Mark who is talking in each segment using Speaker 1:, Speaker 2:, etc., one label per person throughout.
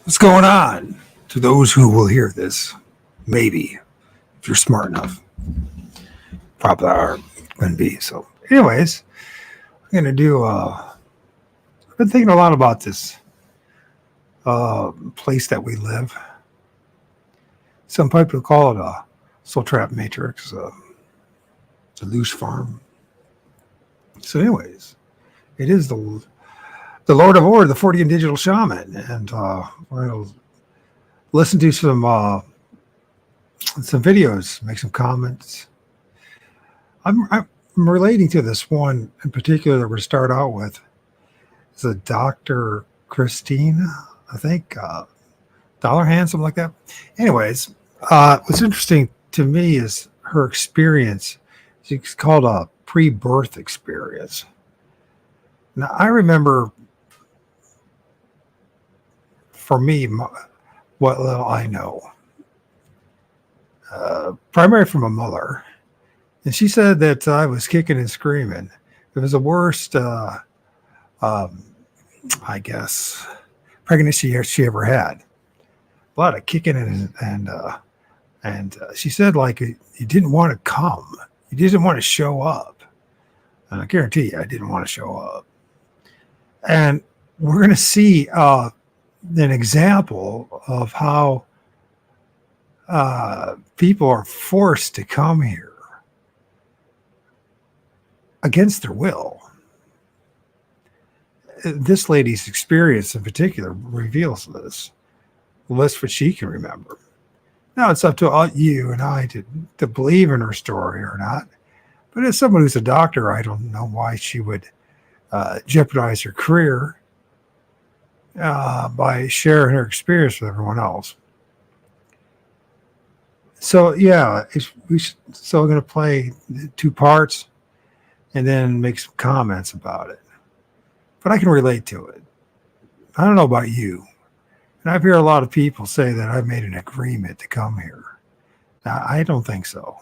Speaker 1: What's going on? To those who will hear this, maybe, if you're smart enough, probably are going to be. So, anyways, I'm going to do, I've been thinking a lot about this place that we live. Some people call it a soul trap matrix, it's a Loosh farm. So, anyways, it is the Lord of Ord, the 40 and digital shaman, and we're going to listen to some videos, make some comments. I'm relating to this one in particular that we're going to start out with. It's a Dr. Christine, I think, Dollar Hand, something like that. Anyways, what's interesting to me is her experience. It's called a pre-birth experience. Now, I remember, for me, what little I know, primarily from a mother. And she said that I was kicking and screaming. It was the worst, I guess, pregnancy she ever had. A lot of kicking and she said, like, you didn't want to come. You didn't want to show up. And I guarantee you, I didn't want to show up. And we're going to see an example of how people are forced to come here against their will. This lady's experience in particular reveals this. Well, that's what she can remember. Now it's up to you and I to believe in her story or not. But as someone who's a doctor, I don't know why she would jeopardize her career by sharing her experience with everyone else. So yeah, we're going to play 2 parts and then make some comments about it. But I can relate to it. I don't know about you. And I've heard a lot of people say that I've made an agreement to come here. Now, I don't think so.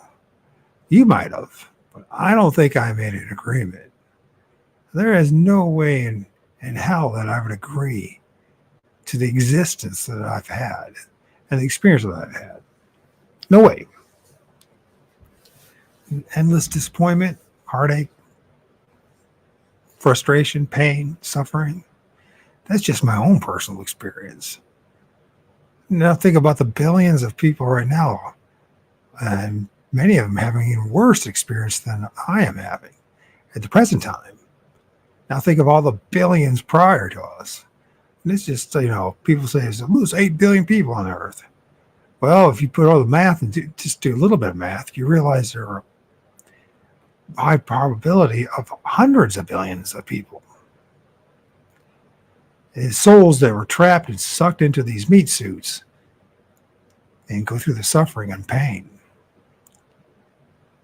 Speaker 1: You might have, but I don't think I made an agreement. There is no way in hell that I would agree to the existence that I've had and the experience that I've had. No way. Endless disappointment, heartache, frustration, pain, suffering. That's just my own personal experience. Now think about the billions of people right now, and many of them having even worse experience than I am having at the present time. Now think of all the billions prior to us. And it's just, people say there's 8 billion people on Earth. Well, if you put all the math and just do a little bit of math, you realize there are a high probability of hundreds of billions of people. It's souls that were trapped and sucked into these meat suits and go through the suffering and pain.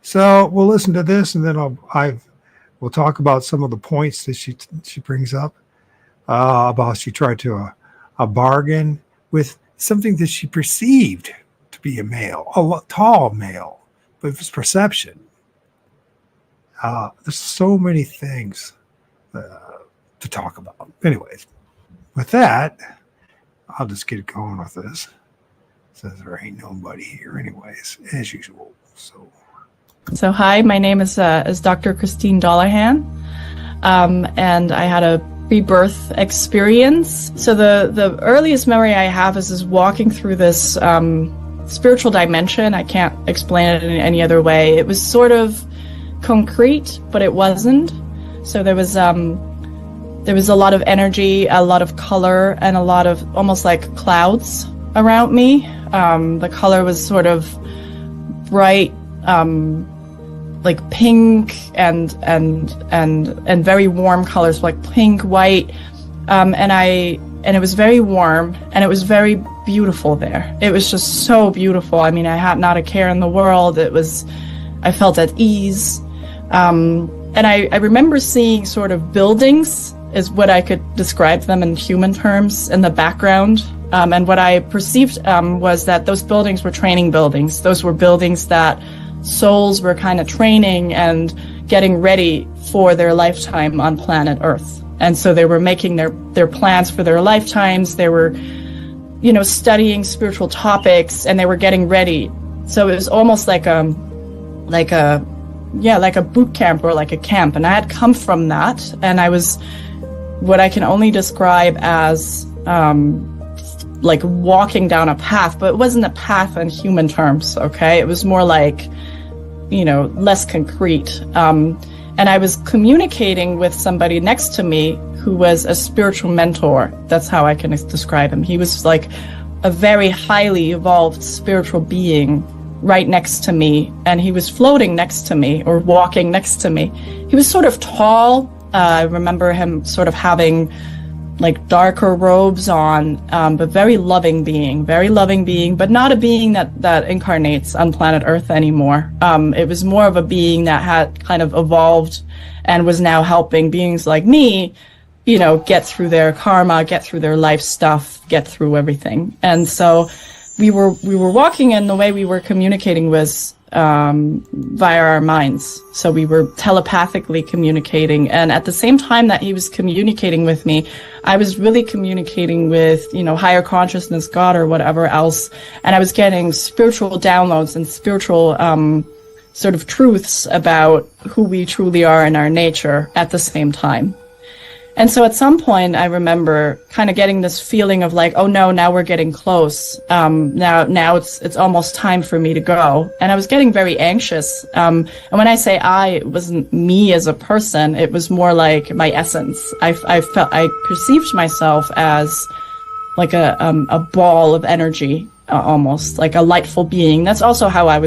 Speaker 1: So we'll listen to this, and then we'll talk about some of the points that she brings up about she tried to a bargain with something that she perceived to be a male, a tall male, but it was perception. There's so many things to talk about. Anyways, with that, I'll just get going with this. Since there ain't nobody here anyways, as usual.
Speaker 2: So hi, my name is Dr. Christine Dollahan, and I had a pre-birth experience. So the earliest memory I have is walking through this spiritual dimension. I can't explain it in any other way. It was sort of concrete, but it wasn't. So there was a lot of energy, a lot of color, and a lot of almost like clouds around me. The color was sort of bright, like pink and very warm colors, like pink, white, and it was very warm, and it was very beautiful there. It was just so beautiful. I mean, I had not a care in the world. I felt at ease. And I remember seeing sort of buildings, is what I could describe them in human terms, in the background. And what I perceived was that those buildings were training buildings. Those were buildings that souls were kind of training and getting ready for their lifetime on planet Earth. And so they were making their plans for their lifetimes. They were studying spiritual topics, and they were getting ready. So it was almost like a boot camp or like a camp. And I had come from that, and I was what I can only describe as like walking down a path, but it wasn't a path in human terms. Okay. It was more like, less concrete. And I was communicating with somebody next to me who was a spiritual mentor. That's how I can describe him. He was like a very highly evolved spiritual being right next to me, and he was floating next to me or walking next to me. He was sort of tall. I remember him sort of having like darker robes on, but very loving being, but not a being that incarnates on planet Earth anymore. It was more of a being that had kind of evolved and was now helping beings like me, get through their karma, get through their life stuff, get through everything. And so we were walking, and the way we were communicating was via our minds. So we were telepathically communicating, and at the same time that he was communicating with me, I was really communicating with higher consciousness, God, or whatever else, and I was getting spiritual downloads and spiritual sort of truths about who we truly are in our nature at the same time. And so at some point, I remember kind of getting this feeling of like, oh no, now we're getting close. Now it's almost time for me to go. And I was getting very anxious. And when I say it wasn't me as a person, it was more like my essence. I perceived myself as like a ball of energy, almost like a lightful being. That's also how I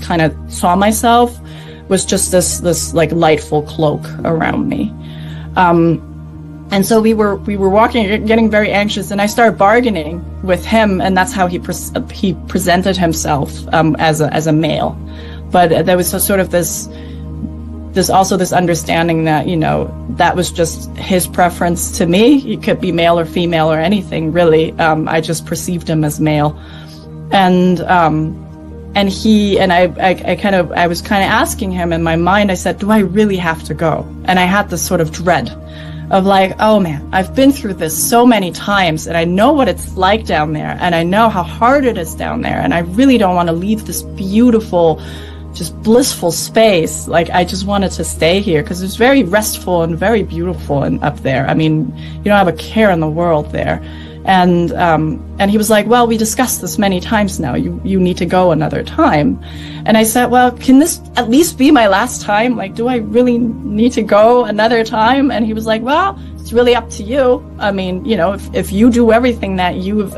Speaker 2: kind of saw myself, was just this like lightful cloak around me. And so we were walking, getting very anxious, and I started bargaining with him, and that's how he presented himself as a male. But there was sort of this understanding that that was just his preference to me. He could be male or female or anything really. I just perceived him as male, and I was kind of asking him in my mind. I said, "Do I really have to go?" And I had this sort of dread of like, oh man, I've been through this so many times, and I know what it's like down there, and I know how hard it is down there, and I really don't want to leave this beautiful, just blissful space. Like, I just wanted to stay here because it's very restful and very beautiful and up there. I mean, you don't have a care in the world there. And he was like, well, we discussed this many times now. You need to go another time. And I said, well, can this at least be my last time? Like, do I really need to go another time? And he was like, well, it's really up to you. I mean, if you do everything that you've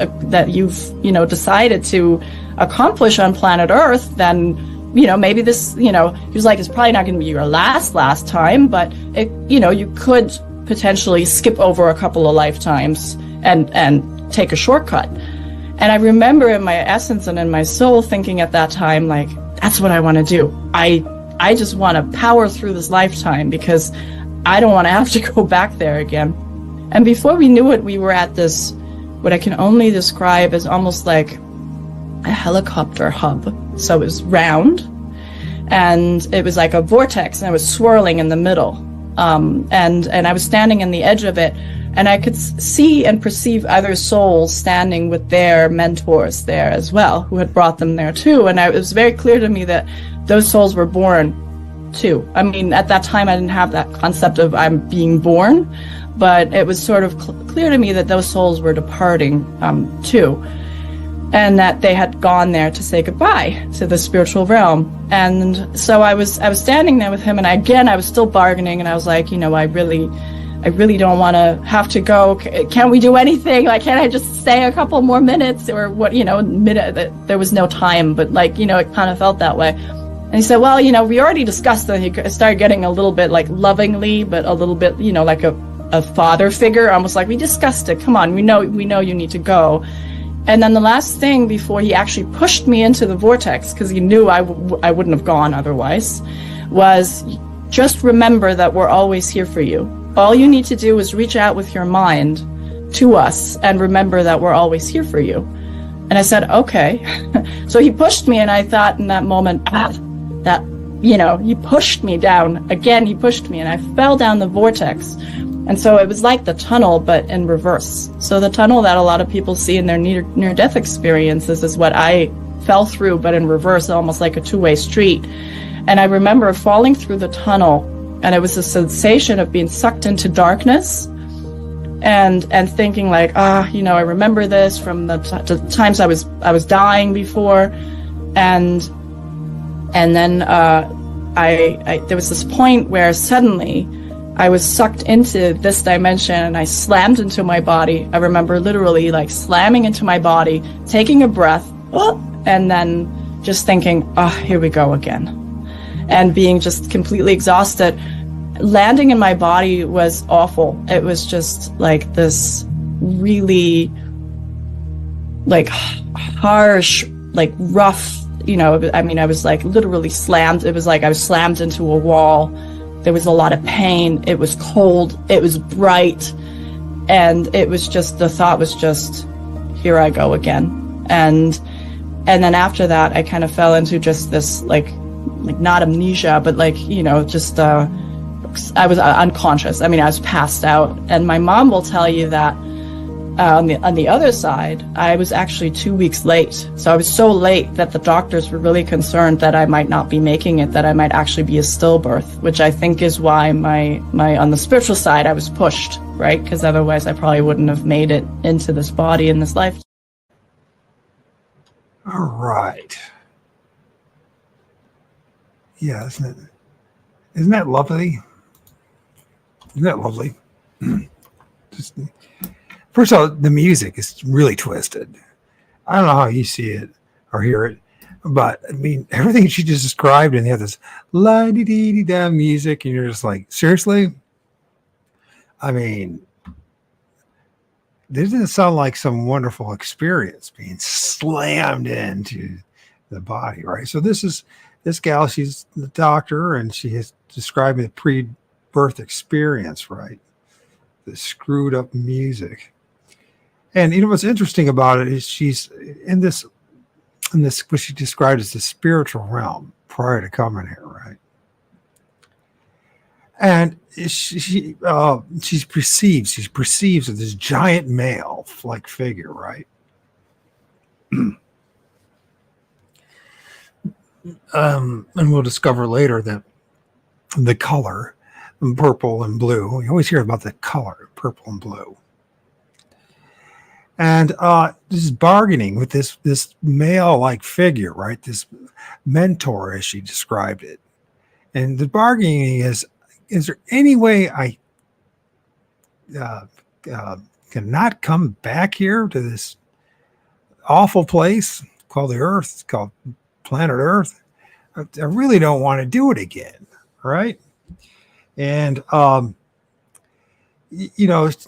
Speaker 2: decided to accomplish on planet Earth, then, maybe this, he was like, it's probably not going to be your last time, but you could potentially skip over a couple of lifetimes and take a shortcut. And I remember in my essence and in my soul thinking at that time, like, that's what I want to do. I just want to power through this lifetime because I don't want to have to go back there again. And before we knew it, we were at this, what I can only describe as almost like a helicopter hub. So it was round, and it was like a vortex, and it was swirling in the middle. And I was standing in the edge of it, and I could see and perceive other souls standing with their mentors there as well, who had brought them there too. And it was very clear to me that those souls were born too. I mean, at that time, I didn't have that concept of I'm being born, but it was sort of clear to me that those souls were departing too, and that they had gone there to say goodbye to the spiritual realm. And so I was standing there with him, and I was still bargaining, and I was like, I really don't want to have to go. Can't we do anything? Like, can't I just stay a couple more minutes or what, there was no time, but like, it kind of felt that way. And he said, well, we already discussed that. He started getting a little bit like lovingly, but a little bit, like a father figure, almost like, we discussed it. Come on, we know you need to go. And then the last thing before he actually pushed me into the vortex, because he knew I wouldn't have gone otherwise, was just remember that we're always here for you. All you need to do is reach out with your mind to us and remember that we're always here for you. And I said, okay. So he pushed me, and I thought in that moment, he pushed me down. Again, he pushed me, and I fell down the vortex. And so it was like the tunnel, but in reverse. So the tunnel that a lot of people see in their near-death experiences is what I fell through, but in reverse, almost like a two-way street. And I remember falling through the tunnel, and it was a sensation of being sucked into darkness, and thinking like, I remember this from the times I was dying before, and then there was this point where suddenly I was sucked into this dimension, and I slammed into my body. I remember literally like slamming into my body, taking a breath, and then just thinking, here we go again. And being just completely exhausted. Landing in my body was awful. It was just like this really like harsh, like rough, I was like literally slammed. It was like I was slammed into a wall. There was a lot of pain. It was cold. It was bright. And it was just, the thought was just, here I go again. And then after that, I kind of fell into just this, like not amnesia, but like, just, I was unconscious. I was passed out. And my mom will tell you that on the other side, I was actually 2 weeks late. So I was so late that the doctors were really concerned that I might not be making it, that I might actually be a stillbirth, which I think is why my on the spiritual side, I was pushed, right? Because otherwise I probably wouldn't have made it into this body in this life.
Speaker 1: All right. Yeah, isn't that lovely? Isn't that lovely? First of all, the music is really twisted. I don't know how you see it or hear it, but everything she just described, and you have this la dee dee dee da music, and you're just like, seriously? This doesn't sound like some wonderful experience being slammed into the body, right? So this gal, she's the doctor, and she is describing the pre-birth experience, right? The screwed up music. And what's interesting about it is she's in this what she described as the spiritual realm prior to coming here, right? And she perceives this giant male like figure, right? And we'll discover later that the color, purple and blue, you always hear about the color, purple and blue. And this is bargaining with this male-like figure, right? This mentor, as she described it. And the bargaining is there any way I cannot come back here to this awful place called the Earth? It's called planet Earth. I really don't want to do it again, right? And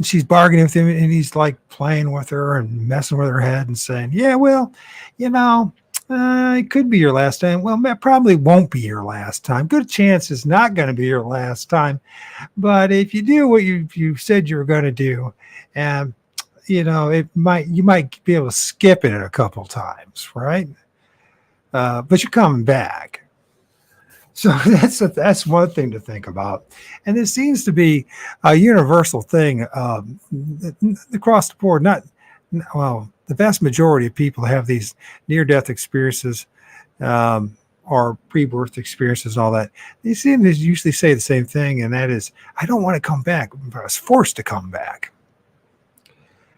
Speaker 1: she's bargaining with him, and he's like playing with her and messing with her head and saying, yeah, well, it could be your last time. Well, it probably won't be your last time. Good chance it's not going to be your last time. But if you do what you said you were going to do, and you might be able to skip it a couple times, right? But you're coming back. So that's one thing to think about. And it seems to be a universal thing across the board. The vast majority of people have these near-death experiences or pre-birth experiences and all that. They seem to usually say the same thing, and that is, I don't want to come back, but I was forced to come back.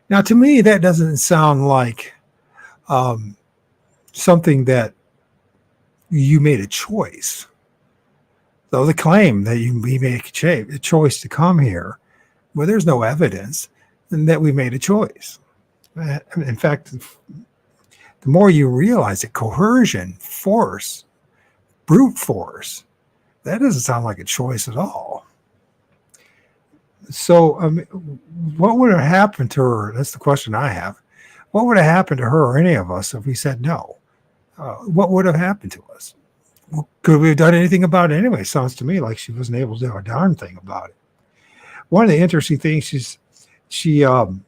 Speaker 1: Now, to me, that doesn't sound like something that you made a choice. So the claim that we made a choice to come here, well, there's no evidence that we made a choice. In fact, the more you realize that coercion, force, brute force, that doesn't sound like a choice at all. So what would have happened to her? That's the question I have. What would have happened to her or any of us if we said no? What would have happened to us? Well, could we have done anything about it anyway? Sounds to me like she wasn't able to do a darn thing about it. One of the interesting things she said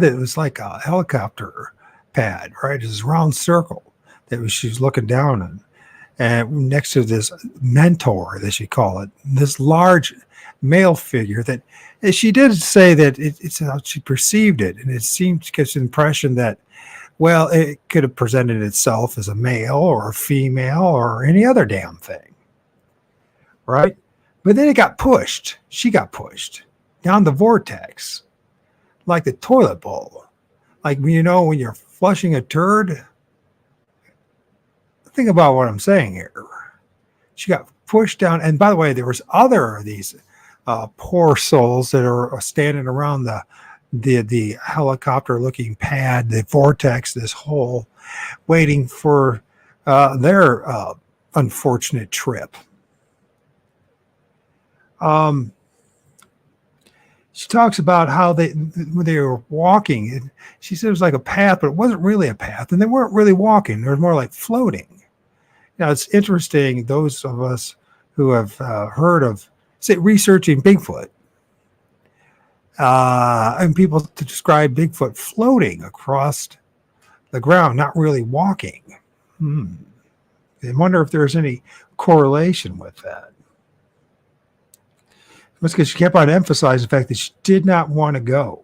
Speaker 1: that it was like a helicopter pad, right? It was a round circle that she was looking down on. and next to this mentor, as you call it, this large male figure that she did say that it's how she perceived it. And it seemed to get the impression that, well, it could have presented itself as a male or a female or any other damn thing. Right? But then it got pushed. She got pushed down the vortex like the toilet bowl. Like, when you're flushing a turd. Think about what I'm saying here. She got pushed down. And by the way, there was other of these poor souls that are standing around the helicopter looking pad, the vortex, this hole, waiting for their unfortunate trip. She talks about how when they were walking, she said it was like a path, but it wasn't really a path, and they weren't really walking. They were more like floating. Now, it's interesting, those of us who have heard of, say, researching Bigfoot, and people to describe Bigfoot floating across the ground, not really walking. I wonder if there's any correlation with that. That's because she kept on emphasizing the fact that she did not want to go.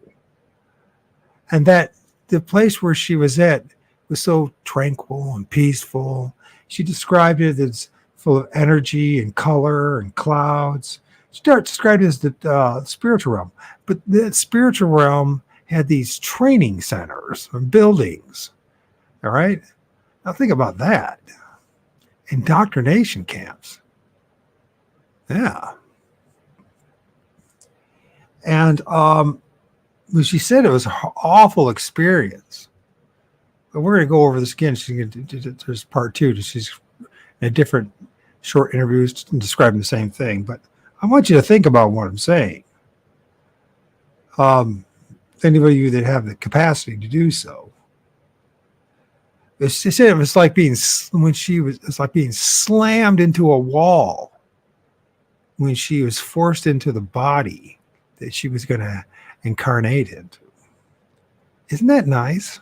Speaker 1: And that the place where she was at was so tranquil and peaceful. She described it as full of energy and color and clouds. She described it as the spiritual realm. But the spiritual realm had these training centers and buildings. All right? Now think about that. Indoctrination camps. Yeah. And she said it was an awful experience. But we're going to go over this again. There's part 2. She's in a different short interviews describing the same thing. But I want you to think about what I'm saying. Anybody of you that have the capacity to do so. She said it was like it's like being slammed into a wall when she was forced into the body that she was going to incarnate into. Isn't that nice?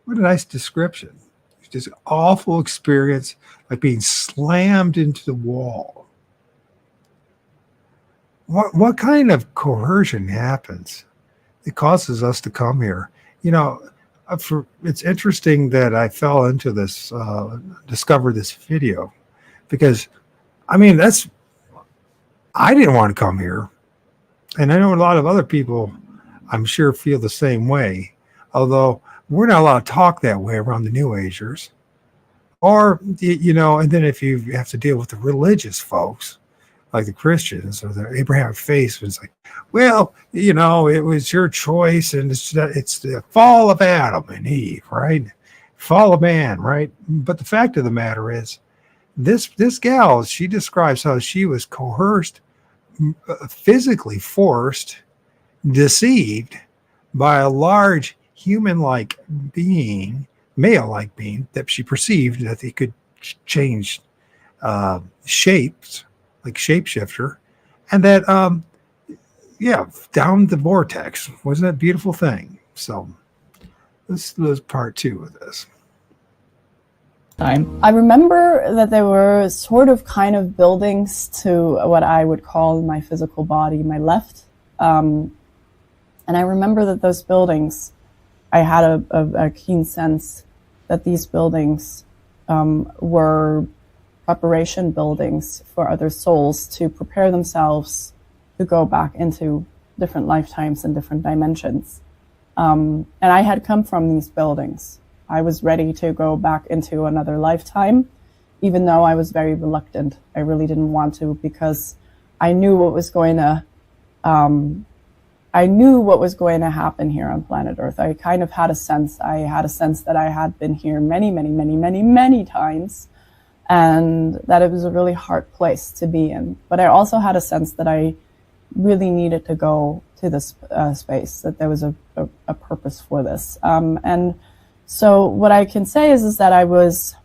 Speaker 1: What a nice description. It's just an awful experience, like being slammed into the wall. What kind of coercion happens? It causes us to come here. It's interesting that I fell into this, discovered this video, because, I didn't want to come here. And I know a lot of other people, I'm sure, feel the same way. Although we're not allowed to talk that way around the New Agers. Or, and then if you have to deal with the religious folks, like the Christians or the Abrahamic faith, it's like, well, it was your choice, and it's the fall of Adam and Eve, right? Fall of man, right? But the fact of the matter is, this gal, she describes how she was coerced, physically forced, deceived by a large human-like being, male-like being, that she perceived that they could change shapes, like shapeshifter, and that down the vortex. Wasn't that a beautiful thing? So this was part 2 of this.
Speaker 2: I remember that there were sort of kind of buildings to what I would call my physical body, my left. And I remember that those buildings, I had a keen sense that these buildings were preparation buildings for other souls to prepare themselves to go back into different lifetimes and different dimensions. And I had come from these buildings. I was ready to go back into another lifetime, even though I was very reluctant. I really didn't want to, because I knew what was going to happen here on planet Earth. I kind of had a sense. I had a sense that I had been here many, many, many, many, many times, and that it was a really hard place to be in. But I also had a sense that I really needed to go to this space, that there was a purpose for this. And so what I can say is that I was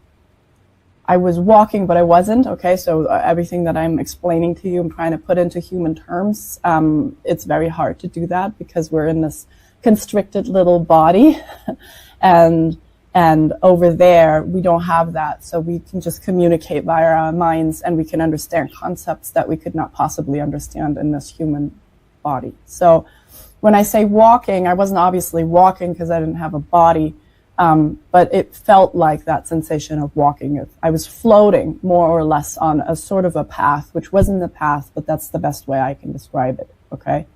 Speaker 2: walking, but I wasn't. Okay, so everything that I'm explaining to you, I'm trying to put into human terms. It's very hard to do that because we're in this constricted little body, and And over there, we don't have that. So we can just communicate via our minds, and we can understand concepts that we could not possibly understand in this human body. So when I say walking, I wasn't obviously walking because I didn't have a body, but it felt like that sensation of walking. I was floating more or less on a sort of a path, which wasn't the path, but that's the best way I can describe it, okay?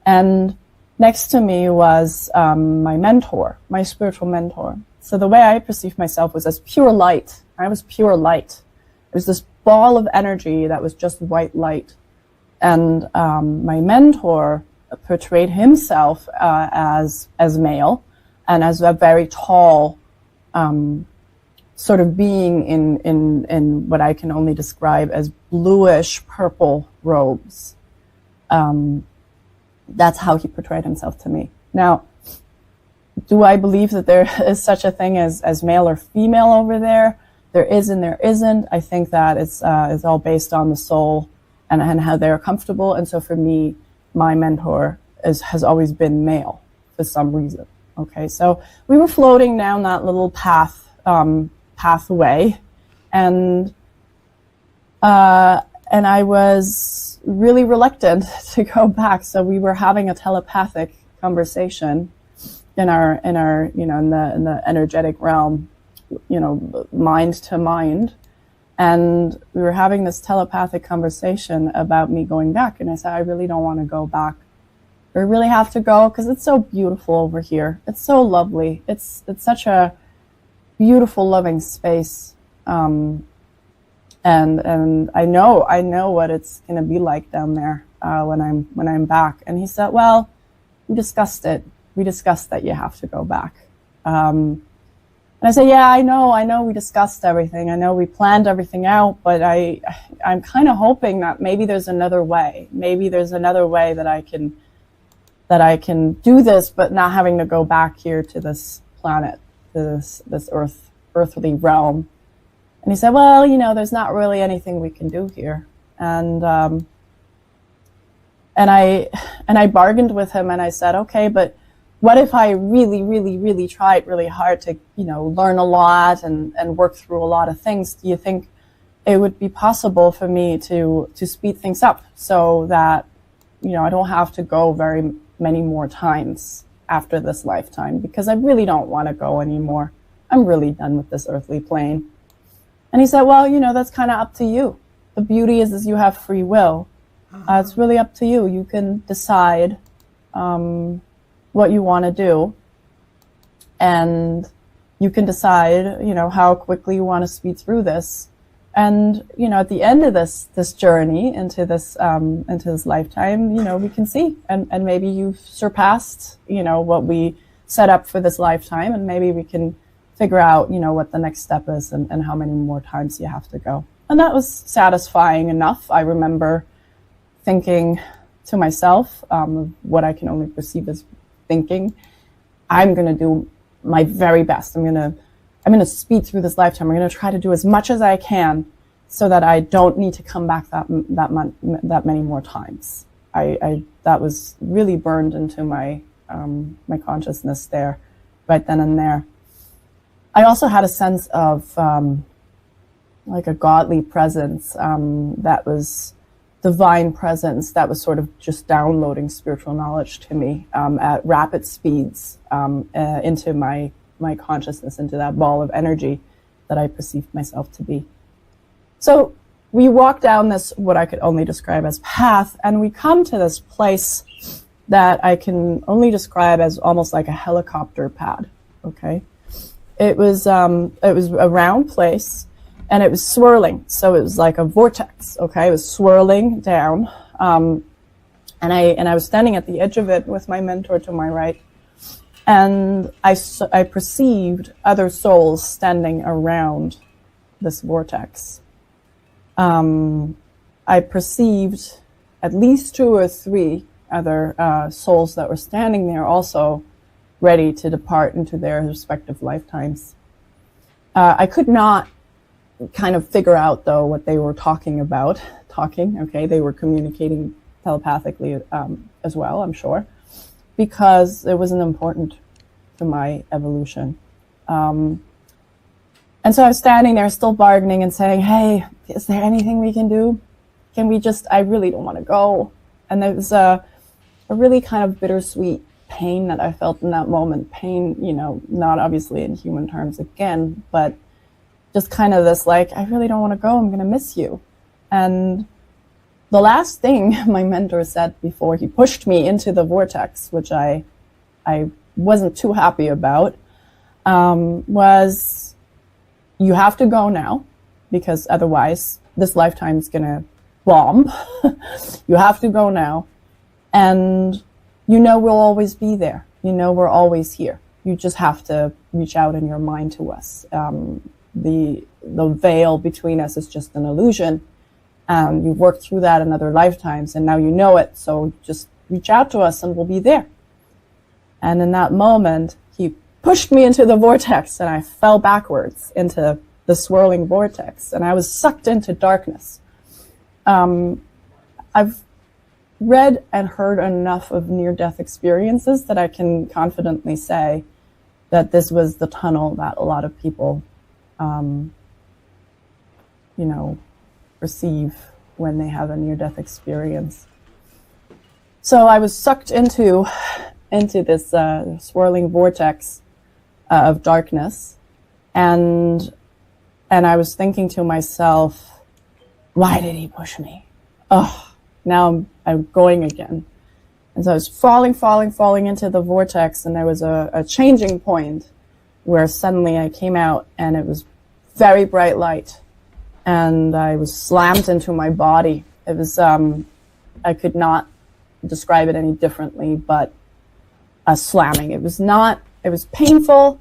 Speaker 2: And next to me was my mentor, my spiritual mentor. So the way I perceived myself was as pure light. I was pure light. It was this ball of energy that was just white light. And my mentor portrayed himself as male and as a very tall sort of being in what I can only describe as bluish purple robes. That's how he portrayed himself to me. Now, do I believe that there is such a thing as male or female over there? There is and there isn't. I think that it's all based on the soul and how they're comfortable. And so for me, my mentor has always been male for some reason. Okay, so we were floating down that little pathway, and I was really reluctant to go back. So we were having a telepathic conversation in our in the energetic realm, mind to mind. And we were having this telepathic conversation about me going back. And I said, I really don't want to go back. I really have to go because it's so beautiful over here. It's so lovely. It's such a beautiful, loving space. And I know what it's going to be like down there when I'm back. And he said, well, we discussed it. We discussed that you have to go back. And I said, yeah, I know we discussed everything. I know we planned everything out, but I'm kind of hoping that maybe there's another way. Maybe there's another way that I can do this, but not having to go back here to this planet, to this earthly realm. And he said, well, there's not really anything we can do here. And I bargained with him, and I said, okay, but what if I really, really, really tried really hard to, learn a lot and work through a lot of things? Do you think it would be possible for me to speed things up so that, I don't have to go very many more times after this lifetime? Because I really don't want to go anymore. I'm really done with this earthly plane. And he said, well, that's kind of up to you. The beauty is you have free will. It's really up to you. You can decide what you want to do, and you can decide, how quickly you want to speed through this. And at the end of this journey into this lifetime, we can see, and maybe you've surpassed, what we set up for this lifetime, and maybe we can figure out, what the next step is and how many more times you have to go. And that was satisfying enough. I remember thinking to myself, what I can only perceive as thinking, I'm going to do my very best. I'm going to speed through this lifetime. I'm going to try to do as much as I can so that I don't need to come back that many more times. That was really burned into my consciousness there, right then and there. I also had a sense of like a godly presence that was divine presence that was sort of just downloading spiritual knowledge to me at rapid speeds into my consciousness, into that ball of energy that I perceived myself to be. So we walk down this, what I could only describe as path, and we come to this place that I can only describe as almost like a helicopter pad, okay? It was a round place, and it was swirling. So it was like a vortex, okay? It was swirling down. And I was standing at the edge of it with my mentor to my right. And I perceived other souls standing around this vortex. I perceived at least 2 or 3 other souls that were standing there also ready to depart into their respective lifetimes. I could not kind of figure out, though, what they were talking about. Okay, they were communicating telepathically as well, I'm sure, because it wasn't important to my evolution. And so I was standing there still bargaining and saying, hey, is there anything we can do? Can we just, I really don't want to go. And there was a really kind of bittersweet pain that I felt in that moment. Pain, not obviously in human terms again, but just kind of this like, I really don't want to go. I'm going to miss you. And the last thing my mentor said before he pushed me into the vortex, which I wasn't too happy about, was, you have to go now, because otherwise this lifetime's going to bomb. You have to go now. And we'll always be there. We're always here. You just have to reach out in your mind to us. The veil between us is just an illusion. You've worked through that in other lifetimes, and now you know it. So just reach out to us and we'll be there. And in that moment, he pushed me into the vortex and I fell backwards into the swirling vortex and I was sucked into darkness. I've read and heard enough of near-death experiences that I can confidently say that this was the tunnel that a lot of people, receive when they have a near-death experience. So I was sucked into this swirling vortex of darkness, and I was thinking to myself, why did he push me? Oh, now I'm going again. And so I was falling into the vortex, and there was a changing point where suddenly I came out and it was very bright light and I was slammed into my body. It was, I could not describe it any differently, but a slamming. It was painful,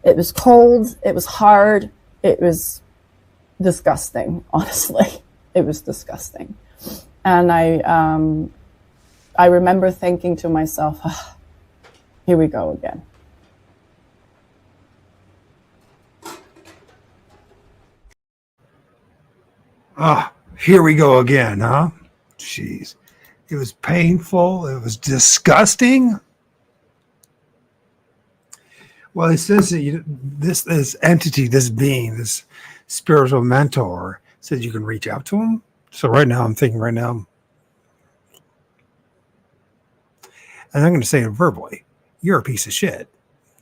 Speaker 2: it was cold, it was hard, it was disgusting, honestly. It was disgusting. And I remember thinking to myself, oh, here we go again.
Speaker 1: Here we go again, huh? Jeez. It was painful. It was disgusting. Well, it says that this entity, this being, this spiritual mentor, says you can reach out to him. So I'm thinking, and I'm going to say it verbally, you're a piece of shit.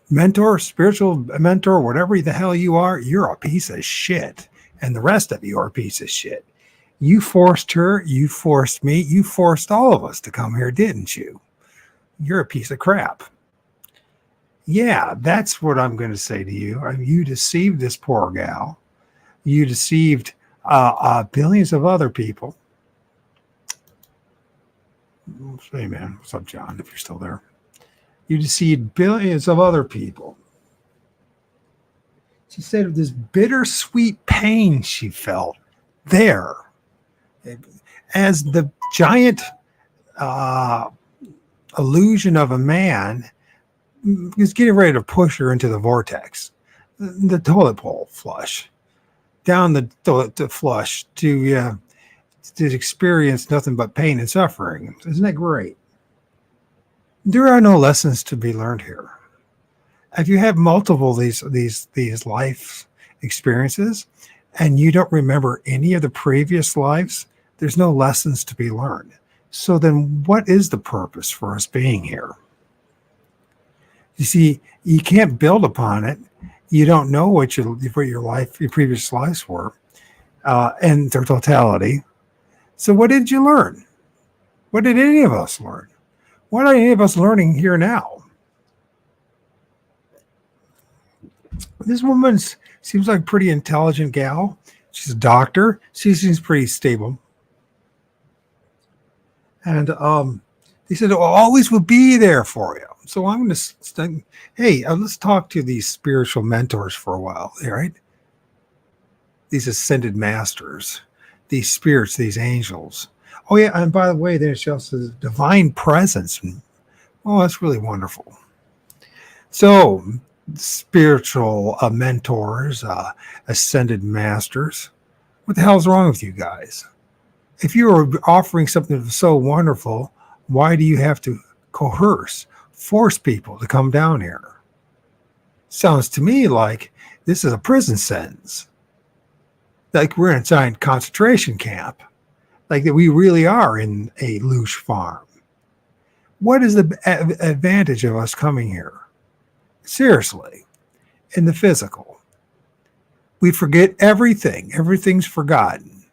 Speaker 1: Mentor, spiritual mentor, whatever the hell you are, you're a piece of shit. And the rest of you are a piece of shit. You forced her, you forced me, you forced all of us to come here, didn't you? You're a piece of crap. Yeah, that's what I'm going to say to you. You deceived this poor gal. You deceived billions of other people. Hey, man. What's up, John, if you're still there? You deceived billions of other people. She said of this bittersweet pain she felt there as the giant illusion of a man is getting ready to push her into the vortex, the toilet bowl flush, down the toilet to flush to experience nothing but pain and suffering. Isn't that great? There are no lessons to be learned here. If you have multiple these life experiences and you don't remember any of the previous lives, there's no lessons to be learned. So then what is the purpose for us being here? You see, you can't build upon it. You don't know what your previous lives were, and their totality. So what did you learn? What did any of us learn? What are any of us learning here now? This woman seems like a pretty intelligent gal. She's a doctor. She seems pretty stable. And they said, always will be there for you. So I'm going to, hey, let's talk to these spiritual mentors for a while, right? These ascended masters, these spirits, these angels. Oh, yeah, and by the way, there's also divine presence. Oh, that's really wonderful. So, spiritual mentors, ascended masters, what the hell's wrong with you guys? If you are offering something so wonderful, why do you have to coerce, force people to come down here? Sounds to me like this is a prison sentence. Like we're in a giant concentration camp. Like that we really are in a Loosh farm. What is the advantage of us coming here? Seriously, in the physical. We forget everything. Everything's forgotten.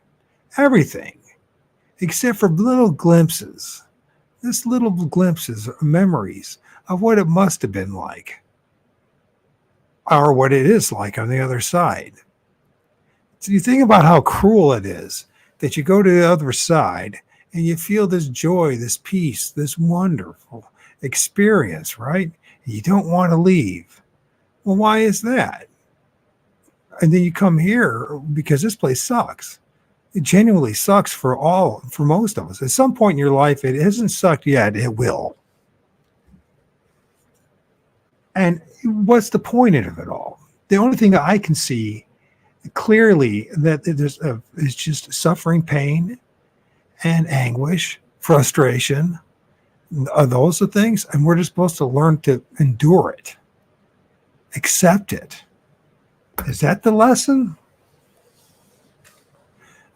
Speaker 1: Everything. Except for little glimpses. Just little glimpses, memories of what it must have been like. Or what it is like on the other side. So you think about how cruel it is that you go to the other side and you feel this joy, this peace, this wonderful experience, right? You don't want to leave. Well, why is that? And then you come here because this place sucks. It genuinely sucks for most of us. At some point in your life, it hasn't sucked yet. It will. And what's the point of it all? The only thing that I can see clearly that there's is just suffering, pain, and anguish, frustration. Those are things, and we're just supposed to learn to endure it, accept it. Is that the lesson?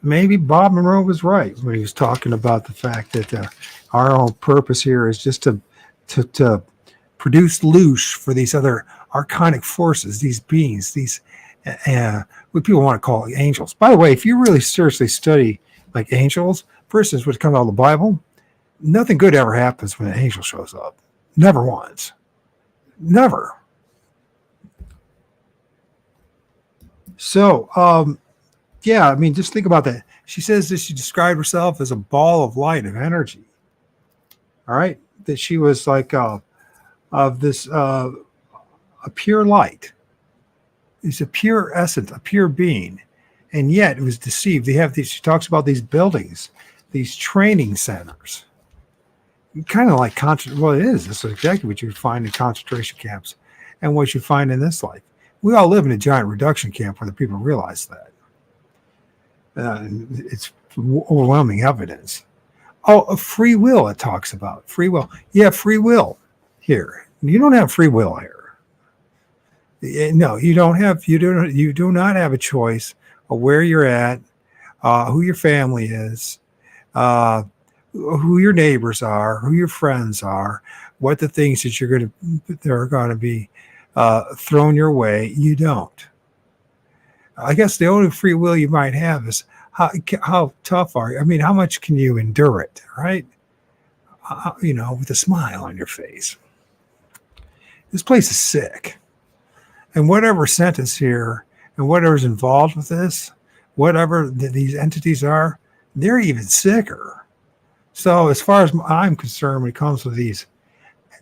Speaker 1: Maybe Bob Monroe was right when he was talking about the fact that our whole purpose here is just to produce Loosh for these other archonic forces, these beings, these what people want to call angels. By the way, if you really seriously study like angels, for instance, what comes out of the Bible, nothing good ever happens when an angel shows up. Never once. Never. So, yeah, I mean, just think about that. She says that she described herself as a ball of light, of energy. All right? That she was like of this, a pure light. It's a pure essence, a pure being. And yet it was deceived. They have these, she talks about these buildings, these training centers. Kind of like, well, it is. This is exactly what you find in concentration camps and what you find in this life. We all live in a giant reduction camp, whether people realize that. It's overwhelming evidence. Oh, free will, it talks about. Free will. You have free will here. You don't have free will here. No, you don't have, you do not have a choice of where you're at, who your family is, who your neighbors are, who your friends are, what the things that are going to be thrown your way. You don't. I guess the only free will you might have is how tough are you? I mean, how much can you endure it, right? With a smile on your face. This place is sick. And whatever sent us here and whatever's involved with this, whatever these entities are, they're even sicker. So as far as I'm concerned, when it comes to these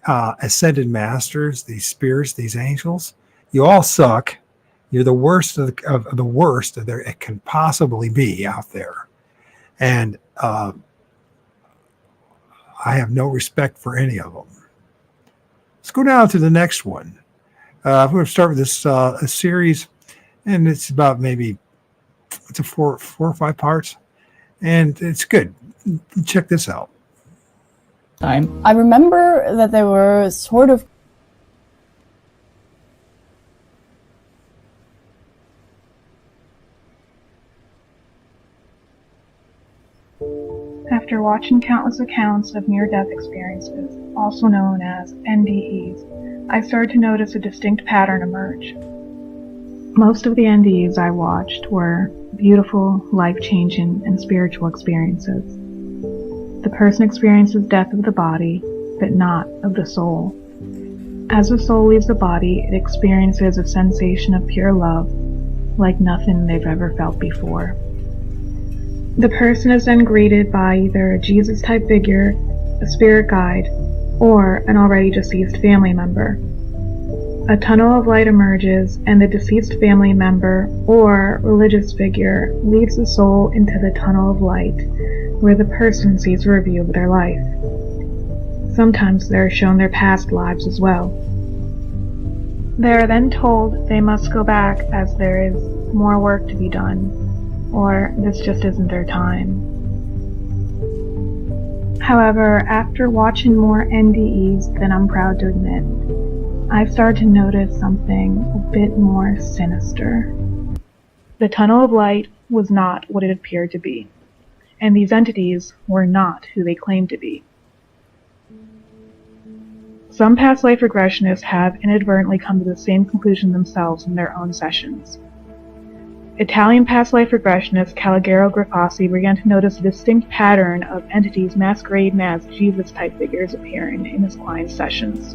Speaker 1: ascended masters, these spirits, these angels, you all suck. You're the worst of the worst that there it can possibly be out there. And I have no respect for any of them. Let's go down to the next one. I'm going to start with this a series, and it's about it's a four or five parts, and it's good. Check this out.
Speaker 2: I remember that there were sort of
Speaker 3: After watching countless accounts of near-death experiences, also known as NDEs, I started to notice a distinct pattern emerge. Most of the NDEs I watched were beautiful, life-changing, and spiritual experiences. The person experiences death of the body, but not of the soul. As the soul leaves the body, it experiences a sensation of pure love, like nothing they've ever felt before. The person is then greeted by either a Jesus-type figure, a spirit guide, or an already deceased family member. A tunnel of light emerges, and the deceased family member or religious figure leads the soul into the tunnel of light, where the person sees a review of their life. Sometimes they are shown their past lives as well. They are then told they must go back as there is more work to be done, or this just isn't their time. However, after watching more NDEs than I'm proud to admit, I started to notice something a bit more sinister. The tunnel of light was not what it appeared to be, and these entities were not who they claimed to be. Some past life regressionists have inadvertently come to the same conclusion themselves in their own sessions. Italian past life regressionist Calogero Grafassi began to notice a distinct pattern of entities masquerading as Jesus-type figures appearing in his clients' sessions.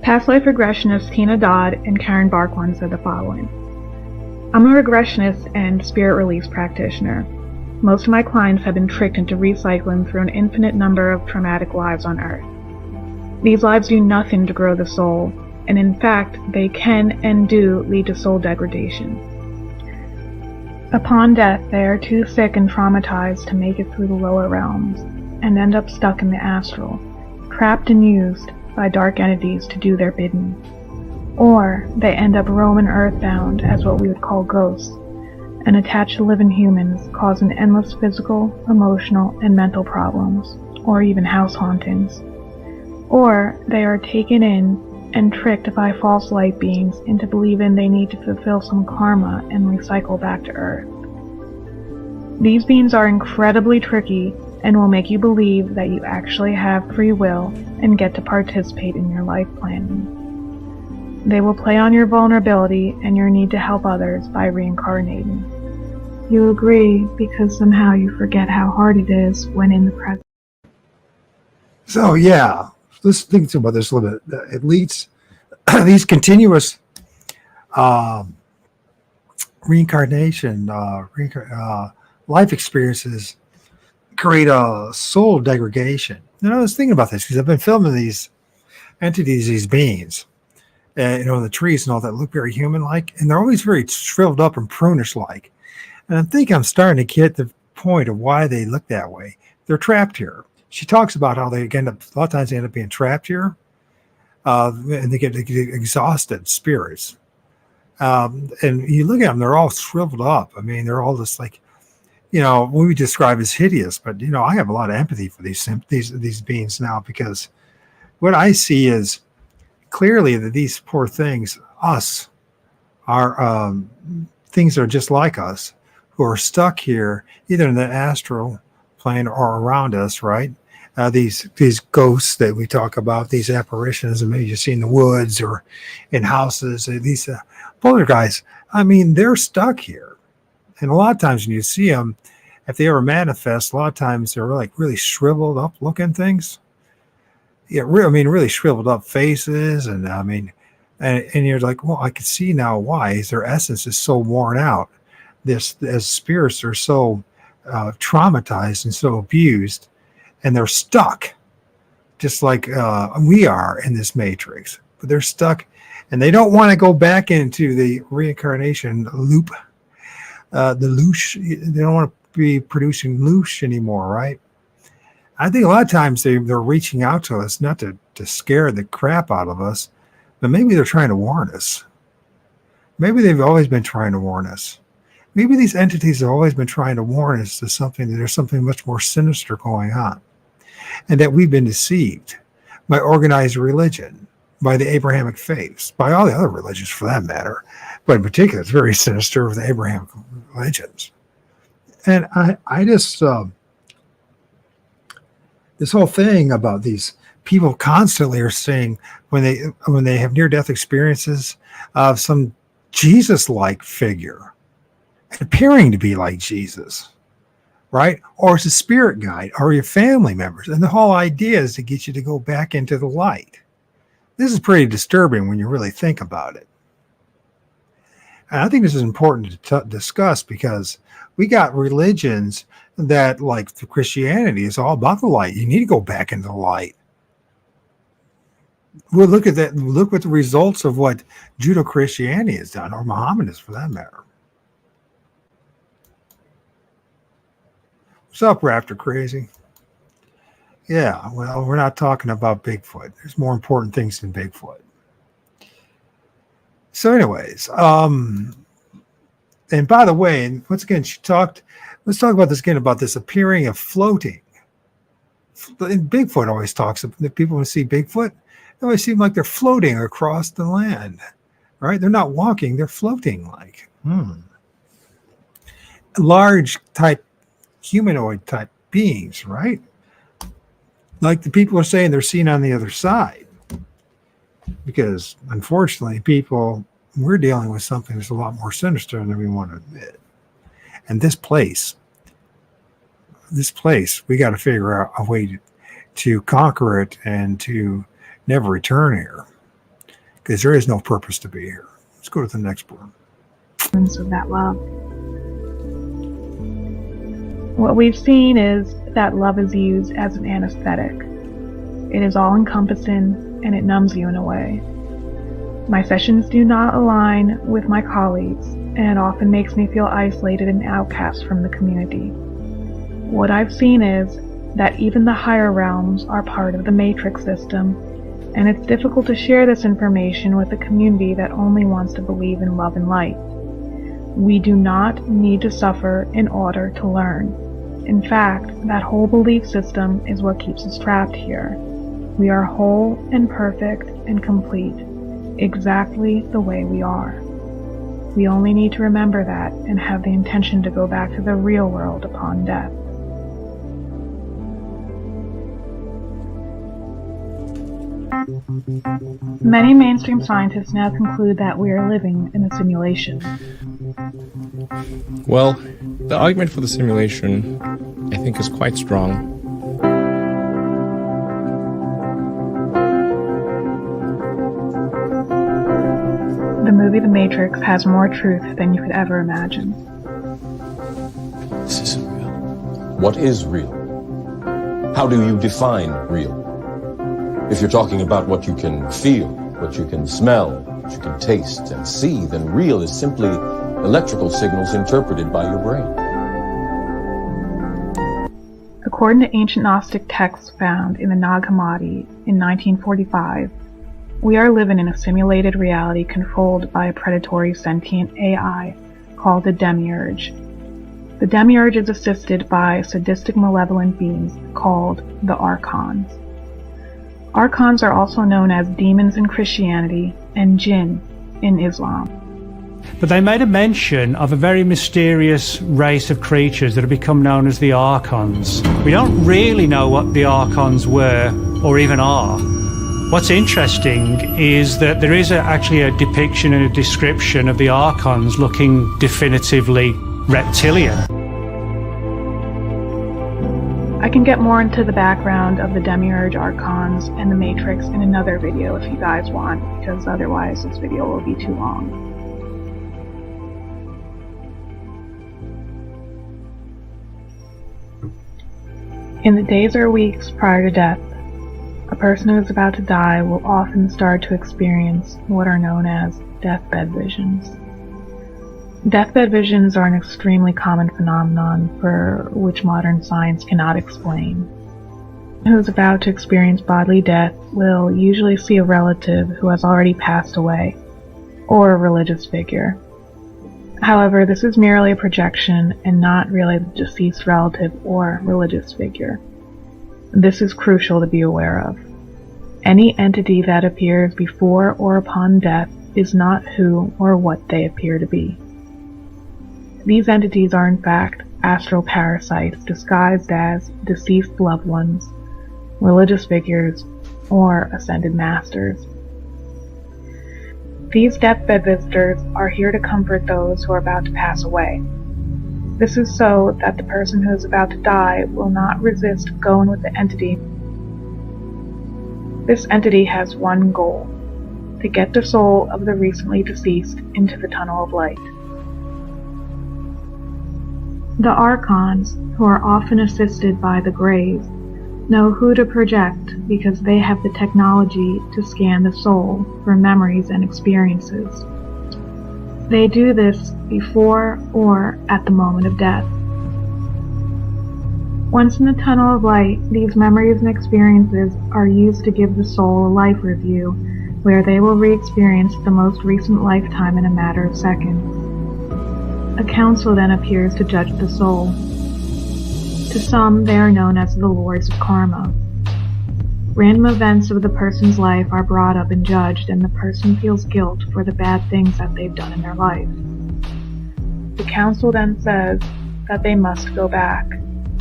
Speaker 3: Past life regressionists Tina Dodd and Karen Barkwan said the following: I'm a regressionist and spirit release practitioner. Most of my clients have been tricked into recycling through an infinite number of traumatic lives on Earth. These lives do nothing to grow the soul, and in fact, they can and do lead to soul degradation. Upon death, they are too sick and traumatized to make it through the lower realms, and end up stuck in the astral, trapped and used by dark entities to do their bidding. Or they end up roaming earthbound as what we would call ghosts, and attached to living humans, causing endless physical, emotional, and mental problems, or even house hauntings. Or they are taken in and tricked by false light beings into believing they need to fulfill some karma and recycle back to Earth. These beings are incredibly tricky and will make you believe that you actually have free will and get to participate in your life planning. They will play on your vulnerability and your need to help others by reincarnating. You agree because somehow you forget how hard it is when in the present.
Speaker 1: So yeah, let's think about this a little bit. It leads these continuous reincarnation, life experiences create a soul degradation. You know, I was thinking about this because I've been filming these entities, these beings, the trees and all that look very human-like, and they're always very shriveled up and prunish-like. And I think I'm starting to get the point of why they look that way. They're trapped here. She talks about how they end up, a lot of times they end up being trapped here, and they get exhausted spirits. And you look at them, they're all shriveled up. I mean, they're all just like, what we describe as hideous, but I have a lot of empathy for these beings now, because what I see is clearly that these poor things, us, are things that are just like us, who are stuck here, either in the astral plane or around us, right? These ghosts that we talk about, these apparitions, and maybe you see in the woods or in houses, these poltergeists. I mean, they're stuck here. And a lot of times when you see them, if they ever manifest, a lot of times they're like really shriveled up looking things. Yeah, really shriveled up faces. And and you're like, well, I can see now why. Is their essence is so worn out. As spirits are so traumatized and so abused, and they're stuck, just like we are in this matrix. But they're stuck, and they don't want to go back into the reincarnation loop. The Loosh, they don't want to be producing Loosh anymore, right? I think a lot of times they're reaching out to us, not to scare the crap out of us, but maybe they're trying to warn us. Maybe they've always been trying to warn us. Maybe these entities have always been trying to warn us to something, that there's something much more sinister going on, and that we've been deceived by organized religion, by the Abrahamic faiths, by all the other religions for that matter. But in particular, it's very sinister with the Abrahamic religions. And I just, this whole thing about these people constantly are saying when they have near-death experiences of some Jesus-like figure, appearing to be like Jesus, right? Or it's a spirit guide, or your family members. And the whole idea is to get you to go back into the light. This is pretty disturbing when you really think about it. And I think this is important to discuss, because we got religions that, like Christianity, is all about the light. You need to go back into the light. Well, look at that. Look at the results of what Judeo-Christianity has done, or Mohammedanism for that matter. What's up, Raptor Crazy? Yeah, well, we're not talking about Bigfoot. There's more important things than Bigfoot. So anyways, and by the way, and once again, let's talk about this again, about this appearing of floating. And Bigfoot always talks, if people want to see Bigfoot, they always seem like they're floating across the land, right? They're not walking, they're floating like. Large type, humanoid type beings, right? Like the people are saying they're seen on the other side. Because unfortunately, we're dealing with something that's a lot more sinister than we want to admit. And this place, we got to figure out a way to conquer it and to never return here. Because there is no purpose to be here. Let's go to the next one.
Speaker 3: Of that love. What we've seen is that love is used as an anesthetic. It is all-encompassing and it numbs you in a way. My sessions do not align with my colleagues, and it often makes me feel isolated and outcast from the community. What I've seen is that even the higher realms are part of the matrix system, and it's difficult to share this information with a community that only wants to believe in love and light. We do not need to suffer in order to learn. In fact, that whole belief system is what keeps us trapped here. We are whole and perfect and complete, exactly the way we are. We only need to remember that and have the intention to go back to the real world upon death. Many mainstream scientists now conclude that we are living in a simulation.
Speaker 4: Well, the argument for the simulation, I think, is quite strong.
Speaker 3: The movie The Matrix has more truth than you could ever imagine.
Speaker 5: This isn't real. What is real? How do you define real? If you're talking about what you can feel, what you can smell, what you can taste and see, then real is simply electrical signals interpreted by your brain.
Speaker 3: According to ancient Gnostic texts found in the Nag Hammadi in 1945, we are living in a simulated reality controlled by a predatory sentient AI called the Demiurge. The Demiurge is assisted by sadistic malevolent beings called the Archons. Archons are also known as demons in Christianity and jinn in Islam.
Speaker 6: But they made a mention of a very mysterious race of creatures that have become known as the Archons. We don't really know what the Archons were or even are. What's interesting is that there is actually a depiction and a description of the Archons looking definitively reptilian.
Speaker 3: I can get more into the background of the Demiurge, Archons, and the Matrix in another video if you guys want, because otherwise this video will be too long. In the days or weeks prior to death, a person who is about to die will often start to experience what are known as deathbed visions. Deathbed visions are an extremely common phenomenon for which modern science cannot explain. Who is about to experience bodily death will usually see a relative who has already passed away, or a religious figure. However, this is merely a projection and not really the deceased relative or religious figure. This is crucial to be aware of. Any entity that appears before or upon death is not who or what they appear to be. These entities are in fact astral parasites disguised as deceased loved ones, religious figures, or ascended masters. These deathbed visitors are here to comfort those who are about to pass away. This is so that the person who is about to die will not resist going with the entity. This entity has one goal: to get the soul of the recently deceased into the tunnel of light. The Archons, who are often assisted by the Greys, know who to project because they have the technology to scan the soul for memories and experiences. They do this before or at the moment of death. Once in the tunnel of light, these memories and experiences are used to give the soul a life review where they will re-experience the most recent lifetime in a matter of seconds. A council then appears to judge the soul. To some, they are known as the Lords of Karma. Random events of the person's life are brought up and judged, and the person feels guilt for the bad things that they've done in their life. The council then says that they must go back.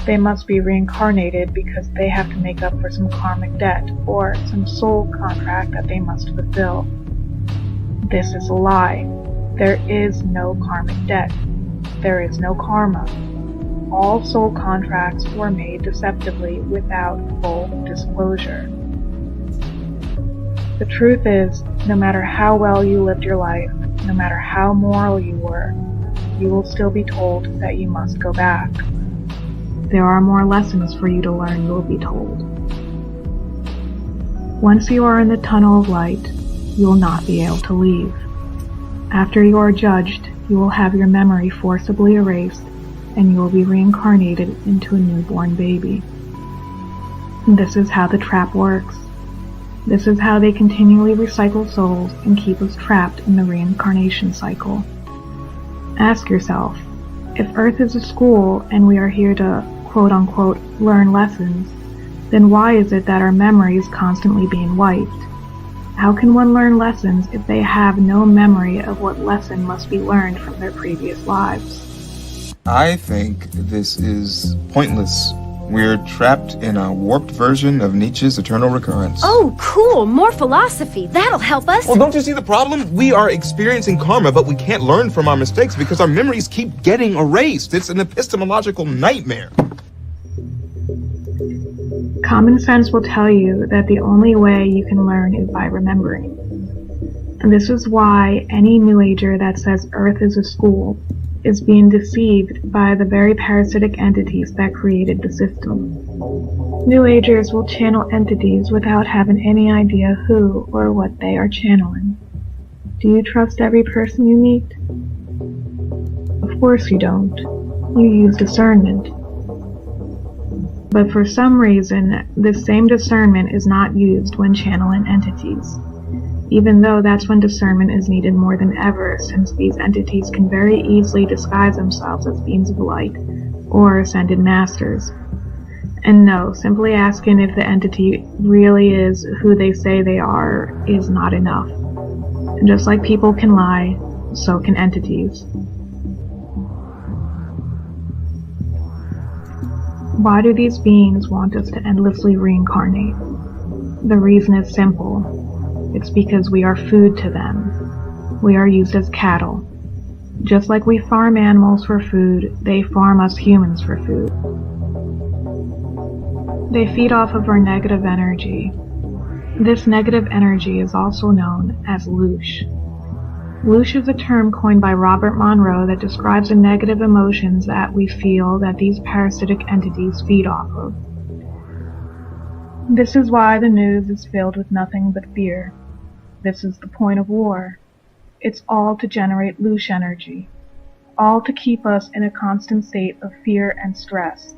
Speaker 3: They must be reincarnated because they have to make up for some karmic debt or some soul contract that they must fulfill. This is a lie. There is no karmic debt. There is no karma. All soul contracts were made deceptively without full disclosure. The truth is, no matter how well you lived your life, no matter how moral you were, you will still be told that you must go back. There are more lessons for you to learn, you will be told. Once you are in the tunnel of light, you will not be able to leave. After you are judged, you will have your memory forcibly erased, and you will be reincarnated into a newborn baby. This is how the trap works. This is how they continually recycle souls and keep us trapped in the reincarnation cycle. Ask yourself, if Earth is a school and we are here to quote-unquote learn lessons, then why is it that our memory is constantly being wiped? How can one learn lessons if they have no memory of what lesson must be learned from their previous lives?
Speaker 7: I think this is pointless. We're trapped in a warped version of Nietzsche's eternal recurrence.
Speaker 8: Oh, cool. More philosophy. That'll help us.
Speaker 9: Well, don't you see the problem? We are experiencing karma, but we can't learn from our mistakes because our memories keep getting erased. It's an epistemological nightmare.
Speaker 3: Common sense will tell you that the only way you can learn is by remembering. And this is why any New Ager that says Earth is a school is being deceived by the very parasitic entities that created the system. New Agers will channel entities without having any idea who or what they are channeling. Do you trust every person you meet? Of course you don't. You use discernment. But for some reason, this same discernment is not used when channeling entities, even though that's when discernment is needed more than ever, since these entities can very easily disguise themselves as beings of light or ascended masters. And no, simply asking if the entity really is who they say they are is not enough. And just like people can lie, so can entities. Why do these beings want us to endlessly reincarnate? The reason is simple. It's because we are food to them. We are used as cattle. Just like we farm animals for food, they farm us humans for food. They feed off of our negative energy. This negative energy is also known as Loosh. Loosh is a term coined by Robert Monroe that describes the negative emotions that we feel that these parasitic entities feed off of. This is why the news is filled with nothing but fear. This is the point of war. It's all to generate Loosh energy, all to keep us in a constant state of fear and stress.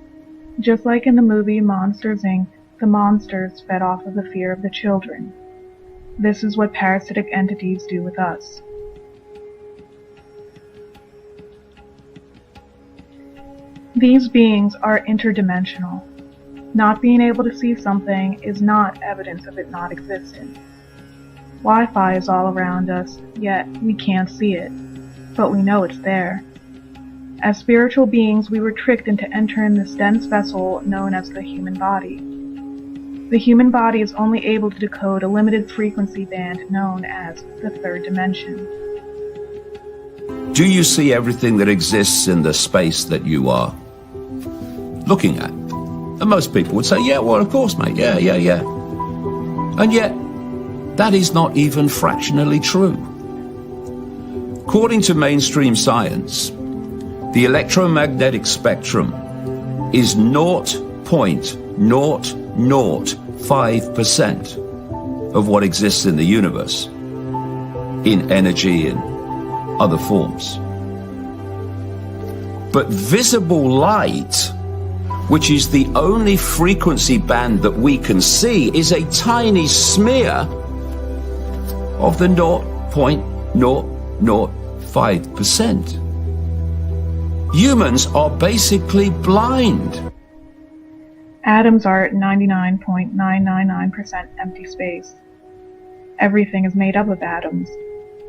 Speaker 3: Just like in the movie Monsters, Inc., the monsters fed off of the fear of the children. This is what parasitic entities do with us. These beings are interdimensional. Not being able to see something is not evidence of it not existing. Wi-Fi is all around us, yet we can't see it, but we know it's there. As spiritual beings, we were tricked into entering this dense vessel known as the human body. The human body is only able to decode a limited frequency band known as the third dimension.
Speaker 10: Do you see everything that exists in the space that you are looking at? And most people would say, yeah, well, of course, mate, yeah. And yet, that is not even fractionally true. According to mainstream science, the electromagnetic spectrum is 0.005% of what exists in the universe, in energy and other forms. But visible light, which is the only frequency band that we can see, is a tiny smear of the 0.005%. Humans are basically blind.
Speaker 3: Atoms are 99.999% empty space. Everything is made up of atoms,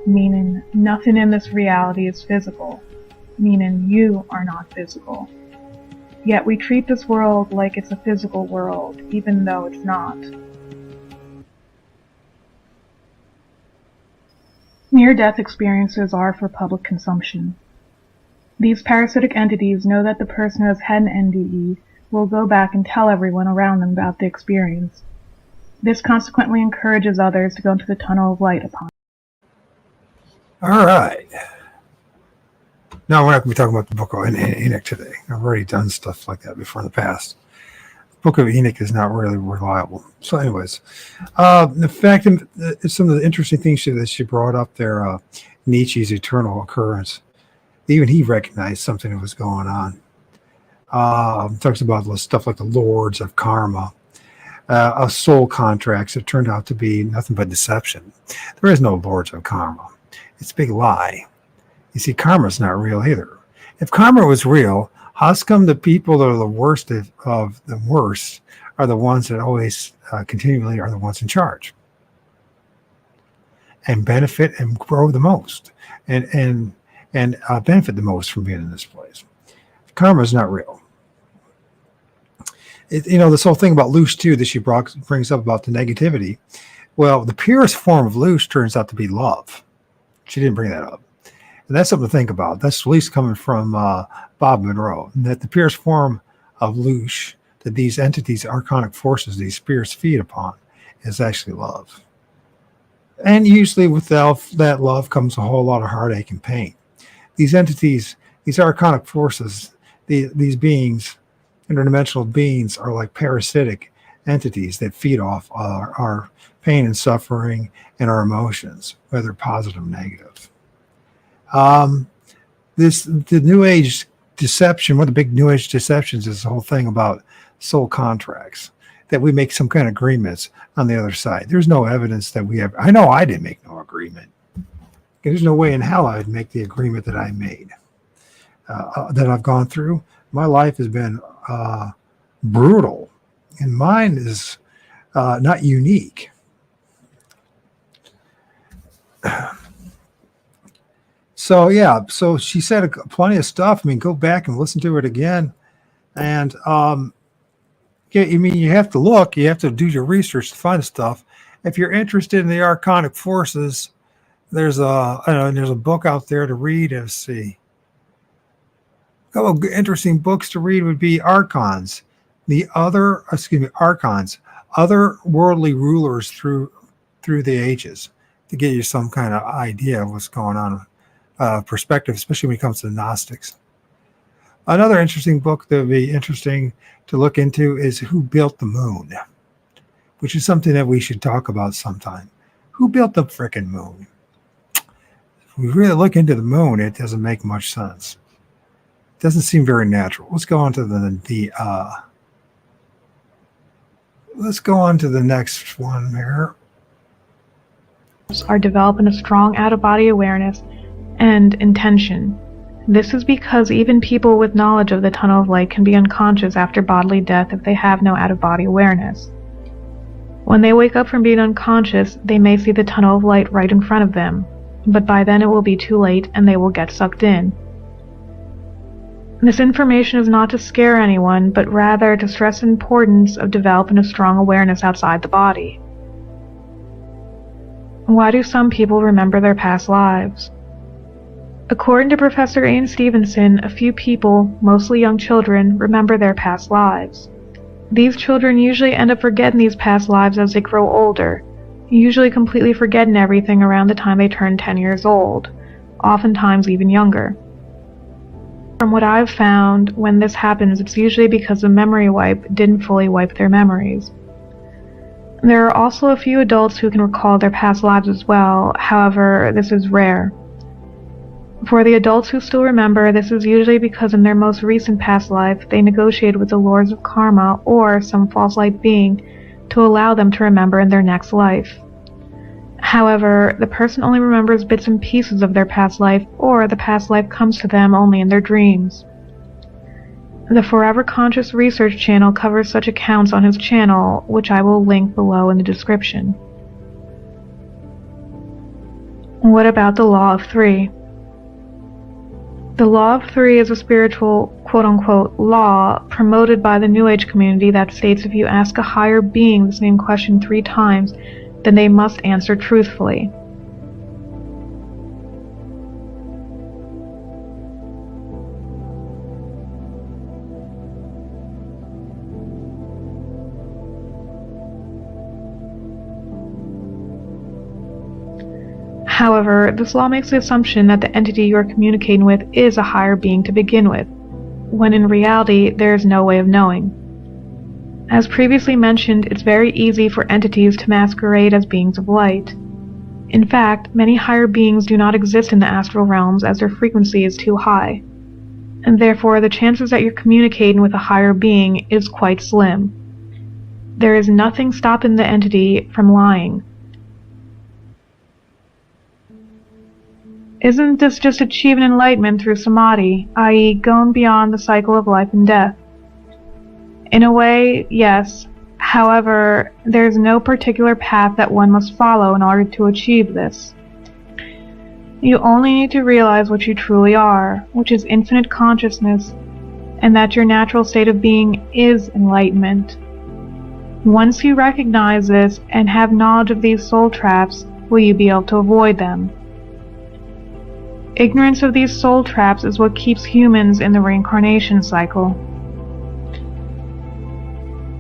Speaker 3: meaning nothing in this reality is physical, meaning you are not physical. Yet we treat this world like it's a physical world, even though it's not. Near-death experiences are for public consumption. These parasitic entities know that the person who has had an NDE will go back and tell everyone around them about the experience. This consequently encourages others to go into the tunnel of light upon.
Speaker 1: All right. No, we're not going to be talking about the Book of Enoch today. I've already done stuff like that before in the past. The Book of Enoch is not really reliable. So anyways, the fact that some of the interesting things that she brought up there, Nietzsche's eternal occurrence, even he recognized something that was going on. Talks about stuff like the lords of karma, soul contracts that turned out to be nothing but deception. There is no lords of karma. It's a big lie. You see, karma's not real either. If karma was real, how's come the people that are the worst of the worst are the ones that always continually are the ones in charge and benefit and grow the most and benefit the most from being in this place? Karma is not real. This whole thing about Loosh too that she brings up about the negativity. Well, the purest form of Loosh turns out to be love. She didn't bring that up. And that's something to think about. That's at least coming from Bob Monroe. And that the purest form of Loosh, that these entities, archonic forces, these spirits feed upon, is actually love. And usually without that love comes a whole lot of heartache and pain. These entities, these archonic forces, these beings, interdimensional beings, are like parasitic entities that feed off our pain and suffering and our emotions, whether positive or negative. The New Age deception, one of the big New Age deceptions is the whole thing about soul contracts, that we make some kind of agreements on the other side. There's no evidence that we have. I know I didn't make no agreement. There's no way in hell I'd make the agreement that I made, that I've gone through. My life has been brutal, and mine is not unique. So yeah, so she said plenty of stuff. I mean, go back and listen to it again, and you have to look. You have to do your research to find stuff. If you're interested in the archonic forces, there's a book out there to read. Let's see. A couple of interesting books to read would be Archons, Archons, other worldly rulers through the ages, to give you some kind of idea of what's going on. Perspective, especially when it comes to the Gnostics. Another interesting book that would be interesting to look into is Who Built the Moon, which is something that we should talk about sometime. Who built the frickin' moon? If we really look into the moon, it doesn't make much sense. It doesn't seem very natural. Let's go on to the next one here.
Speaker 3: Are developing a strong out-of-body awareness and intention. This is because even people with knowledge of the tunnel of light can be unconscious after bodily death if they have no out-of-body awareness. When they wake up from being unconscious, they may see the tunnel of light right in front of them, but by then it will be too late and they will get sucked in. This information is not to scare anyone, but rather to stress the importance of developing a strong awareness outside the body. Why do some people remember their past lives? According to Professor Ian Stevenson, a few people, mostly young children, remember their past lives. These children usually end up forgetting these past lives as they grow older, usually completely forgetting everything around the time they turn 10 years old, oftentimes even younger. From what I've found, when this happens, it's usually because the memory wipe didn't fully wipe their memories. There are also a few adults who can recall their past lives as well, however, this is rare. For the adults who still remember, this is usually because in their most recent past life, they negotiated with the lords of karma or some false light being to allow them to remember in their next life. However, the person only remembers bits and pieces of their past life, or the past life comes to them only in their dreams. The Forever Conscious Research channel covers such accounts on his channel, which I will link below in the description. What about the Law of Three? The Law of Three is a spiritual, quote-unquote, law promoted by the New Age community that states if you ask a higher being the same question 3 times, then they must answer truthfully. However, this law makes the assumption that the entity you are communicating with is a higher being to begin with, when in reality there is no way of knowing. As previously mentioned, it's very easy for entities to masquerade as beings of light. In fact, many higher beings do not exist in the astral realms as their frequency is too high, and therefore the chances that you're communicating with a higher being is quite slim. There is nothing stopping the entity from lying. Isn't this just achieving enlightenment through samadhi, i.e. going beyond the cycle of life and death? In a way, yes. However, there is no particular path that one must follow in order to achieve this. You only need to realize what you truly are, which is infinite consciousness, and that your natural state of being is enlightenment. Once you recognize this and have knowledge of these soul traps, will you be able to avoid them? Ignorance of these soul traps is what keeps humans in the reincarnation cycle.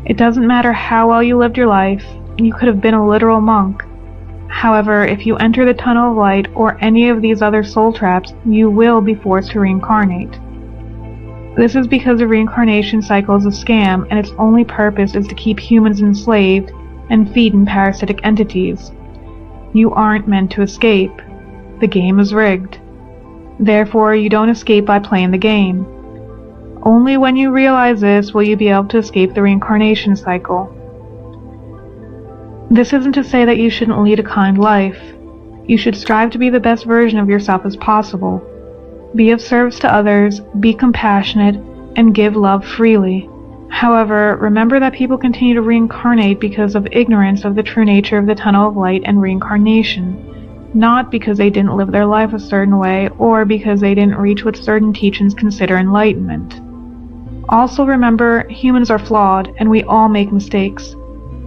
Speaker 3: It doesn't matter how well you lived your life, you could have been a literal monk. However, if you enter the tunnel of light or any of these other soul traps, you will be forced to reincarnate. This is because the reincarnation cycle is a scam and its only purpose is to keep humans enslaved and feeding parasitic entities. You aren't meant to escape. The game is rigged. Therefore, you don't escape by playing the game. Only when you realize this will you be able to escape the reincarnation cycle. This isn't to say that you shouldn't lead a kind life. You should strive to be the best version of yourself as possible. Be of service to others, be compassionate, and give love freely. However, remember that people continue to reincarnate because of ignorance of the true nature of the tunnel of light and reincarnation. Not because they didn't live their life a certain way, or because they didn't reach what certain teachings consider enlightenment. Also remember, humans are flawed, and we all make mistakes.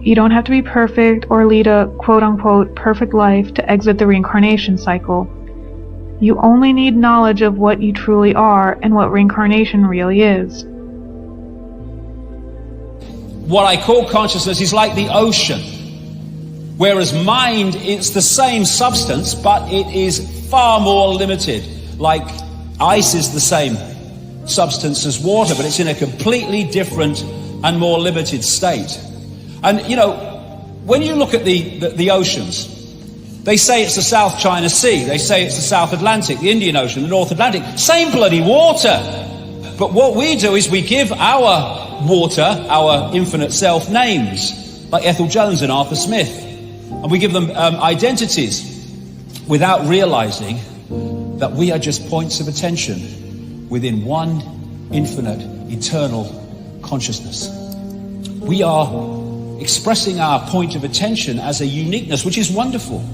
Speaker 3: You don't have to be perfect or lead a quote-unquote perfect life to exit the reincarnation cycle. You only need knowledge of what you truly are and what reincarnation really is.
Speaker 11: What I call consciousness is like the ocean. Whereas mind, it's the same substance, but it is far more limited. Like ice is the same substance as water, but it's in a completely different and more limited state. And, you know, when you look at the oceans, they say it's the South China Sea, they say it's the South Atlantic, the Indian Ocean, the North Atlantic, same bloody water. But what we do is we give our water, our infinite self, names, like Ethel Jones and Arthur Smith. And we give them identities without realizing that we are just points of attention within one infinite, eternal consciousness. We are expressing our point of attention as a uniqueness, which is wonderful.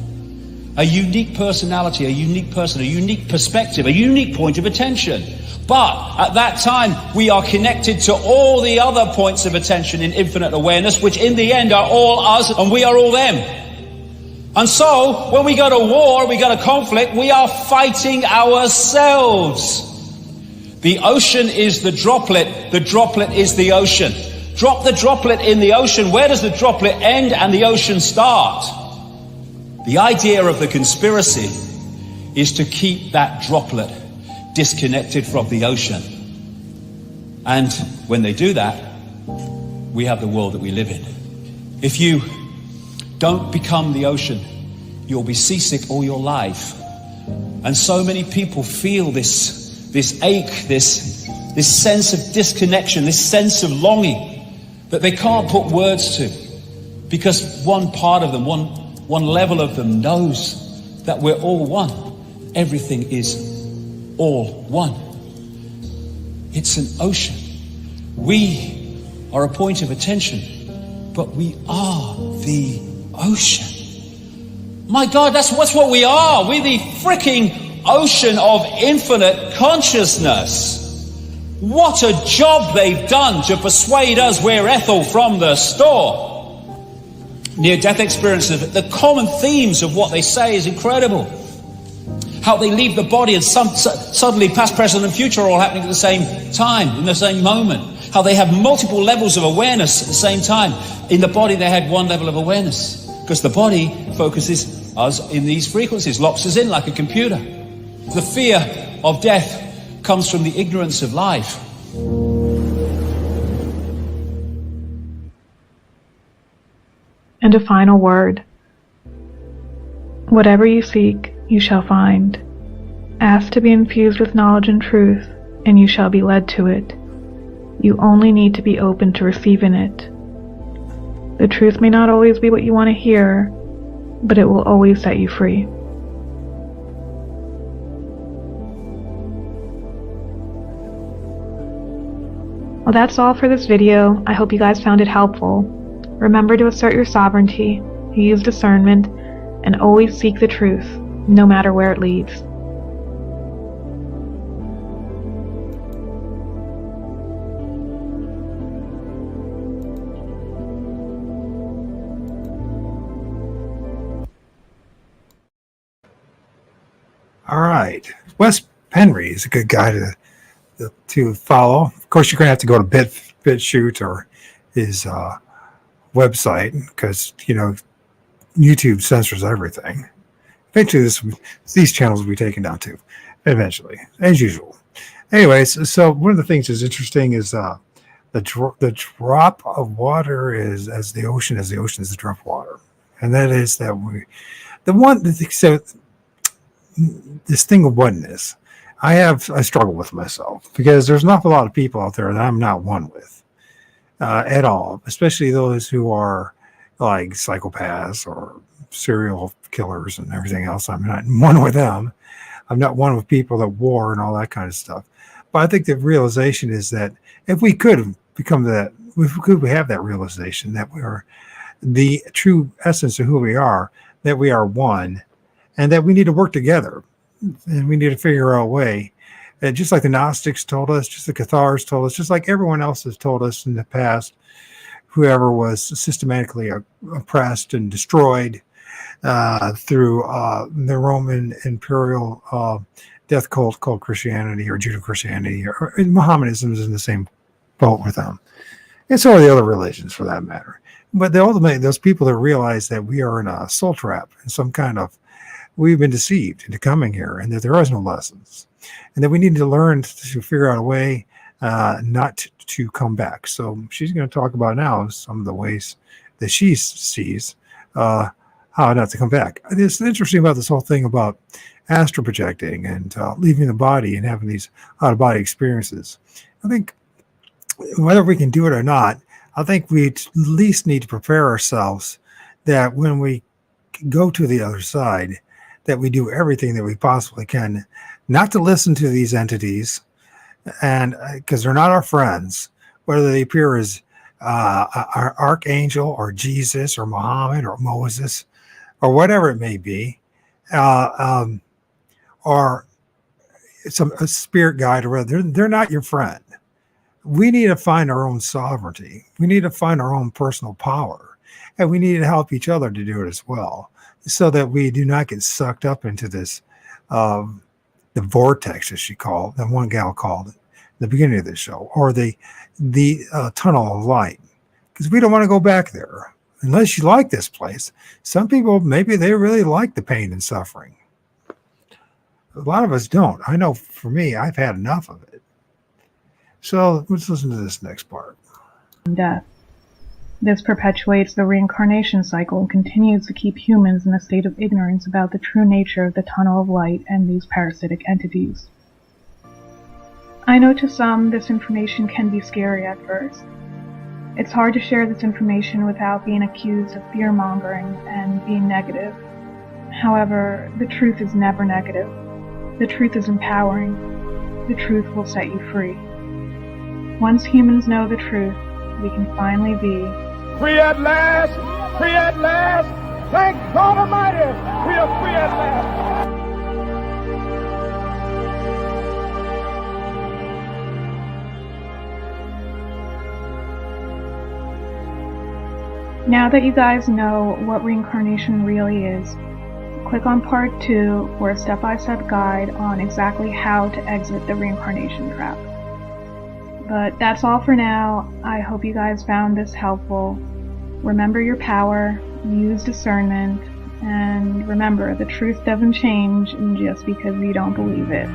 Speaker 11: A unique personality, a unique person, a unique perspective, a unique point of attention. But at that time, we are connected to all the other points of attention in infinite awareness, which in the end are all us and we are all them. And so, when we go to war, we go to conflict, we are fighting ourselves. The ocean is the droplet is the ocean. Drop the droplet in the ocean, where does the droplet end and the ocean start? The idea of the conspiracy is to keep that droplet disconnected from the ocean. And when they do that, we have the world that we live in. If you don't become the ocean, you'll be seasick all your life. And so many people feel this ache, this sense of disconnection, this sense of longing that they can't put words to, because one part of them, one one level of them knows that we're all one. Everything is all one. It's an ocean. We are a point of attention, but we are the ocean. My God, that's what we are. We're the freaking ocean of infinite consciousness. What a job they've done to persuade us we're Ethel from the store. Near-death experiences, the common themes of what they say is incredible. How they leave the body and suddenly past, present and future are all happening at the same time, in the same moment. How they have multiple levels of awareness at the same time. In the body they had one level of awareness, because the body focuses us in these frequencies, locks us in like a computer. The fear of death comes from the ignorance of life.
Speaker 3: And a final word. Whatever you seek, you shall find. Ask to be infused with knowledge and truth, and you shall be led to it. You only need to be open to receiving it. The truth may not always be what you want to hear, but it will always set you free. Well, that's all for this video. I hope you guys found it helpful. Remember to assert your sovereignty, use discernment, and always seek the truth, no matter where it leads.
Speaker 1: All right. Wes Henry is a good guy to follow. Of course, you're going to have to go to BitChute or his website, because, you know, YouTube censors everything. Eventually, these channels will be taken down too. Eventually, as usual. Anyways, so one of the things that's interesting is the drop of water is as the ocean is the drop of water, and that is that this thing of oneness. I struggle with myself, because there's an awful lot of people out there that I'm not one with at all, especially those who are like psychopaths or serial killers and everything else. I'm not one with them. I'm not one with people that war and all that kind of stuff. But I think the realization is that if we could become that, if we could have that realization that we are the true essence of who we are, that we are one, and that we need to work together, and we need to figure out a way, just like the Gnostics told us, just the Cathars told us, just like everyone else has told us in the past, whoever was systematically oppressed and destroyed through the Roman imperial death cult called Christianity or Judeo-Christianity, or Mohammedanism is in the same boat with them. And so are the other religions, for that matter. But ultimately, those people that realize that we are in a soul trap, in some kind of, we've been deceived into coming here, and that there is no lessons, and that we need to learn to figure out a way not to come back. So she's going to talk about now some of the ways that she sees how not to come back. It's interesting about this whole thing about astral projecting and leaving the body and having these out-of-body experiences. I think whether we can do it or not, I think we at least need to prepare ourselves that when we go to the other side, that we do everything that we possibly can not to listen to these entities, and because they're not our friends, whether they appear as our archangel or Jesus or Muhammad or Moses or whatever it may be, or a spirit guide, or whatever. They're not your friend. We need to find our own sovereignty. We need to find our own personal power, and we need to help each other to do it as well, so that we do not get sucked up into this, the vortex, as she called, that one gal called it, the beginning of the show, or the tunnel of light, because we don't want to go back there unless you like this place. Some people, maybe they really like the pain and suffering. A lot of us don't. I know for me, I've had enough of it. So let's listen to this next part.
Speaker 3: Death. This perpetuates the reincarnation cycle and continues to keep humans in a state of ignorance about the true nature of the tunnel of light and these parasitic entities. I know to some this information can be scary at first. It's hard to share this information without being accused of fear-mongering and being negative. However, the truth is never negative. The truth is empowering. The truth will set you free. Once humans know the truth, we can finally be
Speaker 12: free at last! Free at last! Thank God Almighty! We are free at last!
Speaker 3: Now that you guys know what reincarnation really is, click on part 2 for a step-by-step guide on exactly how to exit the reincarnation trap. But that's all for now. I hope you guys found this helpful. Remember your power, use discernment, and remember, the truth doesn't change just because you don't believe it.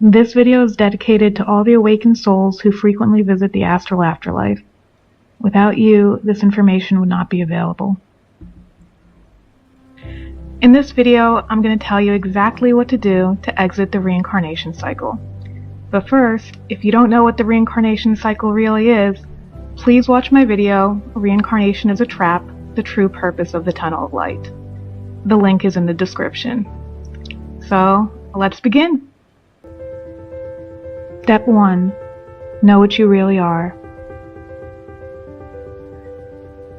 Speaker 3: This video is dedicated to all the awakened souls who frequently visit the astral afterlife. Without you, this information would not be available. In this video, I'm going to tell you exactly what to do to exit the reincarnation cycle. But first, if you don't know what the reincarnation cycle really is, please watch my video, Reincarnation is a Trap, The True Purpose of the Tunnel of Light. The link is in the description. So, let's begin. Step 1. Know what you really are.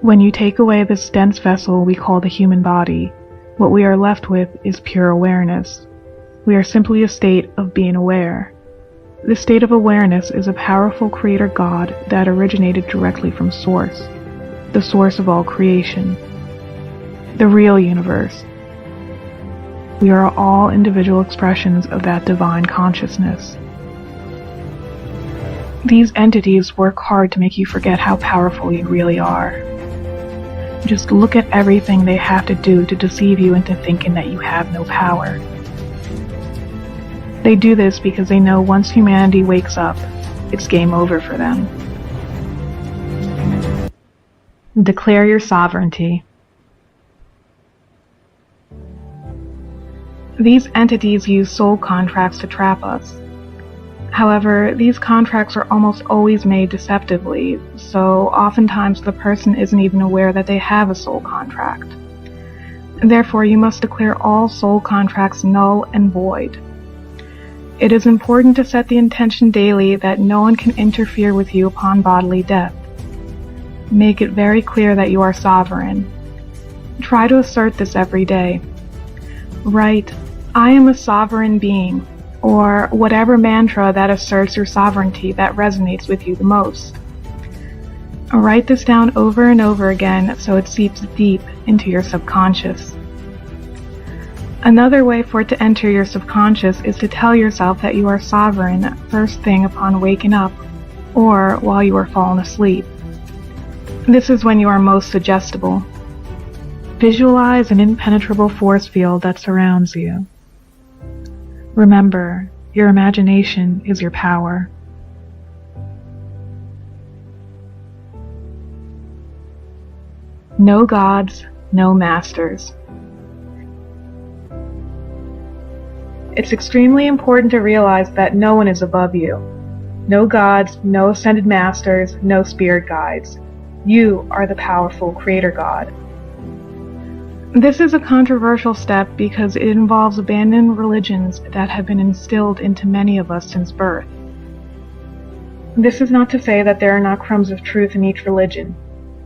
Speaker 3: When you take away this dense vessel we call the human body, what we are left with is pure awareness. We are simply a state of being aware. This state of awareness is a powerful creator God that originated directly from Source, the source of all creation, the real universe. We are all individual expressions of that divine consciousness. These entities work hard to make you forget how powerful you really are. Just look at everything they have to do to deceive you into thinking that you have no power. They do this because they know once humanity wakes up, it's game over for them. Declare your sovereignty. These entities use soul contracts to trap us. However, these contracts are almost always made deceptively, so oftentimes the person isn't even aware that they have a soul contract. Therefore, you must declare all soul contracts null and void. It is important to set the intention daily that no one can interfere with you upon bodily death. Make it very clear that you are sovereign. Try to assert this every day. Write, "I am a sovereign being," or whatever mantra that asserts your sovereignty that resonates with you the most. Write this down over and over again so it seeps deep into your subconscious. Another way for it to enter your subconscious is to tell yourself that you are sovereign first thing upon waking up, or while you are falling asleep. This is when you are most suggestible. Visualize an impenetrable force field that surrounds you. Remember, your imagination is your power. No gods, no masters. It's extremely important to realize that no one is above you. No gods, no ascended masters, no spirit guides. You are the powerful creator God. This is a controversial step because it involves abandoned religions that have been instilled into many of us since birth. This is not to say that there are not crumbs of truth in each religion,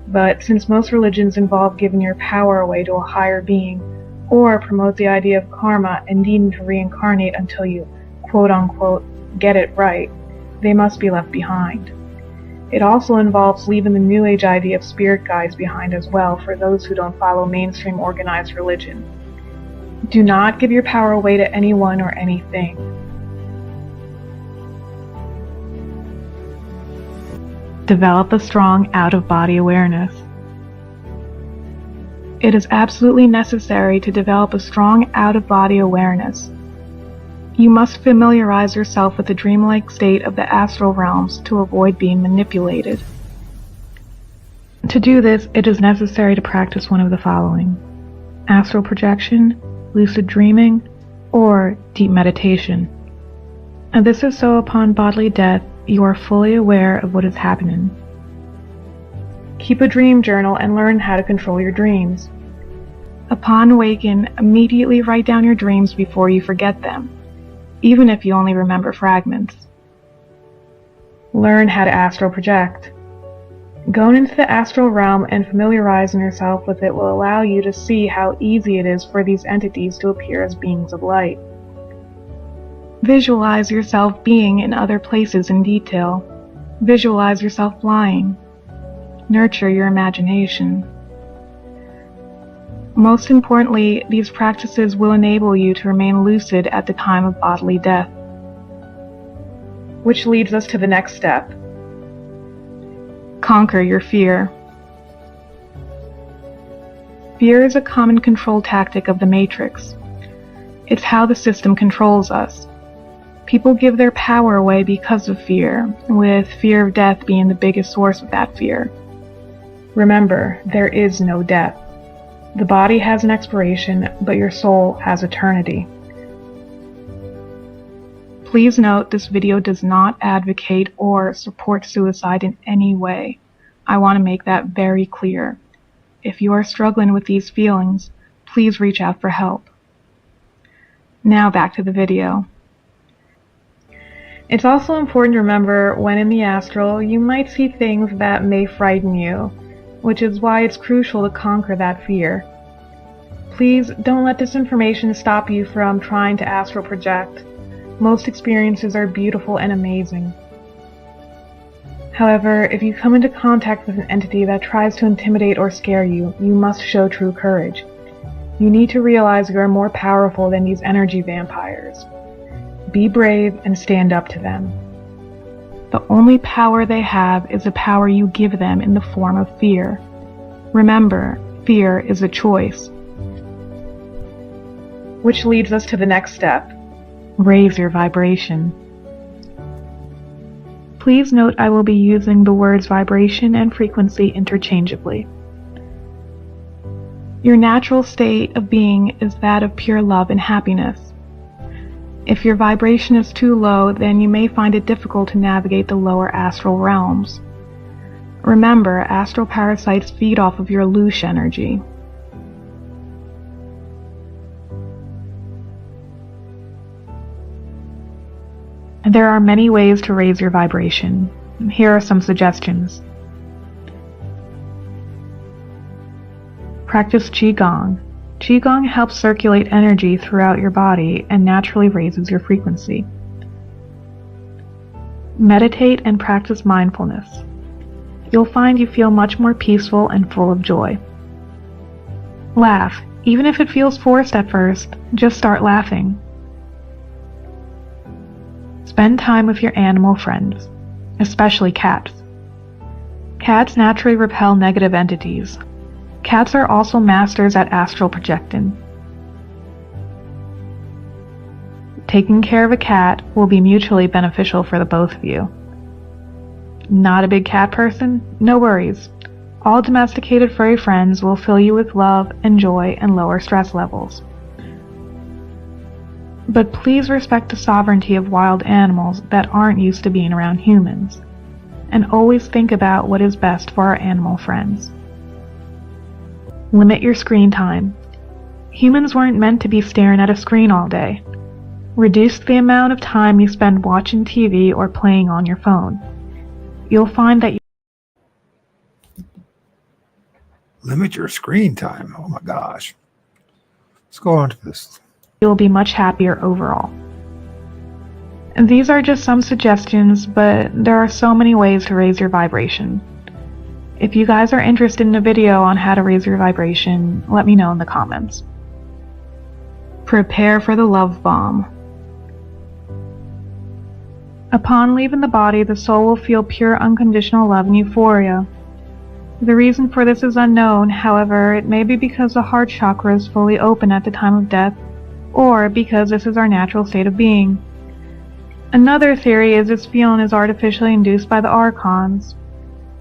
Speaker 3: but since most religions involve giving your power away to a higher being, or promote the idea of karma and needing to reincarnate until you, quote-unquote, get it right, they must be left behind. It also involves leaving the New Age idea of spirit guides behind as well for those who don't follow mainstream organized religion. Do not give your power away to anyone or anything. Develop a strong out-of-body awareness. It is absolutely necessary to develop a strong out-of-body awareness. You must familiarize yourself with the dreamlike state of the astral realms to avoid being manipulated. To do this, it is necessary to practice one of the following: astral projection, lucid dreaming, or deep meditation. And this is so upon bodily death, you are fully aware of what is happening. Keep a dream journal and learn how to control your dreams. Upon waking, immediately write down your dreams before you forget them, even if you only remember fragments. Learn how to astral project. Going into the astral realm and familiarizing yourself with it will allow you to see how easy it is for these entities to appear as beings of light. Visualize yourself being in other places in detail. Visualize yourself flying. Nurture your imagination. Most importantly, these practices will enable you to remain lucid at the time of bodily death. Which leads us to the next step. Conquer your fear. Fear is a common control tactic of the Matrix. It's how the system controls us. People give their power away because of fear, with fear of death being the biggest source of that fear. Remember, there is no death. The body has an expiration, but your soul has eternity. Please note this video does not advocate or support suicide in any way. I want to make that very clear. If you are struggling with these feelings, please reach out for help. Now back to the video. It's also important to remember when in the astral, you might see things that may frighten you, which is why it's crucial to conquer that fear. Please don't let this information stop you from trying to astral project. Most experiences are beautiful and amazing. However, if you come into contact with an entity that tries to intimidate or scare you, you must show true courage. You need to realize you are more powerful than these energy vampires. Be brave and stand up to them. The only power they have is the power you give them in the form of fear. Remember, fear is a choice. Which leads us to the next step. Raise your vibration. Please note I will be using the words vibration and frequency interchangeably. Your natural state of being is that of pure love and happiness. If your vibration is too low, then you may find it difficult to navigate the lower astral realms. Remember, astral parasites feed off of your Loosh energy. There are many ways to raise your vibration. Here are some suggestions. Practice Qigong. Qigong helps circulate energy throughout your body and naturally raises your frequency. Meditate and practice mindfulness. You'll find you feel much more peaceful and full of joy. Laugh. Even if it feels forced at first, just start laughing. Spend time with your animal friends, especially cats. Cats naturally repel negative entities. Cats are also masters at astral projecting. Taking care of a cat will be mutually beneficial for the both of you. Not a big cat person? No worries. All domesticated furry friends will fill you with love and joy and lower stress levels. But please respect the sovereignty of wild animals that aren't used to being around humans, and always think about what is best for our animal friends. Limit your screen time. Humans weren't meant to be staring at a screen all day. Reduce the amount of time you spend watching TV or playing on your phone. You'll find that
Speaker 1: Limit your screen time. Oh my gosh. Let's go on to this.
Speaker 3: you'll be much happier overall. And these are just some suggestions, but there are so many ways to raise your vibration. If you guys are interested in a video on how to raise your vibration, let me know in the comments. Prepare for the love bomb. Upon leaving the body, the soul will feel pure unconditional love and euphoria. The reason for this is unknown, however, it may be because the heart chakra is fully open at the time of death, or because this is our natural state of being. Another theory is this feeling is artificially induced by the archons.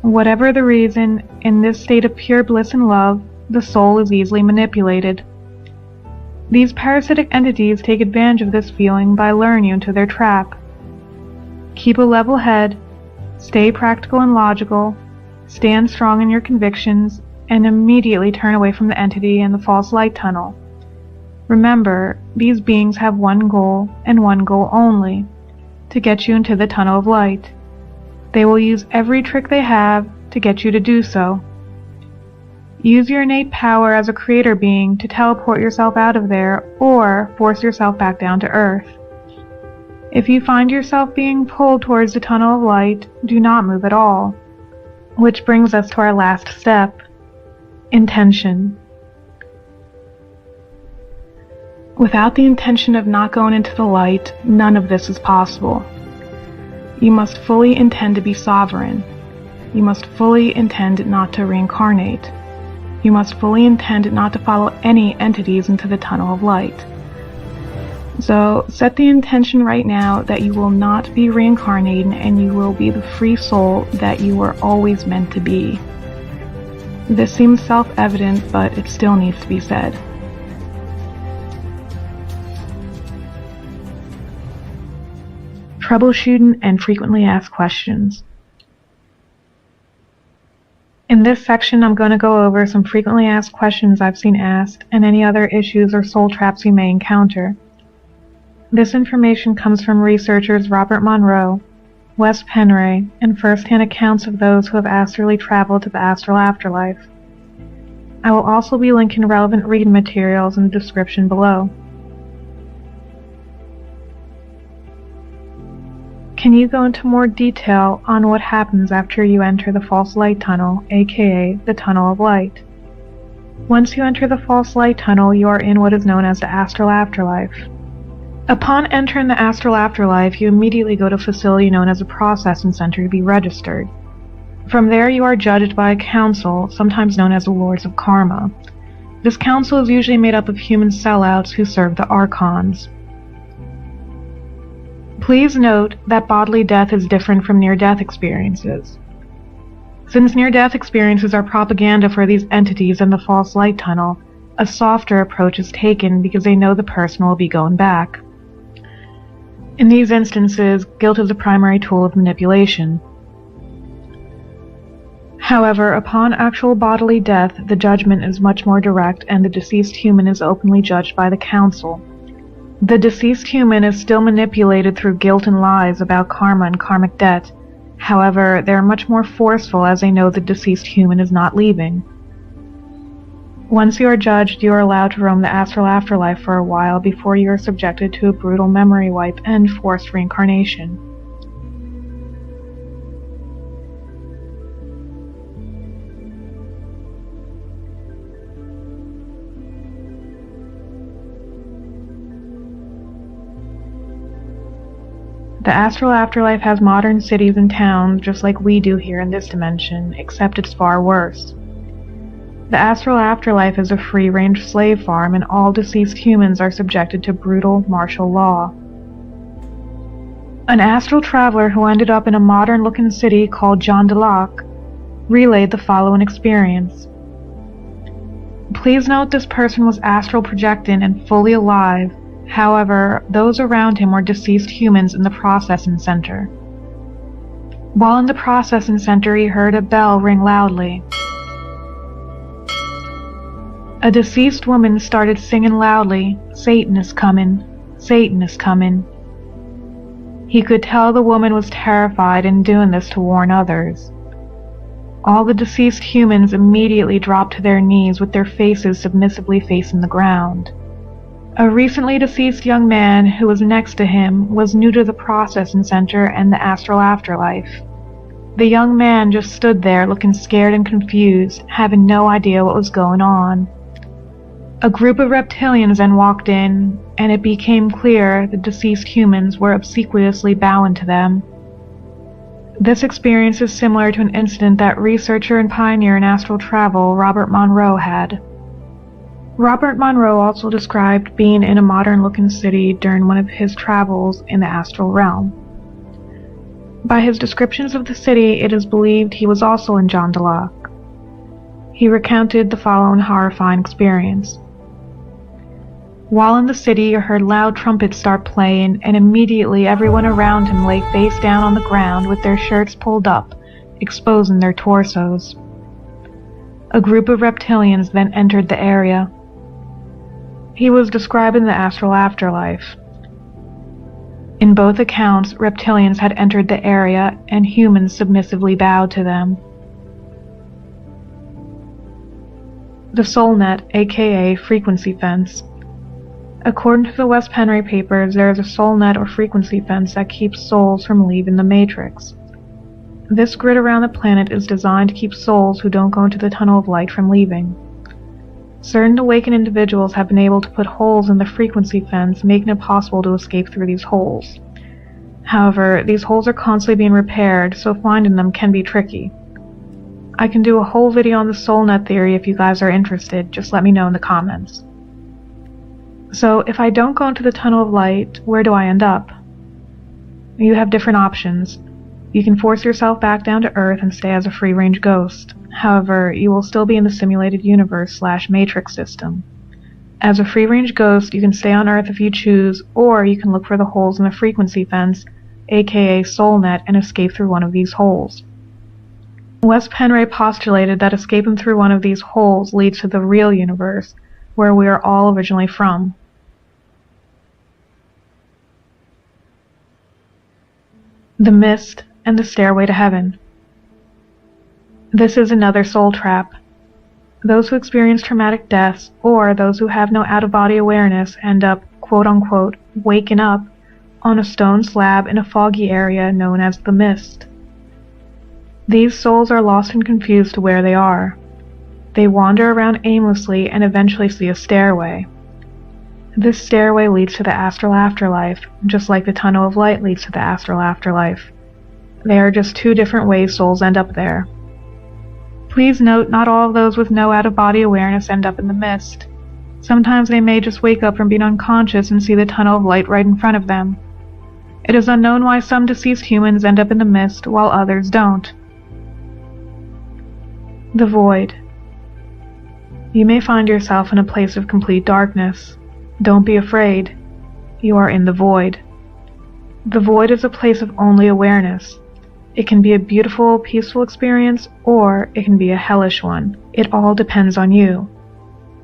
Speaker 3: Whatever the reason, in this state of pure bliss and love, the soul is easily manipulated. These parasitic entities take advantage of this feeling by luring you into their trap. Keep a level head, stay practical and logical, stand strong in your convictions, and immediately turn away from the entity in the false light tunnel. Remember, these beings have one goal, and one goal only, to get you into the tunnel of light. They will use every trick they have to get you to do so. Use your innate power as a creator being to teleport yourself out of there, or force yourself back down to Earth. If you find yourself being pulled towards the tunnel of light, do not move at all. Which brings us to our last step, intention. Without the intention of not going into the light, none of this is possible. You must fully intend to be sovereign. You must fully intend not to reincarnate. You must fully intend not to follow any entities into the tunnel of light. So set the intention right now that you will not be reincarnating and you will be the free soul that you were always meant to be. This seems self-evident, but it still needs to be said. Troubleshooting and frequently asked questions. In this section, I'm going to go over some frequently asked questions I've seen asked and any other issues or soul traps you may encounter. This information comes from researchers Robert Monroe, Wes Penray, and first-hand accounts of those who have astrally traveled to the astral afterlife. I will also be linking relevant reading materials in the description below. Can you go into more detail on what happens after you enter the false light tunnel, aka the tunnel of light? Once you enter the false light tunnel, you are in what is known as the astral afterlife. Upon entering the astral afterlife, you immediately go to a facility known as a processing center to be registered. From there, you are judged by a council, sometimes known as the Lords of Karma. This council is usually made up of human sellouts who serve the archons. Please note that bodily death is different from near-death experiences. Since near-death experiences are propaganda for these entities in the false light tunnel, a softer approach is taken because they know the person will be going back. In these instances, guilt is a primary tool of manipulation. However, upon actual bodily death, the judgment is much more direct and the deceased human is openly judged by the council. The deceased human is still manipulated through guilt and lies about karma and karmic debt. However, they are much more forceful as they know the deceased human is not leaving. Once you are judged, you are allowed to roam the astral afterlife for a while before you are subjected to a brutal memory wipe and forced reincarnation. The astral afterlife has modern cities and towns just like we do here in this dimension, except it's far worse. The astral afterlife is a free-range slave farm and all deceased humans are subjected to brutal martial law. An astral traveler who ended up in a modern-looking city called John de Lac relayed the following experience. Please note this person was astral projecting and fully alive. However, those around him were deceased humans in the processing center. While in the processing center, he heard a bell ring loudly. A deceased woman started singing loudly, "Satan is coming, Satan is coming." He could tell the woman was terrified and doing this to warn others. All the deceased humans immediately dropped to their knees with their faces submissively facing the ground. A recently deceased young man who was next to him was new to the processing center and the astral afterlife. The young man just stood there looking scared and confused, having no idea what was going on. A group of reptilians then walked in, and it became clear the deceased humans were obsequiously bowing to them. This experience is similar to an incident that researcher and pioneer in astral travel Robert Monroe had. Robert Monroe also described being in a modern-looking city during one of his travels in the astral realm. By his descriptions of the city, it is believed he was also in John DeLocke. He recounted the following horrifying experience. While in the city, he heard loud trumpets start playing, and immediately everyone around him lay face down on the ground with their shirts pulled up, exposing their torsos. A group of reptilians then entered the area. He was describing the astral afterlife. In both accounts, reptilians had entered the area, and humans submissively bowed to them. The soul net, aka frequency fence. According to the West Penry papers, there is a soul net or frequency fence that keeps souls from leaving the Matrix. This grid around the planet is designed to keep souls who don't go into the tunnel of light from leaving. Certain awakened individuals have been able to put holes in the frequency fence, making it possible to escape through these holes. However, these holes are constantly being repaired, so finding them can be tricky. I can do a whole video on the soul net theory if you guys are interested, just let me know in the comments. So, if I don't go into the tunnel of light, where do I end up? You have different options. You can force yourself back down to Earth and stay as a free-range ghost. However, you will still be in the simulated universe/matrix system. As a free-range ghost, you can stay on Earth if you choose, or you can look for the holes in the frequency fence, aka soul net, and escape through one of these holes. Wes Penray postulated that escaping through one of these holes leads to the real universe, where we are all originally from. The Mist and the Stairway to Heaven. This is another soul trap. Those who experience traumatic deaths, or those who have no out-of-body awareness, end up, quote-unquote, waking up on a stone slab in a foggy area known as the Mist. These souls are lost and confused to where they are. They wander around aimlessly and eventually see a stairway. This stairway leads to the astral afterlife, just like the tunnel of light leads to the astral afterlife. They are just two different ways souls end up there. Please note, not all of those with no out-of-body awareness end up in the mist. Sometimes they may just wake up from being unconscious and see the tunnel of light right in front of them. It is unknown why some deceased humans end up in the mist while others don't. The Void. You may find yourself in a place of complete darkness. Don't be afraid. You are in the void. The void is a place of only awareness. It can be a beautiful, peaceful experience, or it can be a hellish one. It all depends on you.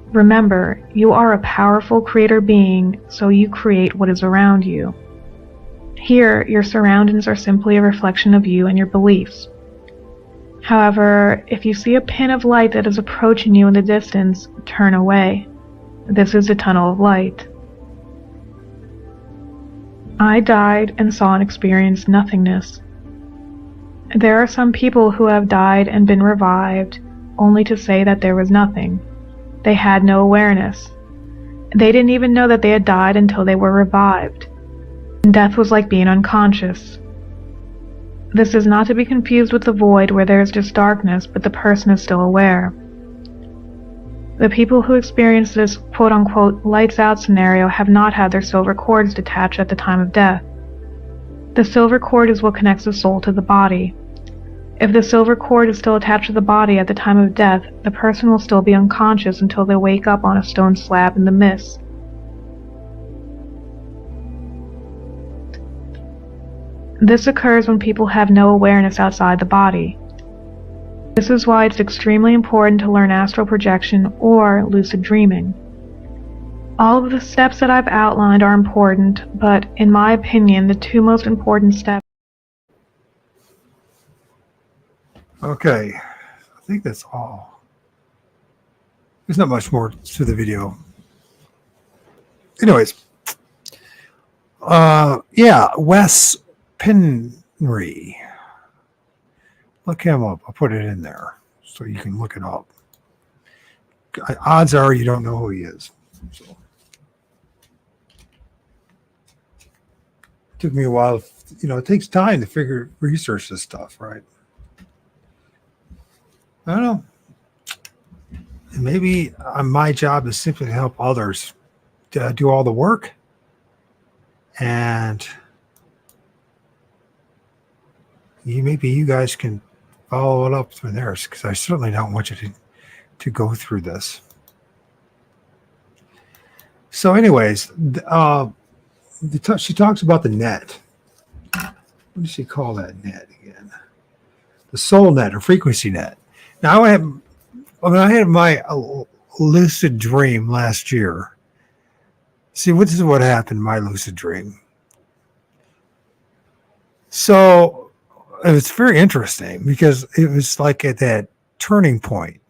Speaker 3: Remember, you are a powerful creator being, so you create what is around you. Here, your surroundings are simply a reflection of you and your beliefs. However, if you see a pin of light that is approaching you in the distance, turn away. This is the tunnel of light. I died and saw and experienced nothingness. There are some people who have died and been revived, only to say that there was nothing. They had no awareness. They didn't even know that they had died until they were revived. Death was like being unconscious. This is not to be confused with the void where there is just darkness, but the person is still aware. The people who experience this quote-unquote lights out scenario have not had their silver cords detached at the time of death. The silver cord is what connects the soul to the body. If the silver cord is still attached to the body at the time of death, the person will still be unconscious until they wake up on a stone slab in the mist. This occurs when people have no awareness outside the body. This is why it's extremely important to learn astral projection or lucid dreaming. All of the steps that I've outlined are important, but in my opinion, the two most important steps.
Speaker 1: Okay, I think that's all. There's not much more to the video. Anyways, yeah, Wes Penry. Look him up. I'll put it in there so you can look it up. Odds are you don't know who he is. So. took me a while. It takes time to research this stuff, right? I don't know. Maybe my job is simply to help others do all the work, and maybe you guys can follow it up from there, because I certainly don't want you to go through this. So, anyways, she talks about the net. What does she call that net again? The soul net or frequency net. Now, I had my lucid dream last year. See, this is what happened in my lucid dream. So it was very interesting because it was like at that turning point.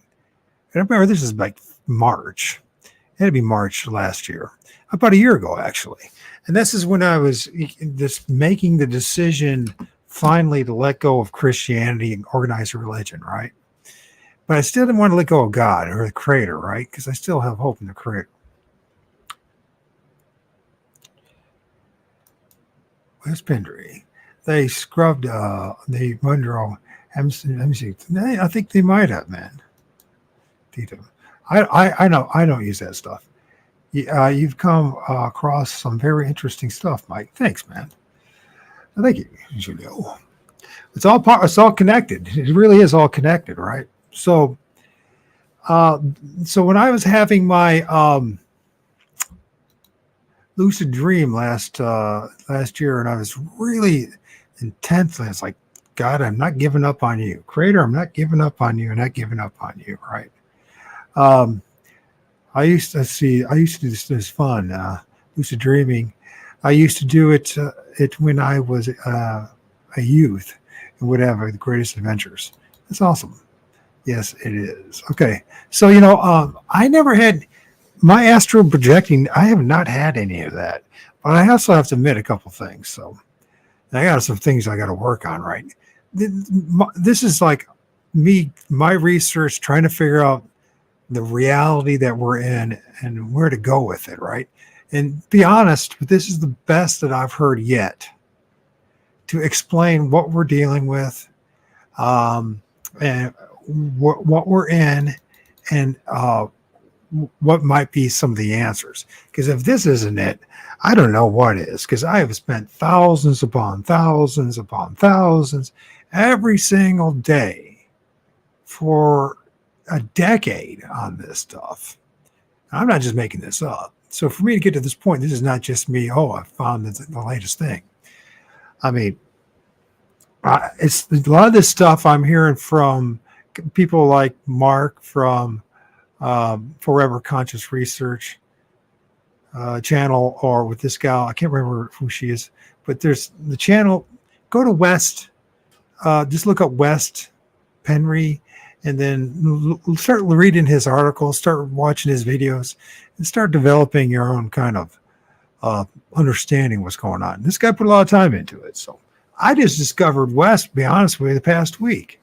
Speaker 1: And I remember this is like March. It had to be March last year, about a year ago, actually. And this is when I was just making the decision finally to let go of Christianity and organize a religion, right? But I still didn't want to let go of God or the Creator, right? Because I still have hope in the Creator. Where's Pendry? They scrubbed the Monroe. Let me see. I think they might have, man. I know. I don't use that stuff. You've come across some very interesting stuff, Mike. Thanks, man. Thank you, Julio. It's all connected. It really is all connected, right? So when I was having my lucid dream last year, and I was really intensely, it's like, God, I'm not giving up on you. Creator, I'm not giving up on you. I'm not giving up on you, right? I used to do this fun, lucid dreaming. I used to do it when I was a youth and would have the greatest adventures. It's awesome. Yes, it is. Okay. So, I never had my astral projecting. I have not had any of that, but I also have to admit a couple things. So I got some things I got to work on, right? This is like my research, trying to figure out the reality that we're in and where to go with it, right? And be honest, this is the best that I've heard yet to explain what we're dealing with, and what we're in, and what might be some of the answers. Because if this isn't it, I don't know what is, because I have spent thousands upon thousands upon thousands every single day for a decade on this stuff. I'm not just making this up. So for me to get to this point, this is not just me, I found the latest thing. I mean, it's a lot of this stuff I'm hearing from people like Mark from Forever Conscious Research channel, or with this gal, I can't remember who she is, but there's the channel. Go to West, just look up West Penry, and then start reading his articles, start watching his videos, and start developing your own kind of understanding what's going on. This guy put a lot of time into it. So I just discovered West, to be honest with you, the past week.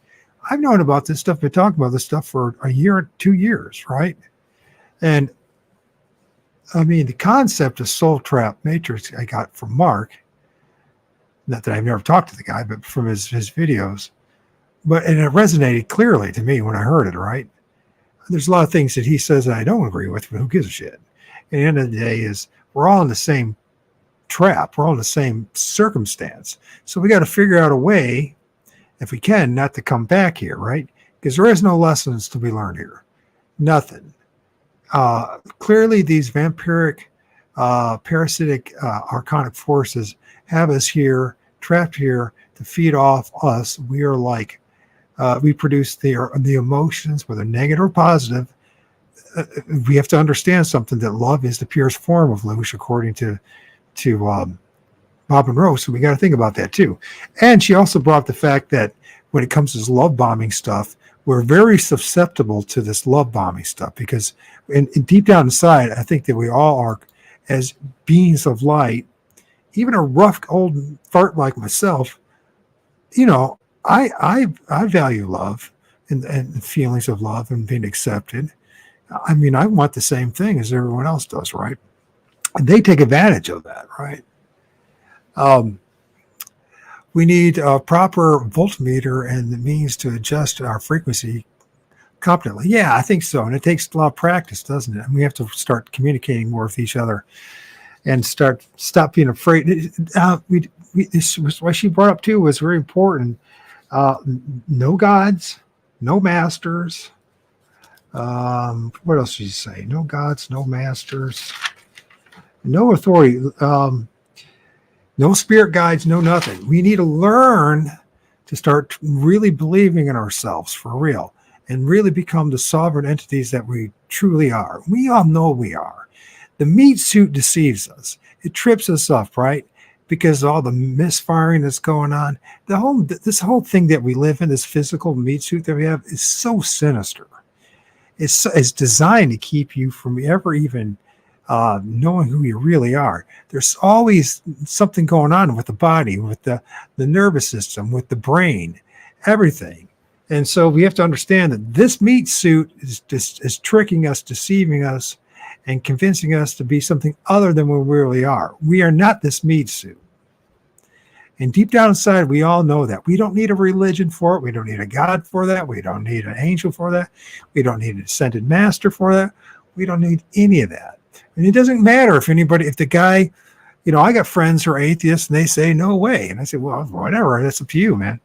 Speaker 1: I've known about this stuff, been talking about this stuff for a year, 2 years, right? And I mean, the concept of soul trap matrix I got from Mark, not that I've never talked to the guy, but from his videos. And it resonated clearly to me when I heard it, right? There's a lot of things that he says that I don't agree with, but who gives a shit? At the end of the day is we're all in the same trap. We're all in the same circumstance. So we got to figure out a way, if we can, not to come back here, right? Because there is no lessons to be learned here. Nothing. Clearly, these vampiric, parasitic, archonic forces have us here, trapped here, to feed off us. We are like, we produce the emotions, whether negative or positive. We have to understand something, that love is the purest form of Loosh, according to Bob and Rose. So we got to think about that too. And she also brought up the fact that when it comes to this love bombing stuff, we're very susceptible to this love bombing stuff, because in deep down inside, I think that we all are, as beings of light. Even a rough old fart like myself, I value love and feelings of love and being accepted. I mean, I want the same thing as everyone else does, right? And they take advantage of that, right? We need a proper voltmeter and the means to adjust our frequency competently. Yeah, I think so. And it takes a lot of practice, doesn't it? And we have to start communicating more with each other and stop being afraid. This was what she brought up too was very important. No gods, no masters. What else did you say? No gods, no masters, no authority. No spirit guides, no nothing. We need to learn to start really believing in ourselves for real and really become the sovereign entities that we truly are. We all know we are. The meat suit deceives us. It trips us up, right? Because of all the misfiring that's going on. This whole thing that we live in, this physical meat suit that we have, is so sinister. It's designed to keep you from ever even knowing who you really are. There's always something going on with the body, with the nervous system, with the brain, everything. And so we have to understand that this meat suit is tricking us, deceiving us, and convincing us to be something other than what we really are. We are not this meat suit. And deep down inside, we all know that. We don't need a religion for it. We don't need a God for that. We don't need an angel for that. We don't need a descended master for that. We don't need any of that. And it doesn't matter if the guy, I got friends who are atheists and they say, no way. And I say, well, whatever, that's up to you, man.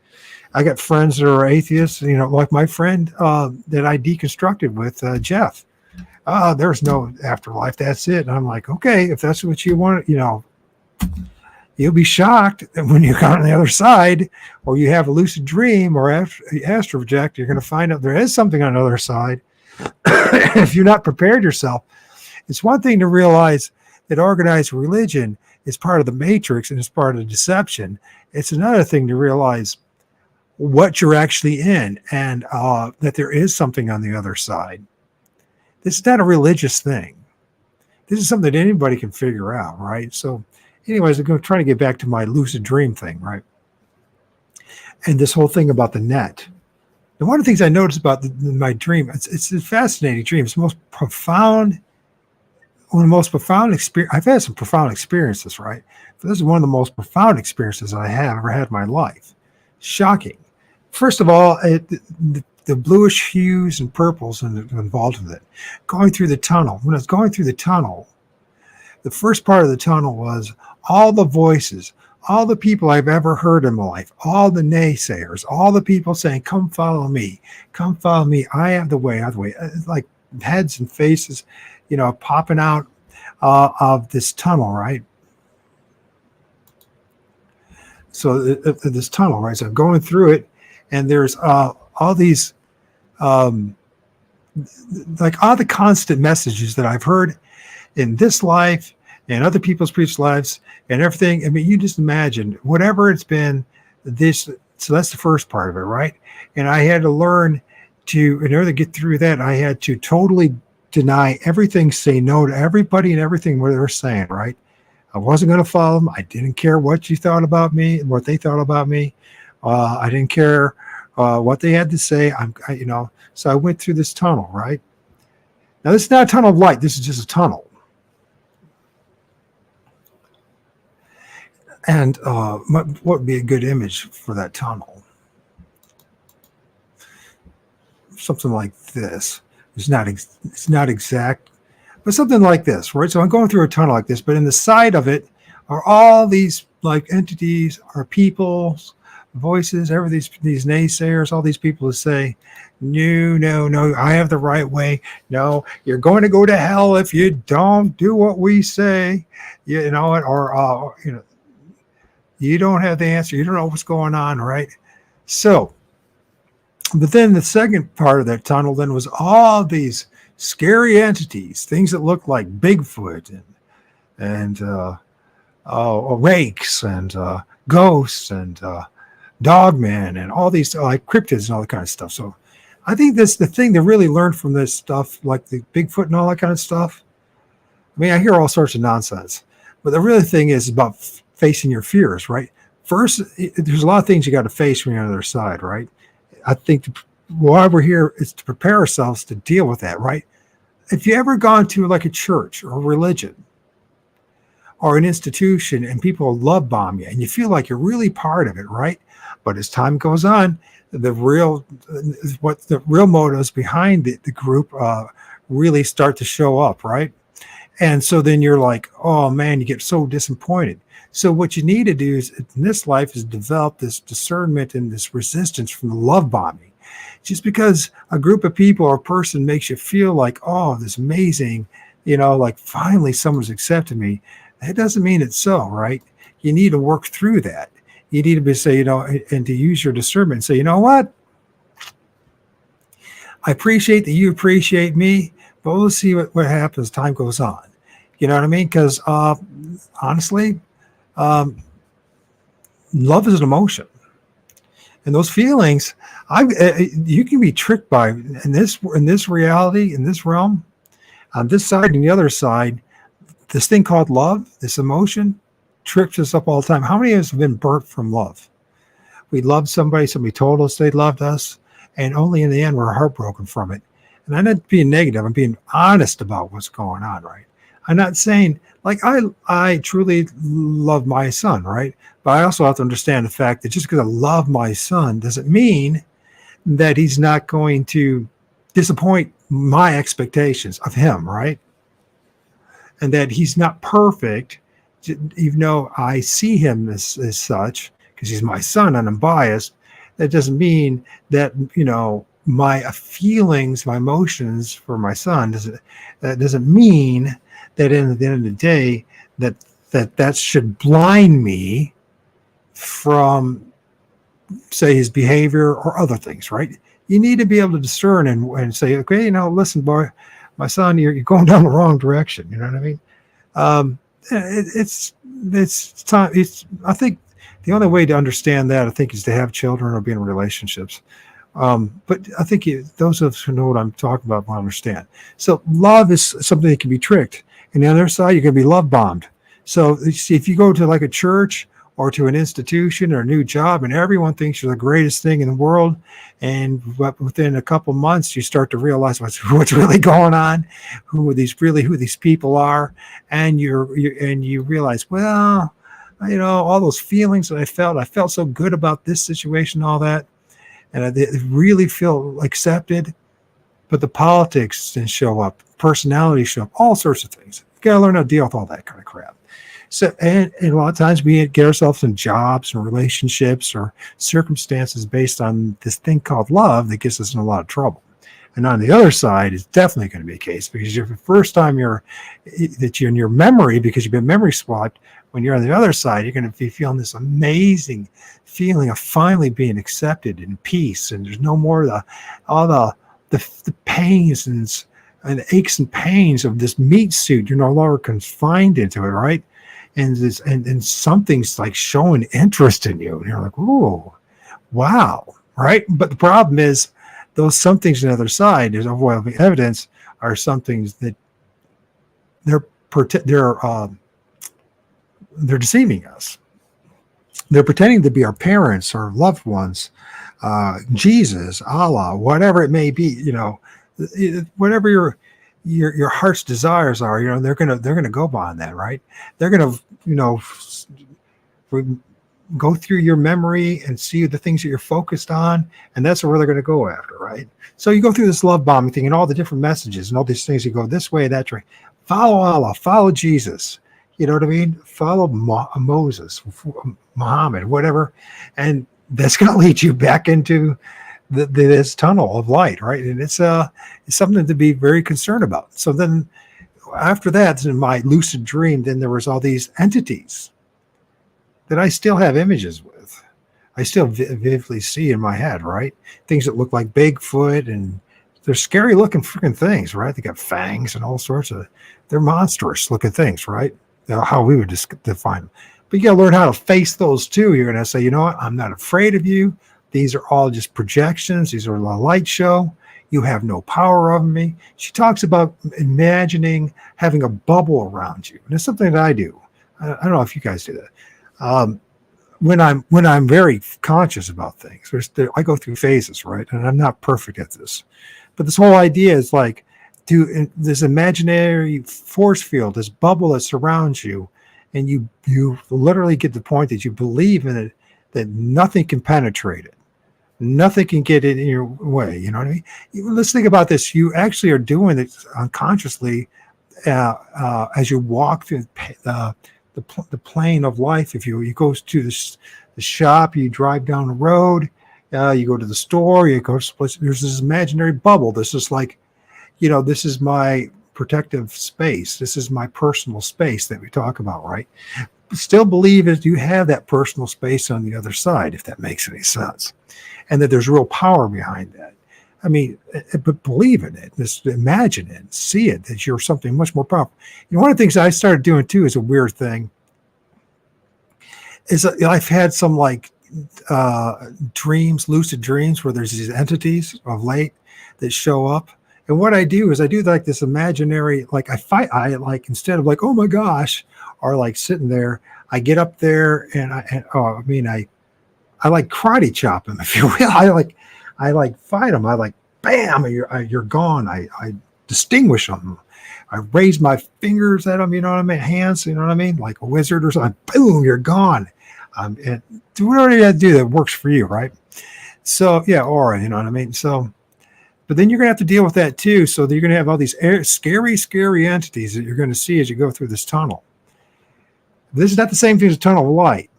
Speaker 1: I got friends that are atheists, like my friend that I deconstructed with, Jeff. There's no afterlife. That's it. And I'm like, okay, if that's what you want, you'll be shocked when you come on the other side or you have a lucid dream or astral project, you're going to find out there is something on the other side. If you're not prepared yourself, it's one thing to realize that organized religion is part of the matrix and it's part of the deception. It's another thing to realize what you're actually in and that there is something on the other side. This is not a religious thing. This is something that anybody can figure out, right? So anyways, I'm going to try to get back to my lucid dream thing, right? And this whole thing about the net. And one of the things I noticed about my dream, it's a fascinating dream. It's the most profound, one of the most profound experience. I've had some profound experiences, right? But this is one of the most profound experiences I have ever had in my life. Shocking. First of all, the bluish hues and purples involved with it. Going through the tunnel. When I was going through the tunnel, the first part of the tunnel was all the voices, all the people I've ever heard in my life, all the naysayers, all the people saying, come follow me, I have the way, I have the way. It's like heads and faces, popping out of this tunnel, right? So this tunnel, right? So I'm going through it, and there's all these, like all the constant messages that I've heard in this life and other people's previous lives and everything. I mean, you just imagine whatever it's been this. So that's the first part of it, right? And I had to learn to, in order to get through that, I had to totally deny everything, say no to everybody and everything what they were saying, right? I wasn't going to follow them. I didn't care what you thought about me and what they thought about me. I didn't care what they had to say. So I went through this tunnel, right? Now, this is not a tunnel of light. This is just a tunnel. And what would be a good image for that tunnel? Something like this. It's not exact, but something like this, right? So I'm going through a tunnel like this, but in the side of it are all these like entities, are people's voices, these naysayers, all these people who say, no, I have the right way. No, you're going to go to hell if you don't do what we say. You don't have the answer. You don't know what's going on, right? So, but then the second part of that tunnel then was all these scary entities, things that looked like Bigfoot and rakes and ghosts and dogmen and all these like cryptids and all that kind of stuff. So I think the thing to really learn from this stuff, like the Bigfoot and all that kind of stuff. I mean, I hear all sorts of nonsense, but the real thing is about facing your fears, right? First, there's a lot of things you got to face when you're on the other side, right? I think why we're here is to prepare ourselves to deal with that, right? If you ever gone to like a church or a religion or an institution and people love bomb you and you feel like you're really part of it, right? But as time goes on, the real motives behind the group really start to show up, right? And so then you're like, oh man, you get so disappointed. So what you need to do is in this life is develop this discernment and this resistance from the love bombing. Just because a group of people or a person makes you feel like, oh, this amazing, like finally someone's accepted me, that doesn't mean it's so, right? You need to work through that. You need to be say, and to use your discernment and say, you know what? I appreciate that you appreciate me, but we'll see what happens as time goes on. You know what I mean? Because honestly, love is an emotion. And those feelings, you can be tricked by in this reality, in this realm, on this side and the other side. This thing called love, this emotion, trips us up all the time. How many of us have been burnt from love? We loved somebody told us they loved us, and only in the end we're heartbroken from it. And I'm not being negative, I'm being honest about what's going on, right? I'm not saying, like, I truly love my son, right? But I also have to understand the fact that just because I love my son doesn't mean that he's not going to disappoint my expectations of him, right? And that he's not perfect, even though I see him as such, because he's my son and I'm biased. That doesn't mean that, my feelings, my emotions for my son, that doesn't mean that in the end of the day that should blind me from, say, his behavior or other things, right? You need to be able to discern and say, okay, listen, boy, my son, you're going down the wrong direction. You know what I mean? It's time. I think the only way to understand that, I think, is to have children or be in relationships. But I think those of us who know what I'm talking about will understand. So love is something that can be tricked. And the other side, you're going to be love bombed. So if you go to like a church or to an institution or a new job and everyone thinks you're the greatest thing in the world, and within a couple months you start to realize what's really going on, who these people are, and you realize, well, all those feelings that I felt so good about this situation, all that, and I really feel accepted, but the politics didn't show up, personality show up, all sorts of things. You gotta learn how to deal with all that kind of crap. So, and a lot of times we get ourselves in jobs and relationships or circumstances based on this thing called love that gets us in a lot of trouble. And on the other side, it's definitely going to be a case because the first time you're in your memory, because you've been memory swapped, when you're on the other side, you're going to be feeling this amazing feeling of finally being accepted in peace. And there's no more all the pains and the aches and pains of this meat suit. You're no longer confined into it, right? And something's like showing interest in you. And you're like, oh, wow, right? But the problem is those somethings on the other side, there's overwhelming evidence, are some things that they're deceiving us. They're pretending to be our parents or loved ones, Jesus, Allah, whatever it may be, whatever your heart's desires are, they're gonna go by that, right? They're gonna, go through your memory and see the things that you're focused on, and that's where they're gonna go after, right? So you go through this love bombing thing and all the different messages and all these things. You go this way, that way. Follow Allah, follow Jesus. You know what I mean? Follow Moses, Muhammad, whatever, and that's gonna lead you back into this tunnel of light, right? And it's something to be very concerned about. So then after that, in my lucid dream, then there was all these entities that I still have images with. I still vividly see in my head, right? Things that look like Bigfoot, and they're scary looking freaking things, right? They got fangs and all sorts of, they're monstrous looking things, right? How we would just define them. But you got to learn how to face those too. You're going to say, you know what? I'm not afraid of you. These are all just projections. These are a light show. You have no power over me. She talks about imagining having a bubble around you. And it's something that I do. I don't know if you guys do that. When I'm very conscious about things, I go through phases, right? And I'm not perfect at this. But this whole idea is like this imaginary force field, this bubble that surrounds you, and you literally get to the point that you believe in it, that nothing can penetrate it. Nothing can get in your way. You know what I mean? Let's think about this. You actually are doing it unconsciously as you walk through the plane of life. If you go to the shop, you drive down the road, you go to the store, you go to there's this imaginary bubble. This is like, this is my protective space. This is my personal space that we talk about, right? Still believe that you have that personal space on the other side, if that makes any sense, and that there's real power behind that. I mean, but believe in it, just imagine it, see it, that you're something much more powerful. One of the things I started doing too is a weird thing. Is I've had some dreams, lucid dreams, where there's these entities of late that show up. And what I do is I do like this imaginary, instead of like, oh my gosh, or like sitting there, I get up there and I like karate chop them, if you will. I like fight them. I like, bam, you're gone. I distinguish them. I raise my fingers at them, you know what I mean? Hands, you know what I mean? Like a wizard or something. Boom, you're gone. And do whatever you have to do that works for you, right? So, yeah, aura, you know what I mean? So, but then you're going to have to deal with that too. So you're going to have all these scary entities that you're going to see as you go through this tunnel. This is not the same thing as a tunnel of light,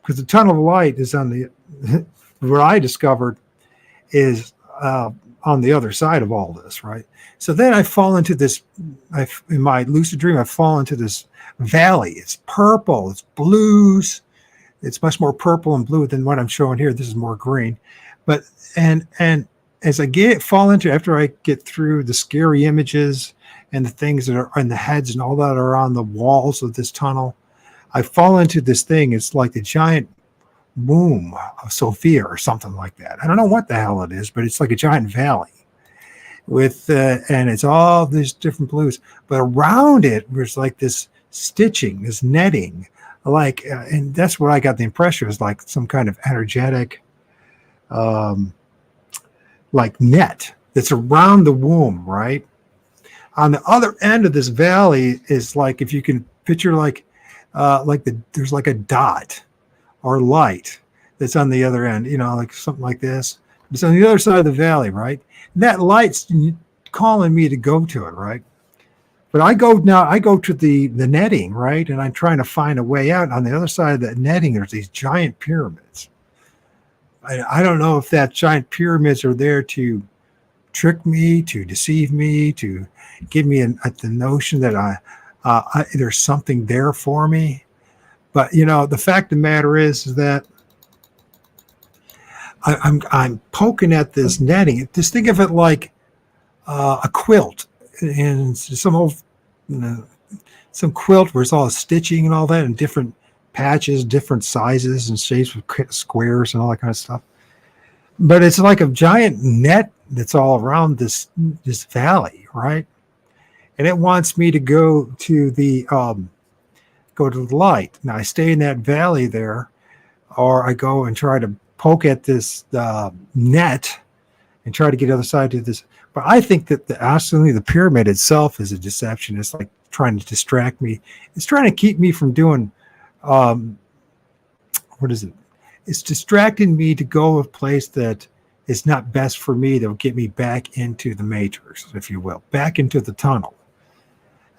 Speaker 1: because the tunnel of light is on the, what I discovered is on the other side of all this, right? So then I fall into this, in my lucid dream, I fall into this valley. It's purple, it's blues. It's much more purple and blue than what I'm showing here. This is more green. But, and as I after I get through the scary images and the things that are on the heads and all that are on the walls of this tunnel, I fall into this thing. It's like the giant womb of Sophia or something like that. I don't know what the hell it is, but it's like a giant valley with, and it's all these different blues. But around it, there's like this stitching, this netting, and that's what I got the impression was like some kind of energetic, like net that's around the womb, right? On the other end of this valley is like, if you can picture there's like a dot or light that's on the other end, like something like this. It's on the other side of the valley, right? And that light's calling me to go to it, right? But I go to the netting, right? And I'm trying to find a way out. On the other side of that netting, there's these giant pyramids. I don't know if that giant pyramids are there to trick me, to deceive me, to give me the notion that there's something there for me. But the fact of the matter is that I'm poking at this netting. Just think of it like a quilt, and some quilt where it's all stitching and all that, and different patches, different sizes and shapes with squares and all that kind of stuff. But it's like a giant net that's all around this valley, right? And it wants me to go to the light. Now I stay in that valley there, or I go and try to poke at this net and try to get the other side to this. But I think that the pyramid itself is a deception. It's like trying to distract me. It's trying to keep me from doing, what is it? It's distracting me to go a place that is not best for me. That'll get me back into the matrix, if you will, back into the tunnel.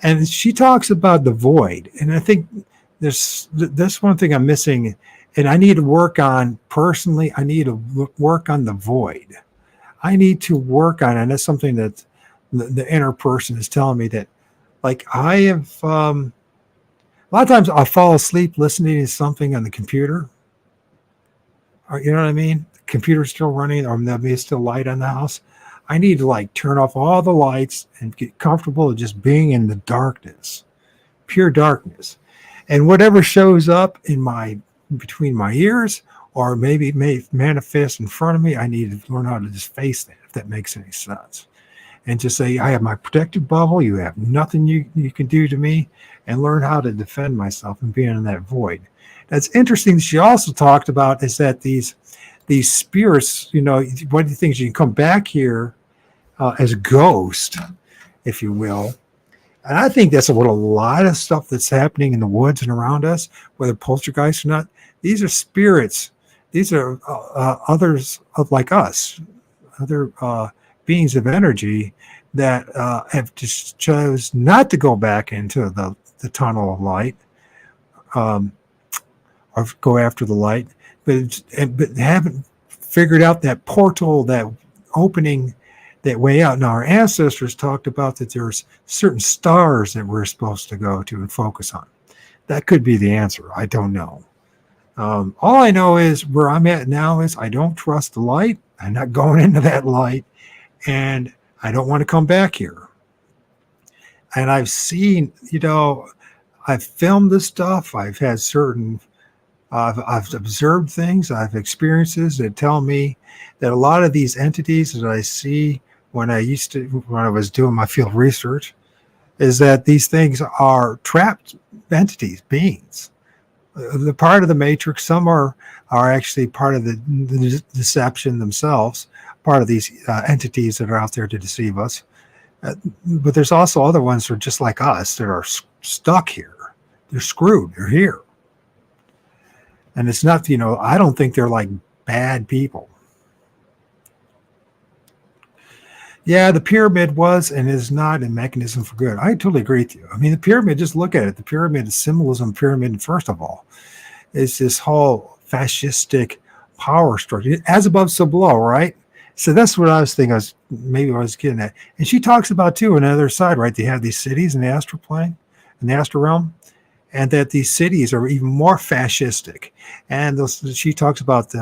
Speaker 1: And she talks about the void. And I think that's one thing I'm missing. And I need to work on, personally, I need to work on the void. I need to work on it. And that's something that the inner person is telling me, that like I have, a lot of times I'll fall asleep listening to something on the computer. Or, you know what I mean? The computer's still running, or there'll be still light on the house. I need to turn off all the lights and get comfortable with just being in the darkness, pure darkness. And whatever shows up between my ears, or maybe it may manifest in front of me, I need to learn how to just face that, if that makes any sense. And just say, I have my protective bubble. You have nothing you can do to me, and learn how to defend myself and being in that void. That's interesting. She also talked about is that these spirits, one of the things, you can come back here as a ghost, if you will, And I think that's what a lot of stuff that's happening in the woods and around us, whether poltergeists or not. These are spirits. These are others like us, other beings of energy that have just chose not to go back into the tunnel of light, or go after the light, but haven't figured out that portal, that opening, that way out. Now, our ancestors talked about that there's certain stars that we're supposed to go to and focus on. That could be the answer. I don't know. All I know is where I'm at now is I don't trust the light. I'm not going into that light, and I don't want to come back here. And I've seen, I've filmed this stuff. I've had certain, I've observed things. I've experiences that tell me that a lot of these entities that I see when I was doing my field research, is that these things are trapped entities, beings. The part of the matrix, some are actually part of the deception themselves, part of these entities that are out there to deceive us. But there's also other ones that are just like us that are stuck here. They're screwed. They're here. And it's not, I don't think they're like bad people. Yeah, the pyramid was and is not a mechanism for good. I totally agree with you. I mean, the pyramid, just look at it. The pyramid is symbolism. Pyramid, first of all, is this whole fascistic power structure. As above, so below, right? So that's what I was thinking. I was getting at. And she talks about, too, on the other side, right? They have these cities in the astral plane, in the astral realm, and that these cities are even more fascistic. And she talks about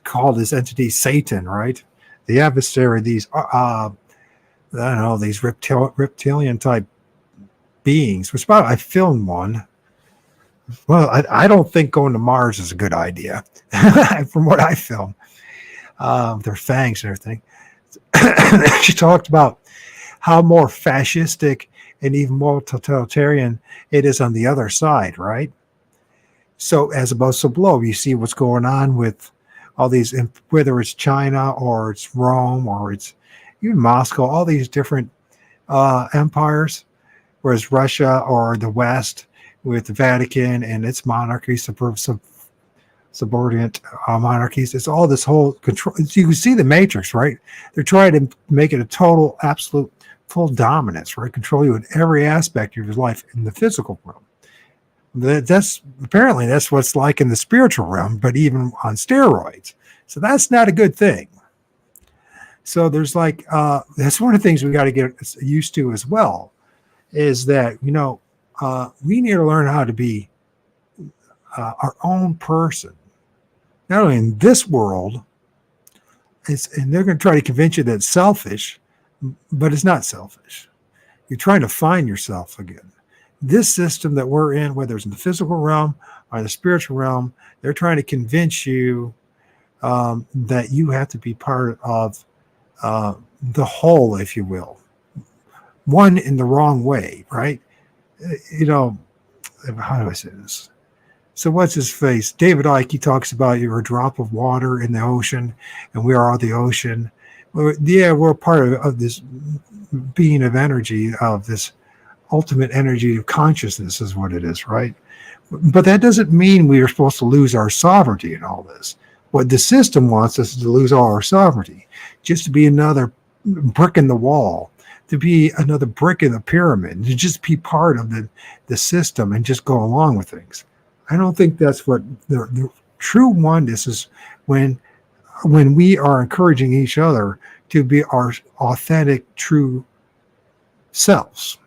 Speaker 1: called this entity Satan, right? The adversary, these I don't know, these reptilian type beings. Which I filmed one. Well, I don't think going to Mars is a good idea, from what I filmed. Their fangs and everything. She talked about how more fascistic and even more totalitarian it is on the other side, right? So as above, so below. You see what's going on with all these, whether it's China or it's Rome or it's even Moscow, all these different empires, whereas Russia or the West with the Vatican and its monarchies, subordinate monarchies, it's all this whole control. You can see the matrix, right? They're trying to make it a total, absolute, full dominance, right? Control you in every aspect of your life in the physical realm. That's what's like in the spiritual realm, but even on steroids. So that's not a good thing. So there's that's one of the things we got to get used to as well, is that, we need to learn how to be our own person, not only in this world, and they're going to try to convince you that it's selfish, but it's not selfish. You're trying to find yourself again. This system that we're in, whether it's in the physical realm or the spiritual realm, they're trying to convince you that you have to be part of the whole, if you will. One in the wrong way, right? How do I say this? So what's his face? David Icke, he talks about you're a drop of water in the ocean, and we are the ocean. We're part of this being of energy, of this ultimate energy of consciousness is what it is, right? But that doesn't mean we are supposed to lose our sovereignty in all this. What the system wants us to lose all our sovereignty, just to be another brick in the wall, to be another brick in the pyramid, to just be part of the system and just go along with things. I don't think that's what the true oneness is, when we are encouraging each other to be our authentic, true selves,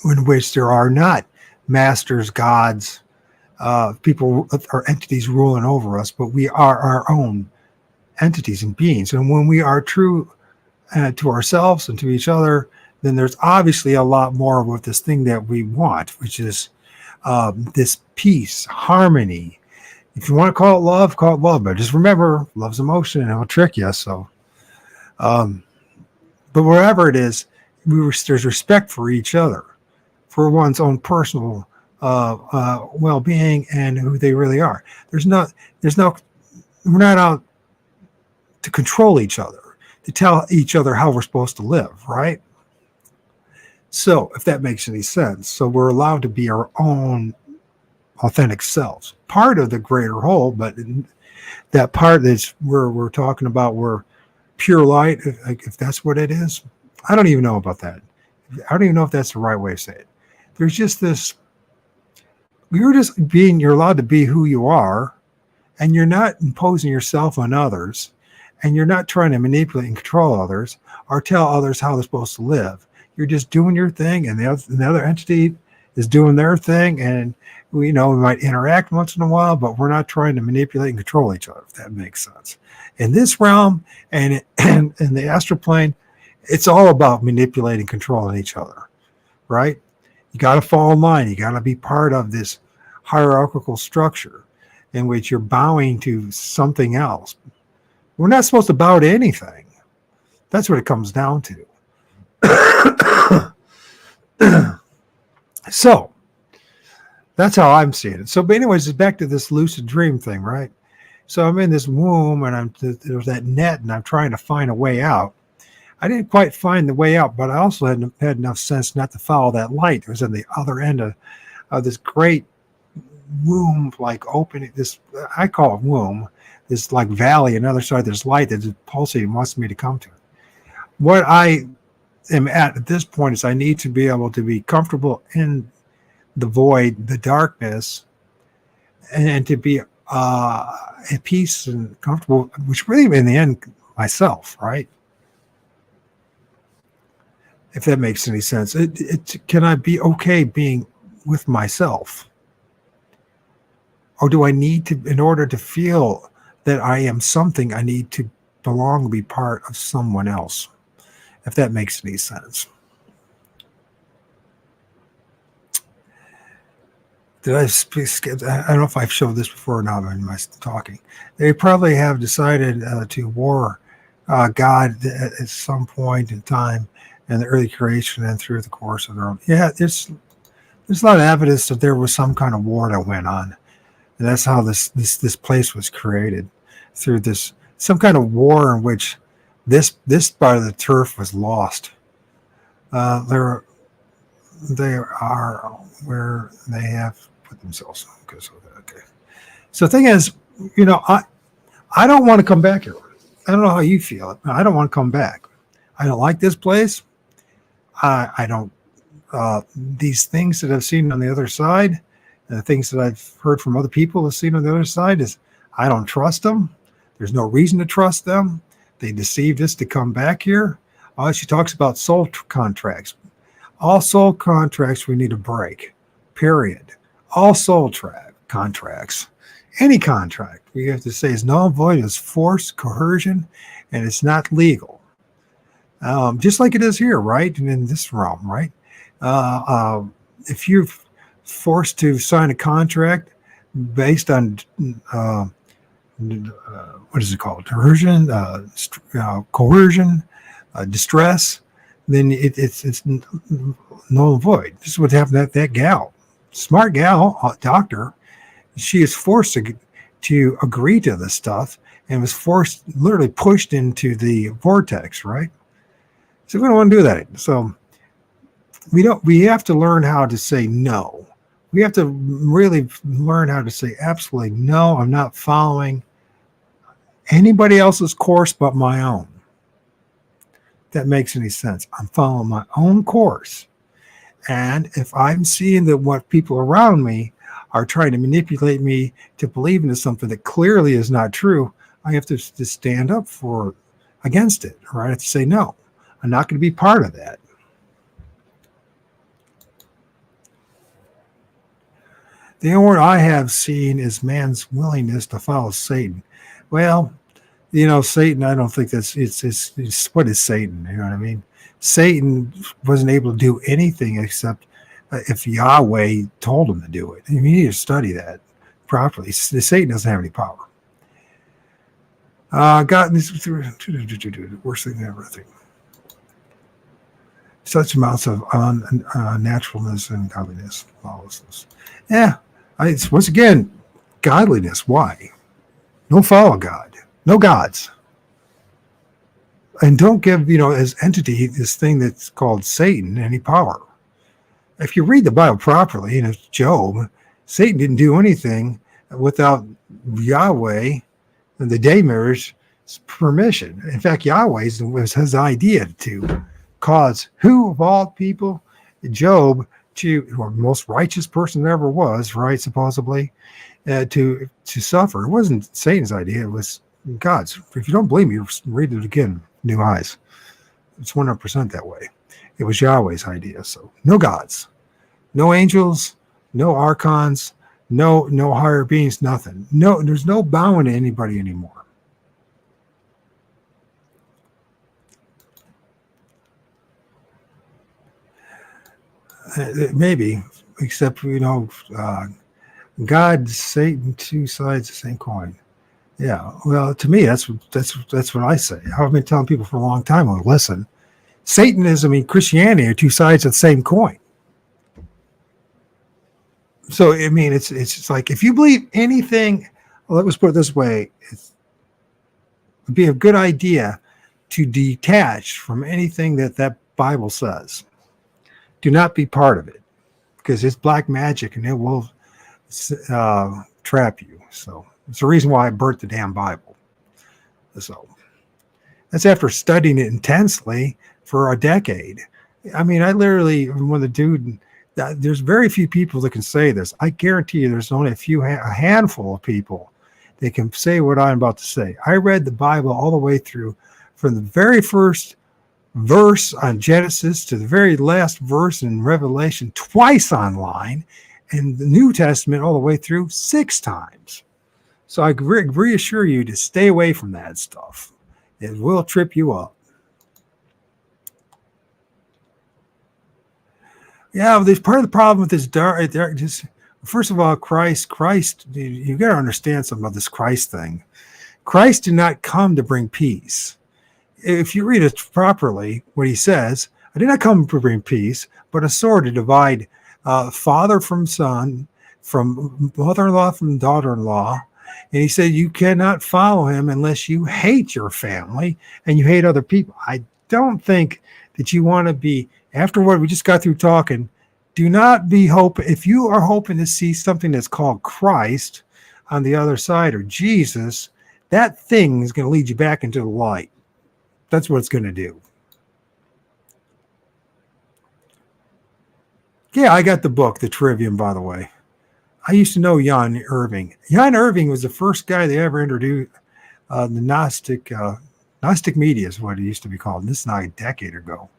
Speaker 1: in which there are not masters, gods, people or entities ruling over us, but we are our own entities and beings. And when we are true to ourselves and to each other, then there's obviously a lot more of this thing that we want, which is this peace, harmony. If you want to call it love, but just remember, love's emotion and it'll trick you. So, but wherever it is, there's respect for each other, for one's own personal well-being and who they really are. We're not out to control each other, to tell each other how we're supposed to live, right? So, if that makes any sense, so we're allowed to be our own authentic selves, part of the greater whole, but that part that's where we're talking about, where pure light, if that's what it is, I don't even know about that. I don't even know if that's the right way to say it. There's just this, you're allowed to be who you are, and you're not imposing yourself on others, and you're not trying to manipulate and control others or tell others how they're supposed to live. You're just doing your thing, and the other entity is doing their thing, and we might interact once in a while, but we're not trying to manipulate and control each other, if that makes sense. In this realm and in the astral plane, it's all about manipulating, controlling each other, right? You got to fall in line. You got to be part of this hierarchical structure in which you're bowing to something else. We're not supposed to bow to anything. That's what it comes down to. So that's how I'm seeing it. So, but anyways, it's back to this lucid dream thing, right? So I'm in this womb, and there's that net, and I'm trying to find a way out. I didn't quite find the way out, but I also had enough sense not to follow that light. It was on the other end of this great womb, like opening. This, I call it womb. This like valley, another side. There's light that's pulsating, wants me to come to. What I am at this point is I need to be able to be comfortable in the void, the darkness, and to be at peace and comfortable, which really in the end myself, right? If that makes any sense. Can I be okay being with myself? Or do I need to, in order to feel that I am something, I need to belong, be part of someone else? If that makes any sense. Did I speak? I don't know if I've showed this before or not in my talking. They probably have decided to war God at some point in time in the early creation and through the course of their own. Yeah, there's a lot of evidence that there was some kind of war that went on. And that's how this place was created, through this some kind of war in which this part of the turf was lost. They are where they have put themselves. Okay. So the thing is, I don't want to come back here. I don't know how you feel. I don't want to come back. I don't like this place. I don't. These things that I've seen on the other side, and the things that I've heard from other people have seen on the other side, is I don't trust them. There's no reason to trust them. They deceived us to come back here. She talks about soul contracts. All soul contracts we need to break, period. All soul contracts, any contract, we have to say is null and void, is force, coercion, and it's not legal. Just like it is here, right? And in this realm, right? If you're forced to sign a contract based on what is it called? Coercion, distress, then it's null and void. This is what happened to that gal, smart gal, doctor. She is forced to agree to this stuff and was forced, literally pushed into the vortex, right? So we don't want to do that. So we have to learn how to say no. We have to really learn how to say absolutely no. I'm not following anybody else's course but my own. If that makes any sense. I'm following my own course. And if I'm seeing that what people around me are trying to manipulate me to believe into something that clearly is not true, I have to stand up against it, right? I have to say, no, I'm not going to be part of that. The only word I have seen is man's willingness to follow Satan. Well, Satan, I don't think it's what is Satan? You know what I mean? Satan wasn't able to do anything except if Yahweh told him to do it. You need to study that properly. Satan doesn't have any power. God, this is the worst thing ever, I think. Such amounts of unnaturalness and godliness, lawlessness. Yeah, it's once again, godliness. Why? Don't follow God. No gods. And don't give, as entity, this thing that's called Satan, any power. If you read the Bible properly, Job, Satan didn't do anything without Yahweh and the day mirror's permission. In fact, Yahweh's was his idea to cause who of all people, Job, or most righteous person there ever was, right? Supposedly, to suffer. It wasn't Satan's idea; it was God's. If you don't believe me, read it again. New eyes. It's 100% that way. It was Yahweh's idea. So no gods, no angels, no archons, no higher beings, nothing. No, there's no bowing to anybody anymore. Maybe, except God, Satan, two sides of the same coin. Yeah, well, to me, that's what I say. I've been telling people for a long time. Well, listen, Satanism and Christianity are two sides of the same coin. So I mean, it's just like if you believe anything. Well, let's put it this way: it'd be a good idea to detach from anything that Bible says. Do not be part of it, because it's black magic and it will trap you. So it's the reason why I burnt the damn Bible. So that's after studying it intensely for a decade. I mean, I literally, when the dude, there's very few people that can say this. I guarantee you there's only a handful of people that can say what I'm about to say. I read the Bible all the way through from the very first verse on Genesis to the very last verse in Revelation twice online, and the New Testament all the way through 6 times. So I reassure you to stay away from that stuff. It will trip you up. Yeah, there's part of the problem with this dark. Just first of all, Christ. You got to understand something about this Christ thing. Christ did not come to bring peace. If you read it properly, what he says, I did not come to bring peace, but a sword to divide father from son, from mother-in-law from daughter-in-law. And he said, you cannot follow him unless you hate your family and you hate other people. I don't think that you want to be, after what we just got through talking, do not be hoping, if you are hoping to see something that's called Christ on the other side, or Jesus, that thing is going to lead you back into the light. That's what it's going to do. Yeah, I got the book, The Trivium, by the way. I used to know Jan Irving. Jan Irving was the first guy they ever introduced the Gnostic media is what it used to be called. This is not a decade ago.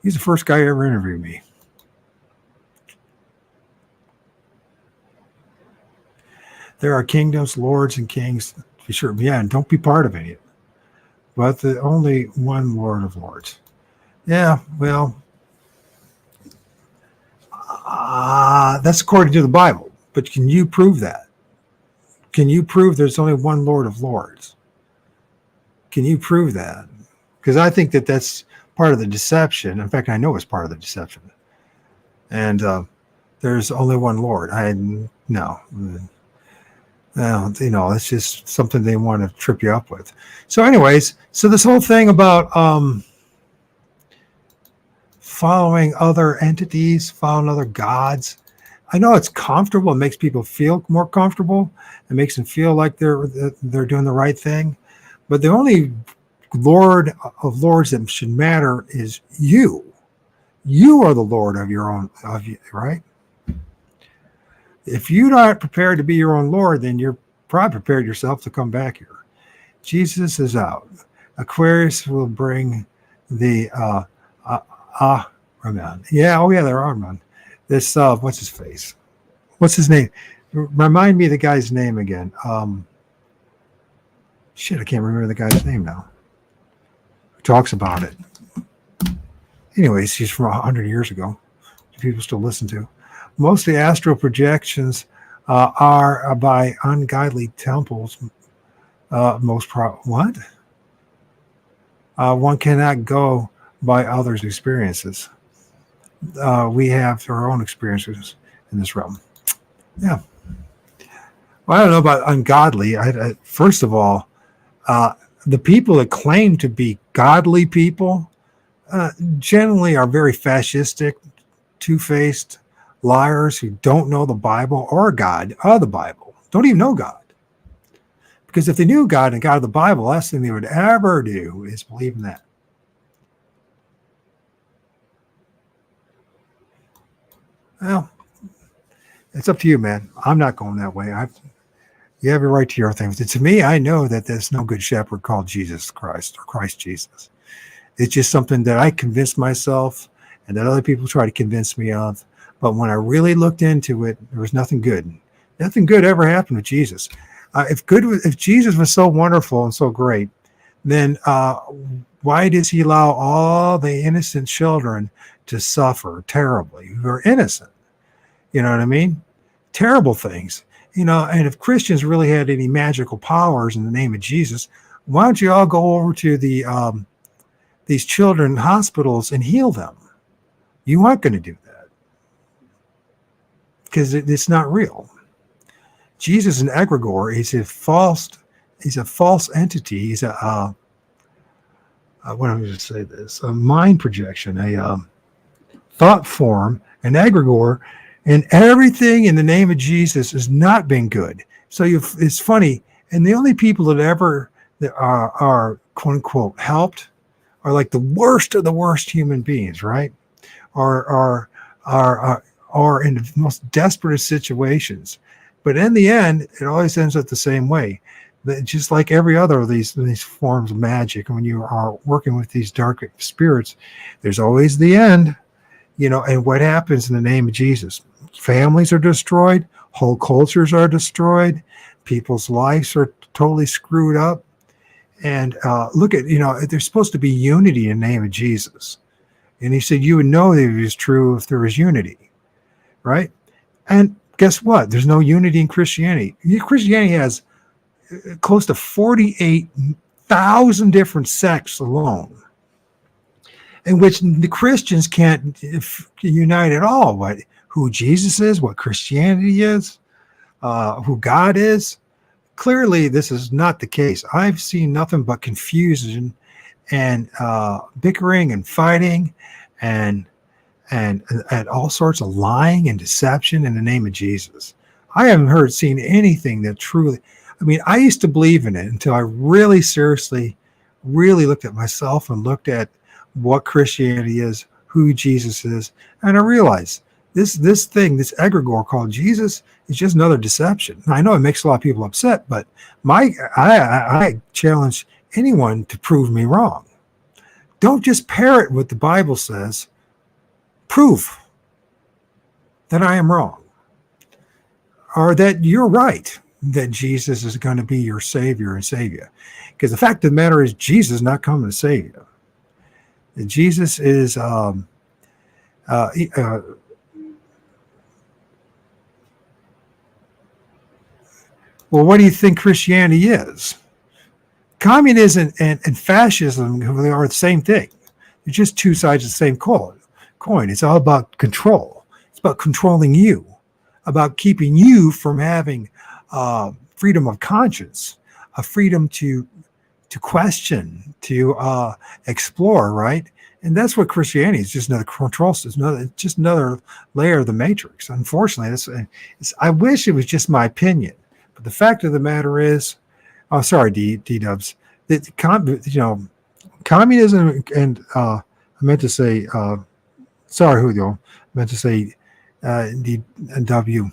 Speaker 1: He's the first guy who ever interviewed me. There are kingdoms, lords, and kings. Be sure, yeah, and don't be part of any of it. But the only one Lord of Lords. Yeah, well, that's according to the Bible. But can you prove that? Can you prove there's only one Lord of Lords? Can you prove that? Because I think that that's part of the deception. In fact, I know it's part of the deception. And there's only one Lord. No, it's just something they want to trip you up with. So anyways, so this whole thing about following other entities, following other gods, I know it's comfortable. It makes people feel more comfortable. It makes them feel like they're doing the right thing. But the only Lord of Lords that should matter is you. You are the Lord of your own, right? If you're not prepared to be your own Lord, then you're probably prepared yourself to come back here. Jesus is out. Aquarius will bring the Raman. Yeah, oh yeah, there are man. This what's his face? What's his name? Remind me of the guy's name again. Shit, I can't remember the guy's name now. Who talks about it? Anyways, he's from 100 years ago. People still listen to. Most of the astral projections are by ungodly temples. What? One cannot go by others' experiences. We have our own experiences in this realm. Yeah. Well, I don't know about ungodly. First of all, the people that claim to be godly people generally are very fascistic, two-faced liars who don't know the Bible or God or the Bible, don't even know God. Because if they knew God and God of the Bible, the last thing they would ever do is believe in that. Well, it's up to you, man. I'm not going that way. You have your right to your things. To me, I know that there's no good shepherd called Jesus Christ or Christ Jesus. It's just something that I convinced myself and that other people try to convince me of. But when I really looked into it, there was nothing good. Nothing good ever happened with Jesus. If Jesus was so wonderful and so great, then why does he allow all the innocent children to suffer terribly who are innocent? You know what I mean? Terrible things. And if Christians really had any magical powers in the name of Jesus, why don't you all go over to these children hospitals and heal them? You aren't going to do that because it's not real. Jesus is an egregore. He's a false entity. He's a what am I going to say this? A mind projection, a thought form, an egregore. And everything in the name of Jesus has not been good. So it's funny. And the only people that are quote unquote helped are like the worst of the worst human beings, right? Are in the most desperate of situations. But in the end, it always ends up the same way. Just like every other of these forms of magic, when you are working with these dark spirits, there's always the end. And what happens in the name of Jesus? Families are destroyed, whole cultures are destroyed, people's lives are totally screwed up. And look at, there's supposed to be unity in the name of Jesus. And he said you would know that it was true if there was unity, right? And guess what? There's no unity in Christianity. Christianity has close to 48,000 different sects alone, in which the Christians can't unite at all. What who Jesus is, what Christianity is, who God is. Clearly, this is not the case. I've seen nothing but confusion and bickering and fighting and all sorts of lying and deception in the name of Jesus. I haven't seen anything that truly. I mean, I used to believe in it until I really seriously, really looked at myself and looked at what Christianity is, who Jesus is, and I realized this egregore called Jesus is just another deception. Now, I know it makes a lot of people upset, but I challenge anyone to prove me wrong. Don't just parrot what the Bible says. Prove that I am wrong, or that you're right, that Jesus is going to be your Savior and save you. Because the fact of the matter is, Jesus is not coming to save you. Jesus is well, what do you think Christianity is? Communism and fascism are the same thing. They're just two sides of the same coin. It's all about control. It's about controlling you, about keeping you from having freedom of conscience, a freedom to question, to explore, right? And that's what Christianity is, just another control system, just another layer of the matrix. Unfortunately, I wish it was just my opinion. But the fact of the matter is, sorry, D-dubs, that communism and I meant to say, sorry, Julio, I meant to say D-W.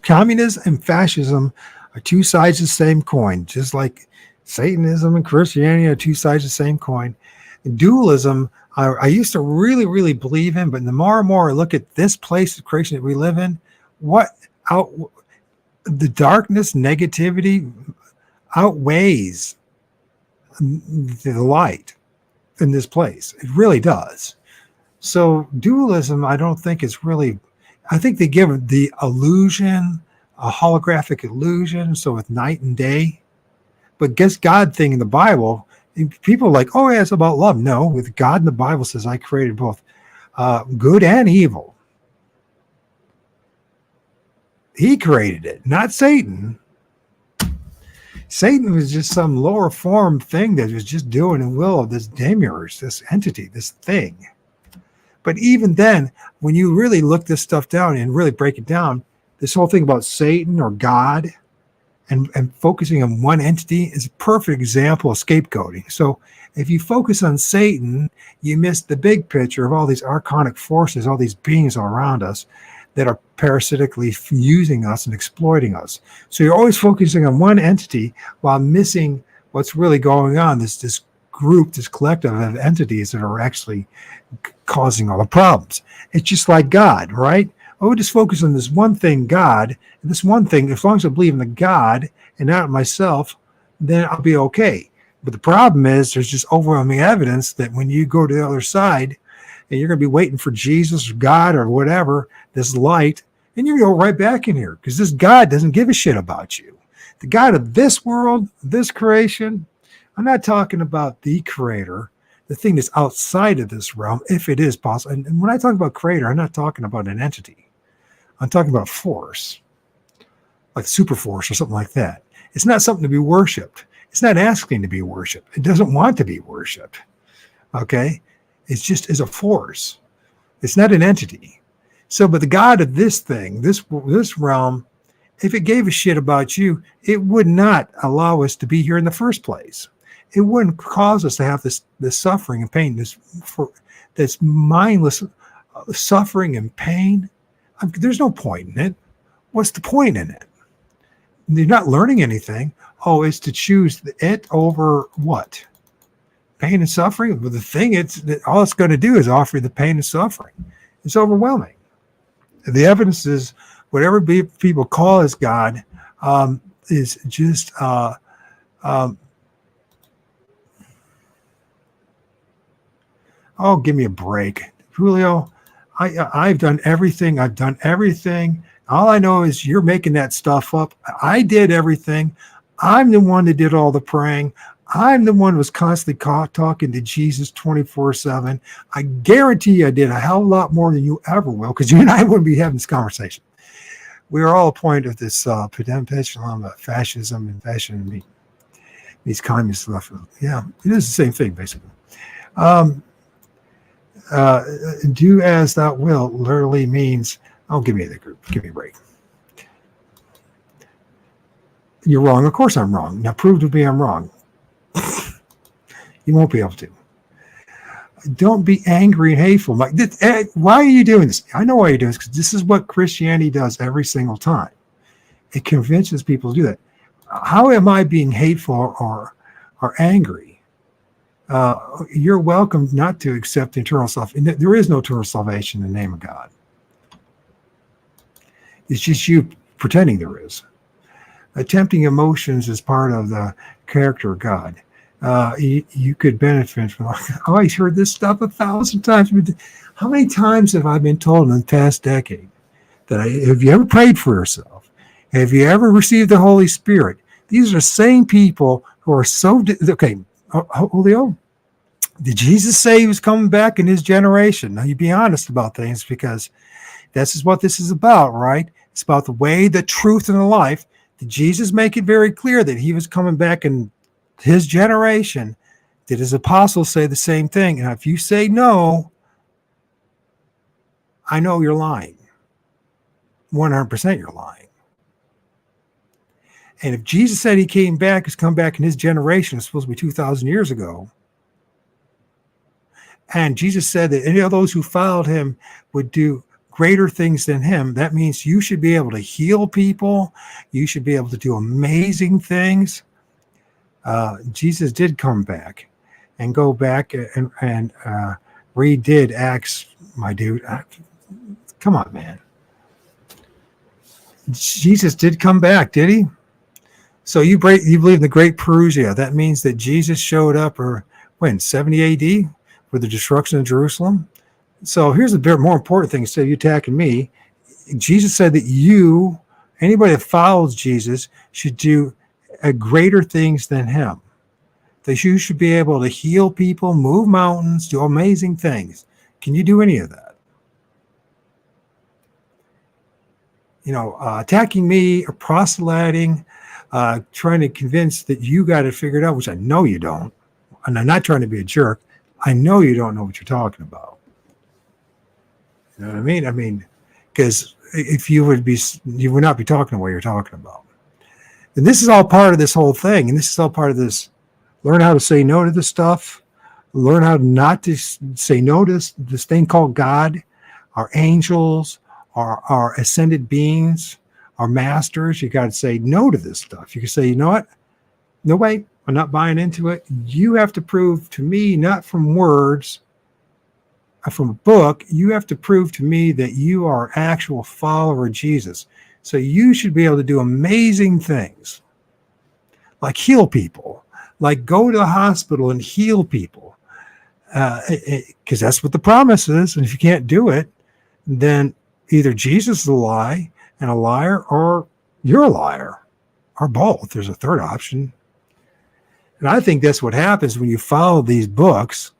Speaker 1: Communism and fascism are two sides of the same coin, just like Satanism and Christianity are two sides of the same coin. And dualism, I used to really, really believe in, but the more and more I look at this place of creation that we live in, the darkness, negativity outweighs the light in this place. It really does. So dualism, I don't think is really, I think they give the illusion, a holographic illusion, so with night and day. But guess God thing in the Bible, people are like, oh yeah, it's about love. No, with God in the Bible says I created both good and evil. He created it, not Satan. Satan was just some lower form thing that was just doing the will of this demiurge, this entity, this thing. But even then, when you really look this stuff down and really break it down, this whole thing about Satan or God and focusing on one entity is a perfect example of scapegoating. So if you focus on Satan, you miss the big picture of all these archonic forces, all these beings all around us that are parasitically using us and exploiting us. So you're always focusing on one entity while missing what's really going on, this group, this collective of entities that are actually causing all the problems. It's just like God, right? I would just focus on this one thing, God, and this one thing. As long as I believe in the God and not in myself, then I'll be okay. But the problem is there's just overwhelming evidence that when you go to the other side and you're going to be waiting for Jesus or God or whatever, this light, and you go right back in here because this God doesn't give a shit about you. The God of this world, this creation, I'm not talking about the creator, the thing that's outside of this realm, if it is possible. And when I talk about creator, I'm not talking about an entity. I'm talking about a force, like super force or something like that. It's not something to be worshipped. It's not asking to be worshipped. It doesn't want to be worshipped. Okay? It's just as a force. It's not an entity. So, but the God of this thing, this realm, if it gave a shit about you, it would not allow us to be here in the first place. It wouldn't cause us to have this suffering and pain, this mindless suffering and pain. There's no point in it. What's the point in it? You're not learning anything. Oh, it's to choose it over what? Pain and suffering? Well, the thing all it's going to do is offer you the pain and suffering. It's overwhelming. The evidence is whatever people call as God is just oh, give me a break. Julio, I've done everything. All I know is you're making that stuff up. I did everything. I'm the one that did all the praying. I'm the one who was constantly talking to Jesus 24/7. I guarantee you I did a hell of a lot more than you ever will, because you and I wouldn't be having this conversation. We are all a point of this pendulum of fascism and fashion, these communist stuff. Yeah, it is the same thing, basically. Do as thou wilt literally means, oh, give me the group. Give me a break. You're wrong. Of course I'm wrong. Now prove to me I'm wrong. You won't be able to. Don't be angry and hateful. Why are you doing this? I know why you're doing this, because this is what Christianity does every single time. It convinces people to do that. How am I being hateful or angry? You're welcome not to accept eternal salvation. There is no eternal salvation in the name of God. It's just you pretending there is. Attempting emotions is part of the character of God. You could benefit from. Oh, I heard this stuff 1,000 times. How many times have I been told in the past decade that have you ever prayed for yourself? Have you ever received the Holy Spirit? These are the same people who are so okay. Julio, did Jesus say he was coming back in his generation? Now you be honest about things, because this is what this is about, right? It's about the way, the truth, and the life. Did Jesus make it very clear that he was coming back in his generation? Did his apostles say the same thing? And if you say no, I know you're lying. 100% you're lying. And if Jesus said he came back, he's come back in his generation, it's supposed to be 2,000 years ago. And Jesus said that any of those who followed him would do greater things than him. That means you should be able to heal people. You should be able to do amazing things. Jesus did come back and go back and redid Acts, my dude. Come on, man. Jesus did come back, did he? So you believe in the Great Parousia. That means that Jesus showed up, or when, 70 AD, for the destruction of Jerusalem? So here's the bit more important thing. Instead of you attacking me, Jesus said that anybody that follows Jesus, should do greater things than him. That you should be able to heal people, move mountains, do amazing things. Can you do any of that? Attacking me or proselyting trying to convince that you got it figured out, which I know you don't. And I'm not trying to be a jerk. I know you don't know what you're talking about. You know what I mean? I mean, because if you would be, you would not be talking what you're talking about. And this is all part of this whole thing. And this is all part of this. Learn how to say no to this stuff. Learn how not to say no to this thing called God, our angels, our ascended beings, our masters. You got to say no to this stuff. You can say, you know what? No way. I'm not buying into it. You have to prove to me, not from words, from a book, you have to prove to me that you are an actual follower of Jesus. So you should be able to do amazing things, like heal people, like go to the hospital and heal people, because that's what the promise is. And if you can't do it, then either Jesus is a lie and a liar, or you're a liar, or both. There's a third option. And I think that's what happens when you follow these books,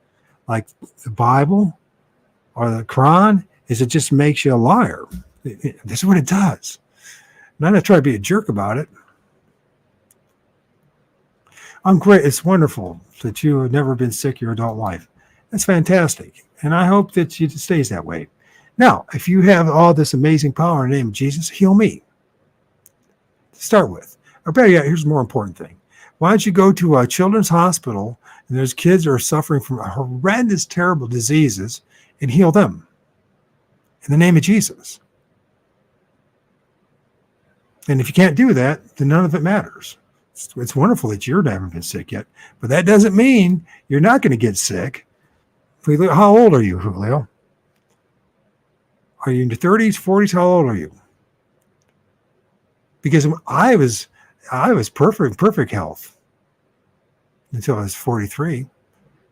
Speaker 1: like the Bible or the Quran, is it just makes you a liar. This is what it does. And I'm not trying to be a jerk about it. I'm great. It's wonderful that you have never been sick your adult life. That's fantastic. And I hope that it stays that way. Now, if you have all this amazing power in the name of Jesus, heal me. To start with. Or better yet, here's a more important thing. Why don't you go to a children's hospital and there's kids that are suffering from horrendous, terrible diseases and heal them in the name of Jesus. And if you can't do that, then none of it matters. It's wonderful that you're never been sick yet, but that doesn't mean you're not going to get sick. How old are you, Julio? Are you in your 30s, 40s? How old are you? Because I was perfect health until I was 43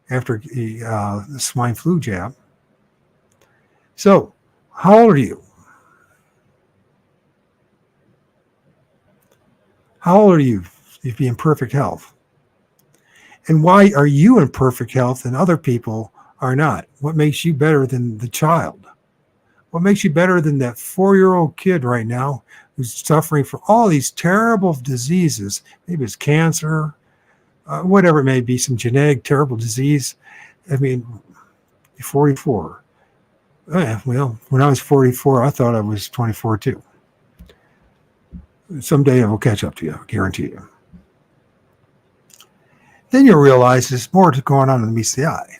Speaker 1: after the swine flu jab. So, how old are you? How old are you if you're in perfect health? And why are you in perfect health and other people are not? What makes you better than the child? What makes you better than that 4-year-old kid right now who's suffering from all these terrible diseases? Maybe it's cancer, whatever it may be, some genetic terrible disease. I mean, 44. Well, when I was 44, I thought I was 24 too. Someday I will catch up to you, I guarantee you. Then you'll realize there's more going on than meets the eye.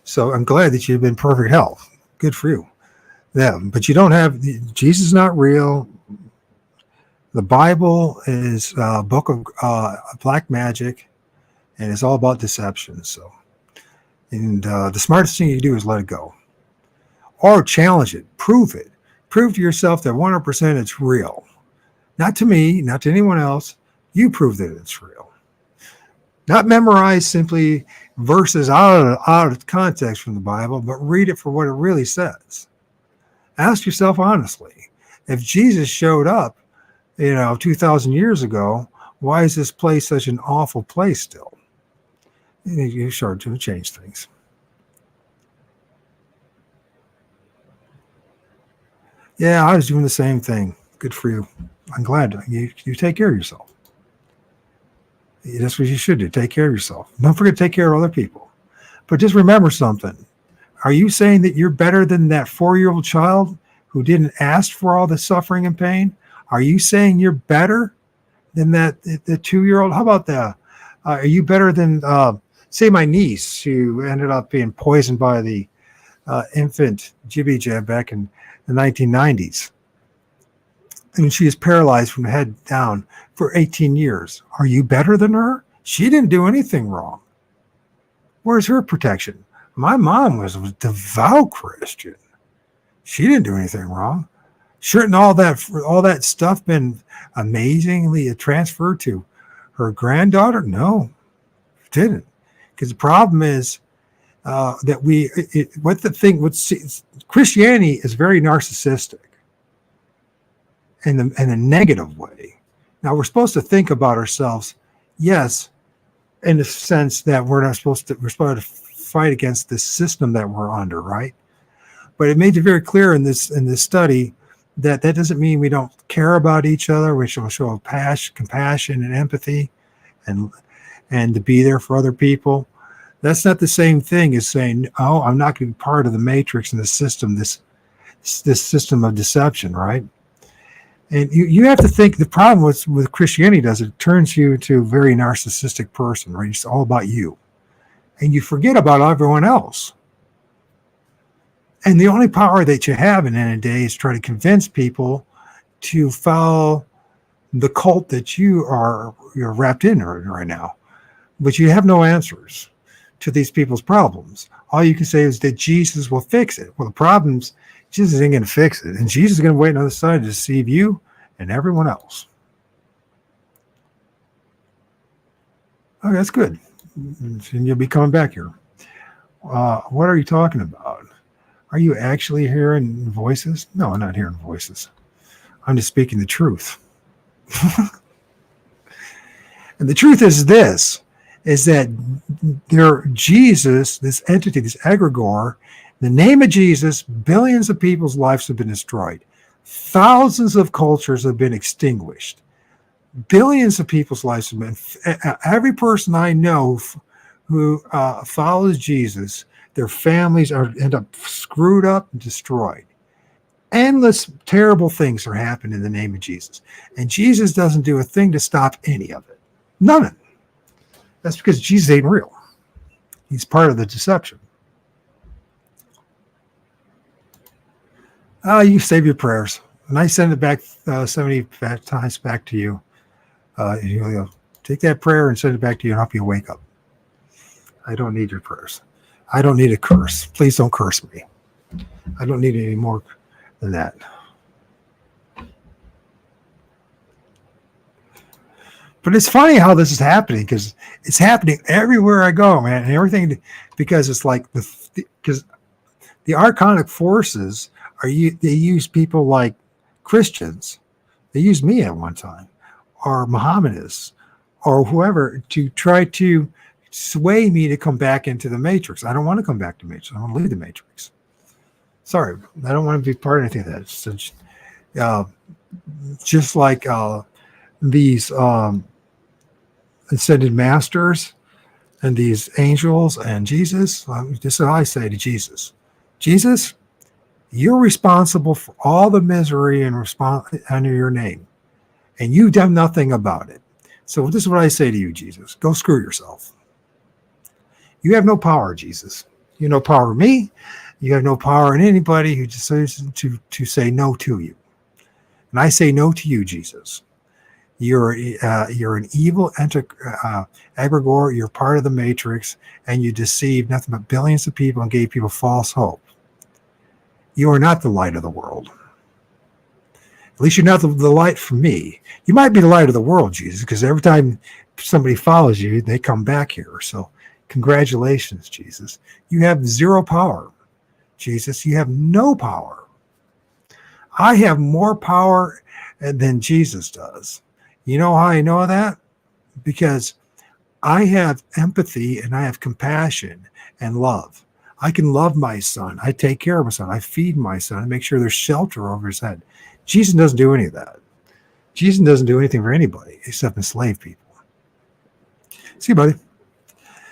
Speaker 1: So I'm glad that you've been in perfect health. Good for you. Yeah, but you don't have, Jesus is not real. The Bible is a book of black magic, and it's all about deception. So, and the smartest thing you can do is let it go. Or challenge it, prove it. Prove to yourself that 100% it's real. Not to me, not to anyone else. You prove that it's real. Not memorize simply verses out of context from the Bible, but read it for what it really says. Ask yourself honestly, if Jesus showed up, 2,000 years ago, why is this place such an awful place still? You start to change things. Yeah, I was doing the same thing. Good for you. I'm glad you take care of yourself. That's what you should do. Take care of yourself. Don't forget to take care of other people. But just remember something. Are you saying that you're better than that 4-year-old child who didn't ask for all the suffering and pain? Are you saying you're better than the 2-year-old? How about that? Are you better than, say, my niece who ended up being poisoned by the infant jibby jab back in the 1990s? And she is paralyzed from the head down for 18 years. Are you better than her? She didn't do anything wrong. Where's her protection? My mom was a devout Christian. She didn't do anything wrong. Shouldn't all that stuff been amazingly transferred to her granddaughter? No, it didn't. Because the problem is that Christianity is very narcissistic in a negative way. Now we're supposed to think about ourselves, yes, in the sense that we're supposed to fight against this system that we're under, right? But it made it very clear in this study that doesn't mean we don't care about each other. We should show compassion and empathy, and to be there for other people. That's not the same thing as saying, "Oh, I'm not going to be part of the matrix and the system, this system of deception," right? And you have to think the problem with Christianity does it turns you into a very narcissistic person, right? It's all about you, and you forget about everyone else. And the only power that you have in any day is try to convince people to follow the cult that you're wrapped in right now. But you have no answers to these people's problems. All you can say is that Jesus will fix it. Well, the problems, Jesus ain't going to fix it. And Jesus is going to wait on the other side to deceive you and everyone else. Oh, that's good. And you'll be coming back here. What are you talking about? Are you actually hearing voices? No, I'm not hearing voices. I'm just speaking the truth. And the truth is this, is that Jesus, this entity, this egregore, in the name of Jesus, billions of people's lives have been destroyed. Thousands of cultures have been extinguished. Billions of people's lives have been. Every person I know who follows Jesus, their families end up screwed up and destroyed. Endless terrible things are happening in the name of Jesus. And Jesus doesn't do a thing to stop any of it. None of it. That's because Jesus ain't real. He's part of the deception. You save your prayers. And I send it back 70 times back to you. You'll take that prayer and send it back to you and help you wake up. I don't need your prayers. I don't need a curse. Please don't curse me. I don't need any more than that. But it's funny how this is happening, because it's happening everywhere I go, man, and everything, because it's like because the archonic forces they use people like Christians. They used me at one time, or Mohammedists, or whoever, to try to sway me to come back into the matrix. I don't want to come back to the matrix. I want to leave the matrix. Sorry, I don't want to be part of anything of that. So, just like these ascended masters and these angels and Jesus, this is what I say to Jesus. Jesus, you're responsible for all the misery and under your name, and you've done nothing about it. So this is what I say to you, Jesus. Go screw yourself. You have no power, Jesus. You have no power in me. You have no power in anybody who decides to say no to you. And I say no to you, Jesus. You're an evil egregore. You're part of the matrix, and you deceived nothing but billions of people and gave people false hope. You are not the light of the world. At least you're not the light for me. You might be the light of the world, Jesus, because every time somebody follows you, they come back here. So congratulations, Jesus. You have zero power, Jesus. You have no power. I have more power than Jesus does. You know how I know that? Because I have empathy and I have compassion and love. I can love my son. I take care of my son. I feed my son. I make sure there's shelter over his head. Jesus doesn't do any of that. Jesus doesn't do anything for anybody except enslave people. See, buddy?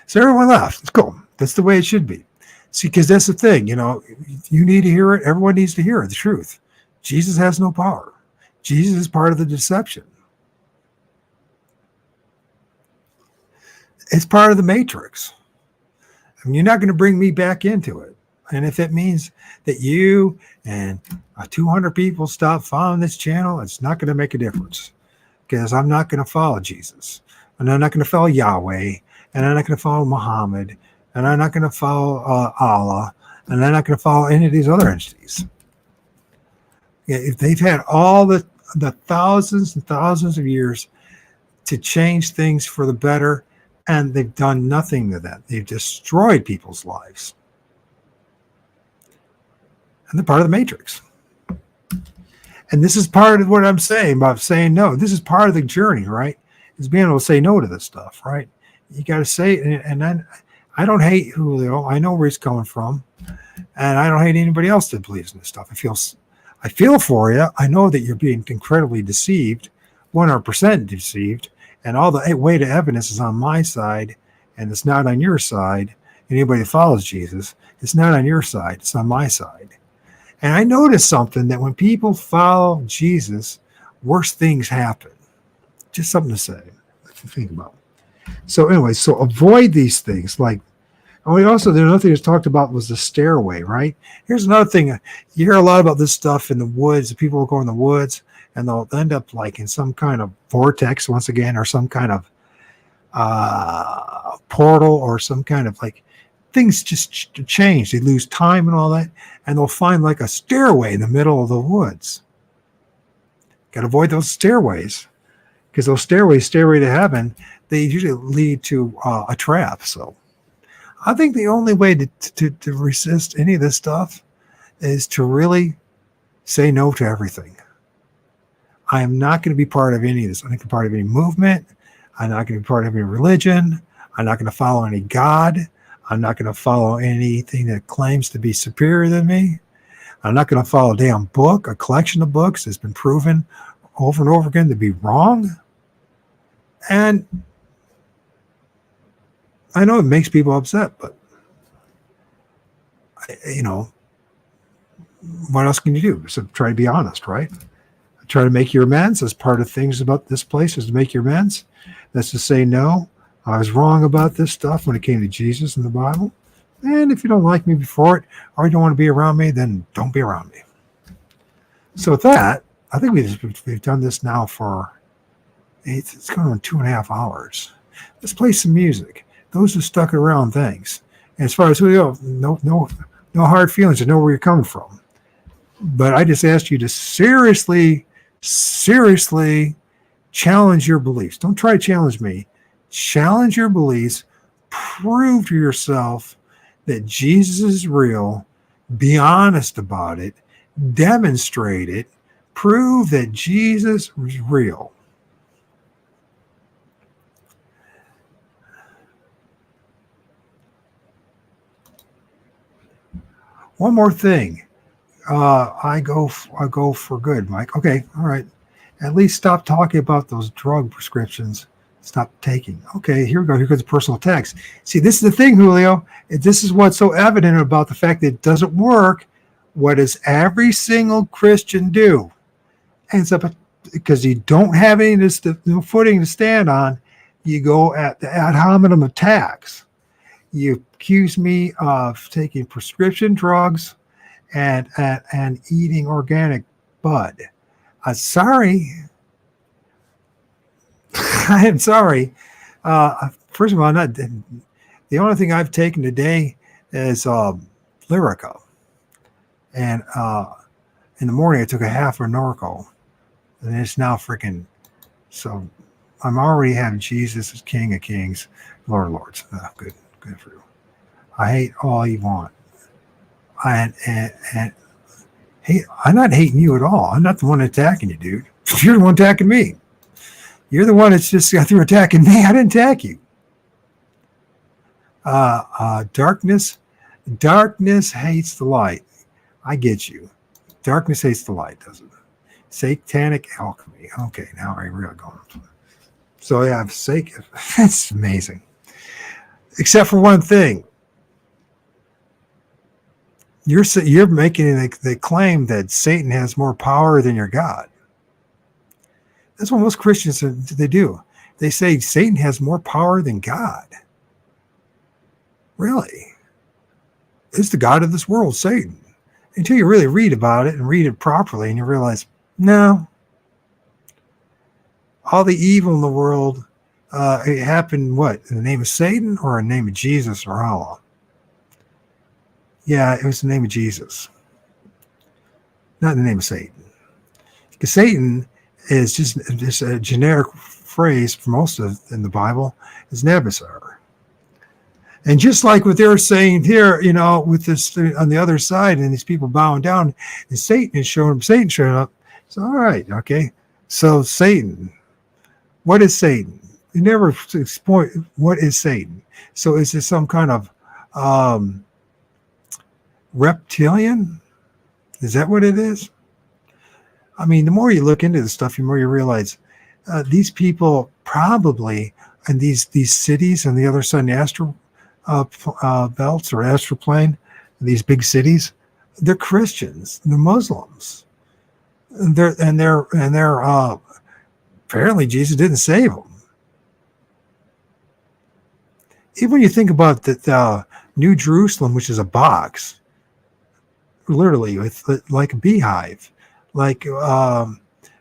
Speaker 1: So everyone left. It's cool. That's the way it should be. See, because that's the thing, you need to hear it. Everyone needs to hear it, the truth. Jesus has no power. Jesus is part of the deception. It's part of the matrix. I mean, you're not going to bring me back into it. And if it means that you and 200 people stop following this channel, it's not going to make a difference, because I'm not going to follow Jesus, and I'm not going to follow Yahweh, and I'm not going to follow Muhammad, and I'm not going to follow Allah, and I'm not going to follow any of these other entities. If they've had all the thousands and thousands of years to change things for the better, and they've done nothing to that. They've destroyed people's lives. And they're part of the matrix. And this is part of what I'm saying about saying no. This is part of the journey, right? Is being able to say no to this stuff, right? You got to say it. And then I don't hate Julio. I know where he's coming from. And I don't hate anybody else that believes in this stuff. I feel for you. I know that you're being incredibly deceived, 100% deceived, and all the weight of evidence is on my side, and it's not on your side. Anybody that follows Jesus, it's not on your side, it's on my side. And I noticed something, that when people follow Jesus, worse things happen. Just something to say, to think about. So anyway, so avoid these things. Like, there's another thing that's talked about was the stairway, right? Here's another thing. You hear a lot about this stuff in the woods. People will go in the woods and they'll end up like in some kind of vortex once again, or some kind of portal, or some kind of like things just change. They lose time and all that. And they'll find like a stairway in the middle of the woods. Got to avoid those stairways, because those stairways, stairway to heaven, they usually lead to a trap. So I think the only way to resist any of this stuff is to really say no to everything. I am not going to be part of any of this. I'm not going to be part of any movement. I'm not going to be part of any religion. I'm not going to follow any God. I'm not going to follow anything that claims to be superior than me. I'm not going to follow a damn book, a collection of books that's been proven over and over again to be wrong. And I know it makes people upset, but what else can you do? So try to be honest, right? Try to make your amends. As part of things about this place is to make your amends. That's to say, no, I was wrong about this stuff when it came to Jesus and the Bible. And if you don't like me before it, or you don't want to be around me, then don't be around me. So with that, I think we've done this now for, it's going on 2.5 hours. Let's play some music. Those who stuck around, thanks. And as far as who you go, no hard feelings. I know where you're coming from. But I just asked you to seriously challenge your beliefs. Don't try to challenge me. Challenge your beliefs. Prove to yourself that Jesus is real. Be honest about it. Demonstrate it. Prove that Jesus is real. One more thing. I go for good, Mike. Okay, all right. At least stop talking about those drug prescriptions. Stop taking. Okay, here we go. Here goes the personal attacks. See, this is the thing, Julio. This is what's so evident about the fact that it doesn't work. What does every single Christian do? Ends up, because you don't have any footing to stand on, you go at the ad hominem attacks. You accuse me of taking prescription drugs and eating organic bud. I'm sorry. I am sorry. First of all, the only thing I've taken today is Lyrica. And in the morning, I took a half of Norco. And it's now freaking, so I'm already having Jesus as King of Kings, Lord of Lords. Good for you. I hate all you want. And hey, I'm not hating you at all. I'm not the one attacking you, dude. You're the one attacking me. You're the one that's just got through attacking me. I didn't attack you. Darkness hates the light. I get you. Darkness hates the light, doesn't it? Satanic alchemy. Okay, now I really going. So yeah, that's amazing. Except for one thing. You're making the claim that Satan has more power than your God. That's what most Christians do. They say Satan has more power than God. Really? It's the God of this world, Satan. Until you really read about it and read it properly, and you realize, no. All the evil in the world, it happened, what, in the name of Satan or in the name of Jesus or Allah? Yeah, it was the name of Jesus. Not in the name of Satan. Because Satan is just a generic phrase for most of in the Bible, is Nebuchadnezzar. And just like what they're saying here, with this on the other side, and these people bowing down, and Satan showing up. So, all right, okay. So Satan, what is Satan? You never explain what is Satan. So is this some kind of reptilian? Is that what it is? I mean, the more you look into this stuff, the more you realize these people probably in these cities on the other side of the astral belts or astral plane, these big cities, they're Christians, they're Muslims, and they're apparently Jesus didn't save them. Even when you think about the New Jerusalem, which is a box, literally with like a beehive, like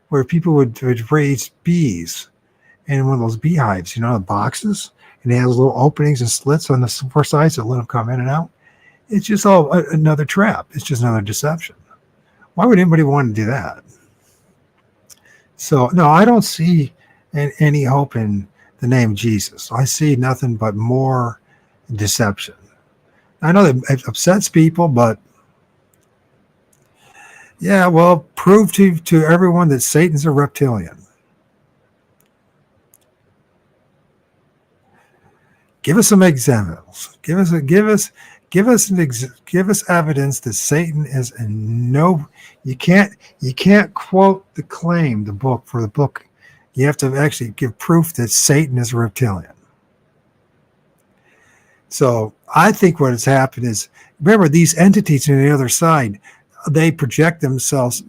Speaker 1: where people would raise bees in one of those beehives, the boxes, and they have little openings and slits on the four sides that let them come in and out. It's just all another trap. It's just another deception. Why would anybody want to do that? So, no, I don't see any hope in the name Jesus. I see nothing but more deception. I know that it upsets people, but yeah, well, prove to everyone that Satan's a reptilian. Give us some examples. Give us evidence that Satan is you can't quote the claim, the book for the book. You have to actually give proof that Satan is a reptilian. So I think what has happened is, remember, these entities on the other side, they project themselves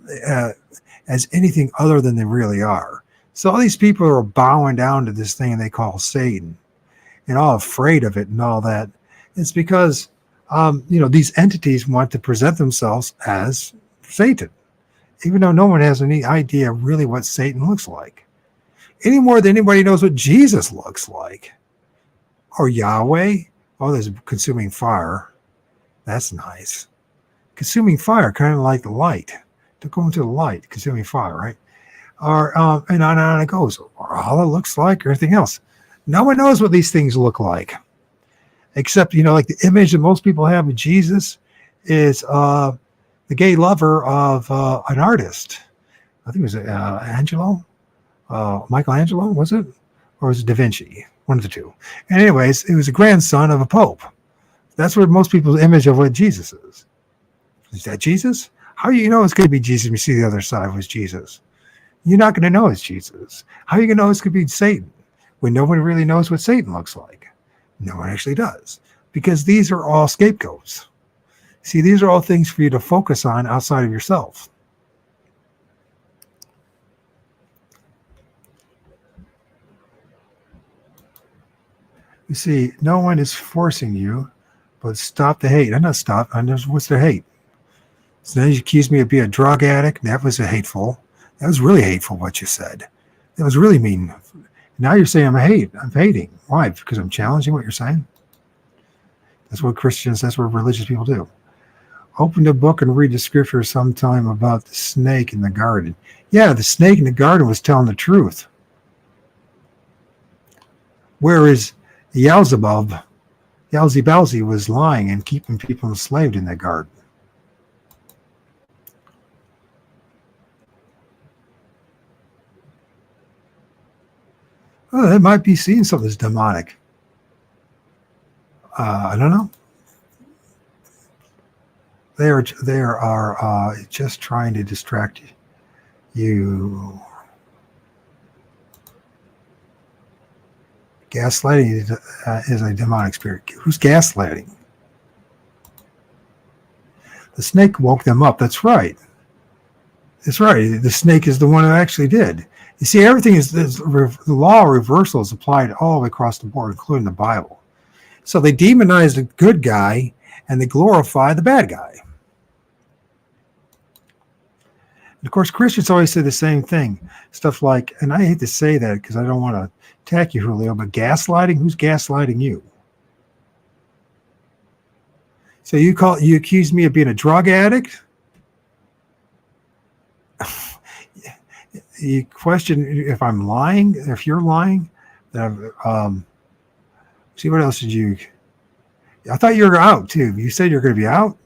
Speaker 1: as anything other than they really are. So all these people are bowing down to this thing they call Satan and all afraid of it and all that. It's because, these entities want to present themselves as Satan, even though no one has any idea really what Satan looks like. Any more than anybody knows what Jesus looks like. Or Yahweh. Oh, there's consuming fire. That's nice. Consuming fire, kind of like the light. To go into the light, consuming fire, right? Or and on it goes. Or all it looks like, or anything else. No one knows what these things look like. Except, like the image that most people have of Jesus is the gay lover of an artist. I think it was Angelo. Michelangelo, was it? Or was it Da Vinci? One of the two. And anyways, it was a grandson of a pope. That's what most people's image of what Jesus is. Is that Jesus? How do you know it's going to be Jesus when you see the other side was Jesus? You're not going to know it's Jesus. How are you going to know it's going to be Satan when nobody really knows what Satan looks like? No one actually does. Because these are all scapegoats. See, these are all things for you to focus on outside of yourself. You see, no one is forcing you, but stop the hate. I'm not stop. What's the hate? So then you accused me of being a drug addict. That was hateful. That was really hateful what you said. That was really mean. Now you're saying I'm hating. Why? Because I'm challenging what you're saying? That's what religious people do. Open the book and read the scripture sometime about the snake in the garden. Yeah, the snake in the garden was telling the truth. Whereas Beelzebub was lying and keeping people enslaved in that garden. Oh, they might be seeing something that's demonic. I don't know. They are just trying to distract you. Gaslighting is a demonic spirit. Who's gaslighting? The snake woke them up. That's right. That's right. The snake is the one who actually did. You see, everything the law of reversal is applied all the way across the board, including the Bible. So they demonize the good guy and they glorify the bad guy. And of course, Christians always say the same thing. Stuff like, and I hate to say that because I don't want to attack you, Julio, but gaslighting, who's gaslighting you? So you accuse me of being a drug addict? You question if I'm lying, if you're lying. See, what else did you? I thought you were out too. You said you're going to be out.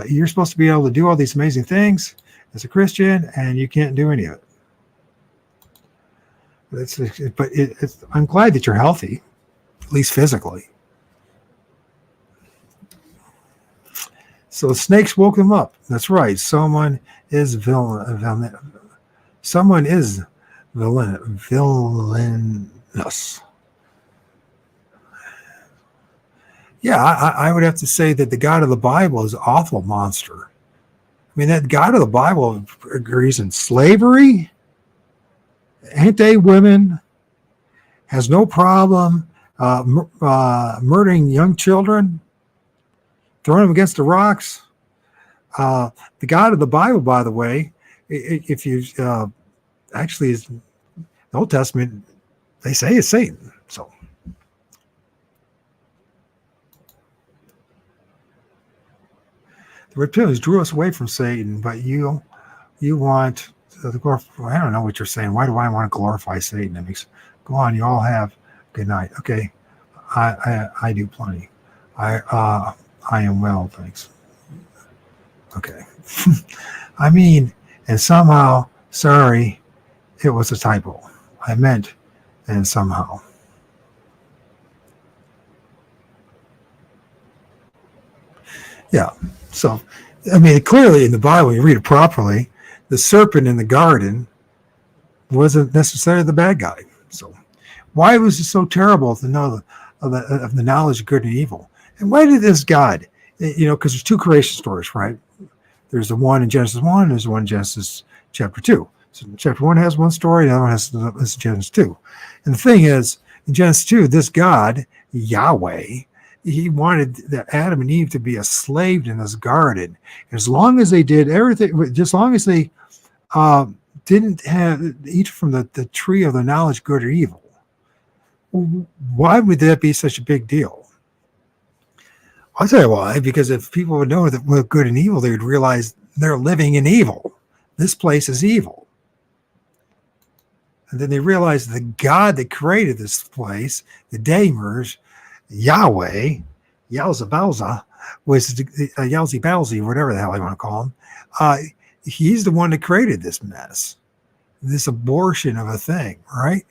Speaker 1: You're supposed to be able to do all these amazing things as a Christian, and you can't do any of it. I'm glad that you're healthy, at least physically. So the snakes woke them up. That's right. Someone is villain. Someone is villainous. Yeah, I would have to say that the God of the Bible is an awful monster. I mean, that God of the Bible agrees in slavery, anti-women, has no problem murdering young children, throwing them against the rocks. The God of the Bible, by the way, if you actually is the Old Testament, they say is Satan. So the reptilians drew us away from Satan, but you want the glorify. I don't know what you're saying. Why do I want to glorify Satan? It makes go on. You all have good night. Okay, I do plenty. I am well, thanks. Okay. I mean, and somehow, sorry, it was a typo. I meant, and somehow. Yeah. So, I mean, clearly in the Bible, you read it properly, the serpent in the garden wasn't necessarily the bad guy. So, why was it so terrible to know of the knowledge of good and evil? And why did this God, because there's two creation stories, right? There's the one in Genesis 1, and there's the one in Genesis chapter 2. So chapter 1 has one story, the other one has Genesis 2. And the thing is, in Genesis 2, this God, Yahweh, he wanted that Adam and Eve to be enslaved in this garden. As long as they did everything, just as long as they didn't eat from the tree of the knowledge of good or evil, why would that be such a big deal? I'll tell you why, because if people would know that with good and evil, they would realize they're living in evil. This place is evil. And then they realize the God that created this place, the Damers, Yahweh, Yalza was Yalzi Balzi, whatever the hell I want to call him. He's the one that created this mess, this abortion of a thing, right?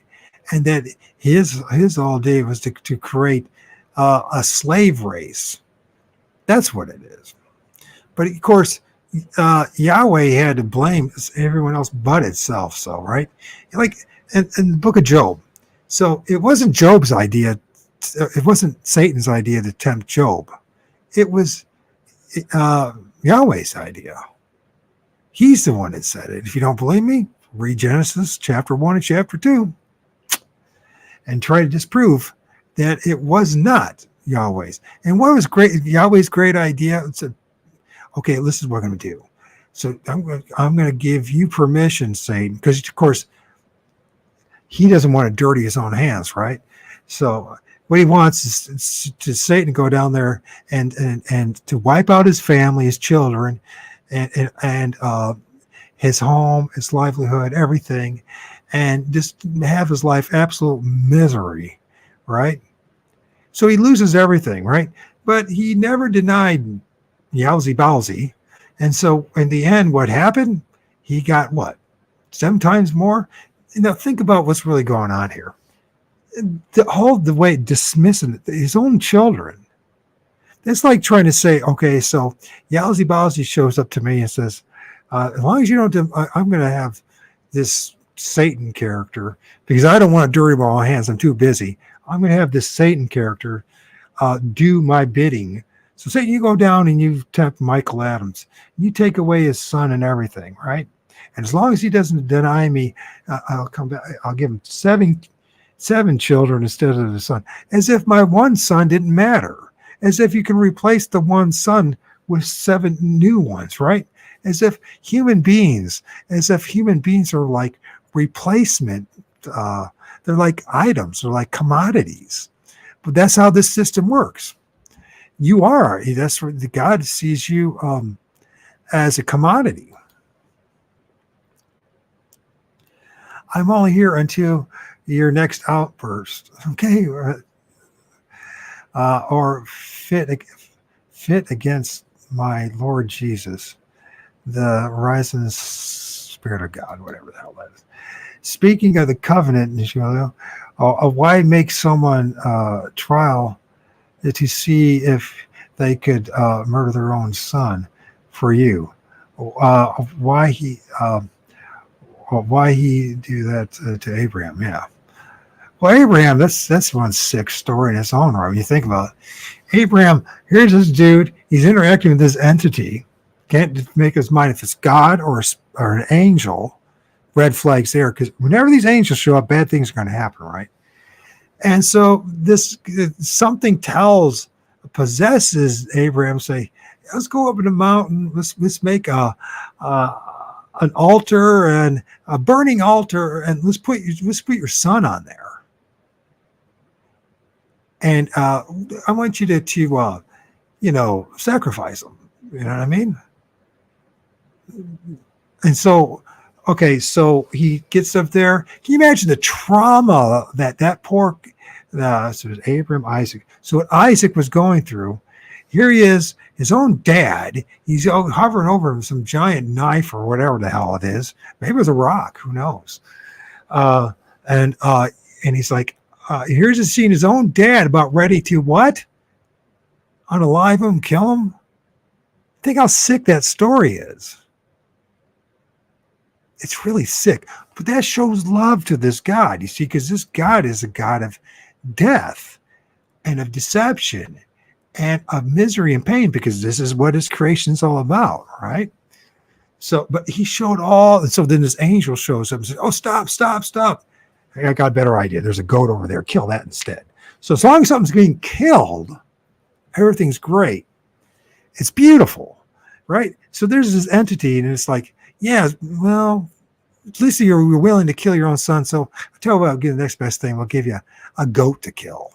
Speaker 1: And that his all day was to create a slave race. That's what it is. But of course, Yahweh had to blame everyone else but itself. So, right? Like in the book of Job. So it wasn't Job's idea. It wasn't Satan's idea to tempt Job. It was Yahweh's idea. He's the one that said it. If you don't believe me, read Genesis chapter 1 and chapter 2 and try to disprove that it was not Yahweh's. And what was Yahweh's great idea? It said, okay, this is what I'm going to do. So I'm going to give you permission, Satan, because of course he doesn't want to dirty his own hands, right? So what he wants is to Satan go down there and to wipe out his family, his children, and his home, his livelihood, everything, and just have his life absolute misery, right? So he loses everything, right? But he never denied Yowzy Bowsy. And so in the end, what happened? He got what? 7 times more? Think about what's really going on here. The way dismissing his own children. It's like trying to say, okay, so Yowzy Bowsy shows up to me and says, as long as you don't, I'm going to have this Satan character because I don't want to dirty my own hands. I'm too busy. I'm going to have this Satan character do my bidding. So Satan, you go down and you tempt Michael Adams. You take away his son and everything, right? And as long as he doesn't deny me, I'll come back. I'll give him seven children instead of the son. As if my one son didn't matter. As if you can replace the one son with 7 new ones, right? As if human beings are like replacement. They're like items. They're like commodities. But that's how this system works. You are. That's what God sees you as a commodity. I'm only here until your next outburst, okay? Or fit against my Lord Jesus, the risen Spirit of God, whatever the hell that is. Speaking of the covenant, why make someone trial to see if they could murder their own son for you? why he do that to Abraham. Yeah. Well, Abraham, that's one sick story in its own right. When you think about it, Abraham, here's this dude. He's interacting with this entity. Can't make his mind if it's God or an angel. Red flags there, because whenever these angels show up, bad things are going to happen, right? And so this something possesses Abraham. Say, let's go up in the mountain. Let's make an altar and a burning altar, and let's put your son on there. And I want you to sacrifice him. You know what I mean? And so, okay, so he gets up there. Can you imagine the trauma that poor, so it was Abraham, Isaac. So what Isaac was going through, here he is, his own dad. He's hovering over him, some giant knife or whatever the hell it is. Maybe it was a rock. Who knows? And he's like, here's a scene, his own dad about ready to what? Unalive him, kill him? Think how sick that story is. It's really sick. But that shows love to this God, you see, because this God is a God of death and of deception and of misery and pain, because this is what his creation is all about, right? So, but he showed all, and so then this angel shows up and says, oh, stop. I got a better idea. There's a goat over there. Kill that instead. So as long as something's being killed, everything's great. It's beautiful, right? So there's this entity, and it's like, yeah, well, at least you're willing to kill your own son. So I'll tell you what, I'll give you the next best thing. We'll give you a goat to kill.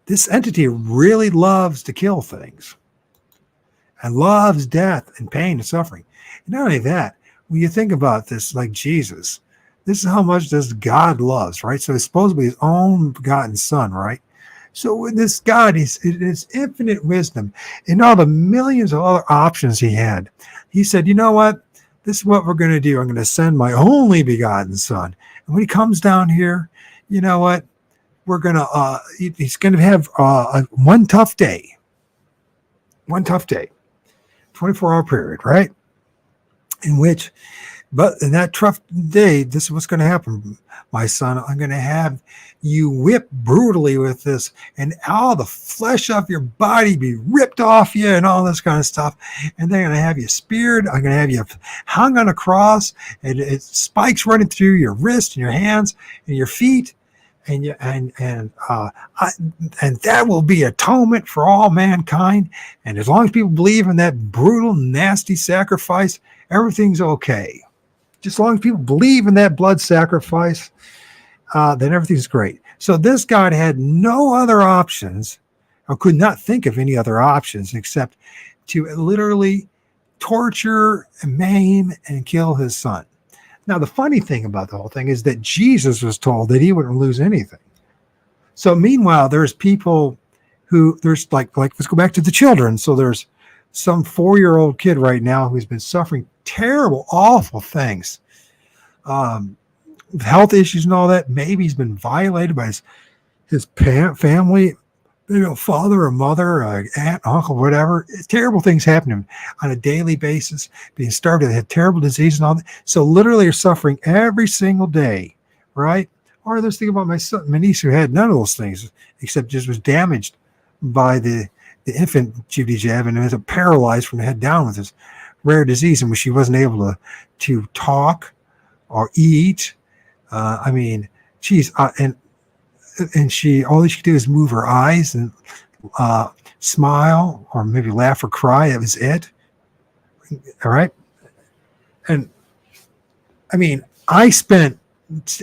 Speaker 1: This entity really loves to kill things and loves death and pain and suffering. And not only that, when you think about this, like Jesus, this is how much this God loves, right? So it's supposed to be his own begotten son, right? So with this God, his infinite wisdom and all the millions of other options he had, he said, you know what? This is what we're going to do. I'm going to send my only begotten son. And when he comes down here, you know what? We're going to, he's going to have one tough day, 24-hour period, right? But in that tough day, this is what's going to happen, my son. I'm going to have you whipped brutally with this, and all the flesh off your body be ripped off you and all this kind of stuff. And they're going to have you speared. I'm going to have you hung on a cross, and it spikes running through your wrists and your hands and your feet. And that will be atonement for all mankind. And as long as people believe in that brutal, nasty sacrifice, everything's okay. Just as long as people believe in that blood sacrifice, then everything's great. So this God had no other options, or could not think of any other options, except to literally torture, maim, and kill his son. Now, the funny thing about the whole thing is that Jesus was told that he wouldn't lose anything. So meanwhile, there's people who, there's like let's go back to the children. So there's some 4-year-old kid right now who's been suffering terrible, awful things, health issues and all that. Maybe he's been violated by his family, father or mother, aunt, uncle, whatever. Terrible things happen to him on a daily basis, being starved, they had terrible disease and all that. So literally you're suffering every single day, right? Or there's thinking about my niece who had none of those things, except just was damaged by the infant Judy jab and was paralyzed from the head down with this rare disease in which she wasn't able to talk or eat. And she, all she could do is move her eyes and smile or maybe laugh or cry. That was it. All right. And I mean, I spent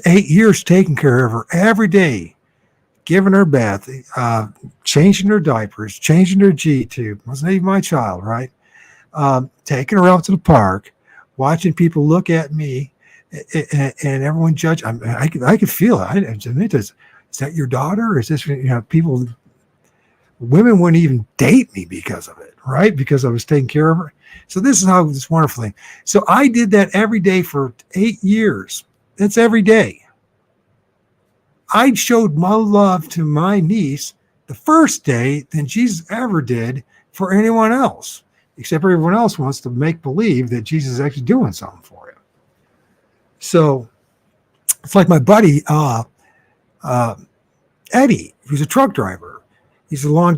Speaker 1: 8 years taking care of her every day, giving her bath, changing her diapers, changing her G-tube. Wasn't even my child, right? Taking her out to the park, watching people look at me and everyone judge. I could feel it. Is that your daughter? Or is this, people, women wouldn't even date me because of it, right? Because I was taking care of her. So this is how this wonderful thing. So I did that every day for 8 years. That's every day. I showed my love to my niece the first day than Jesus ever did for anyone else, except everyone else wants to make believe that Jesus is actually doing something for you. So it's like my buddy Eddie, who's a truck driver. He's a long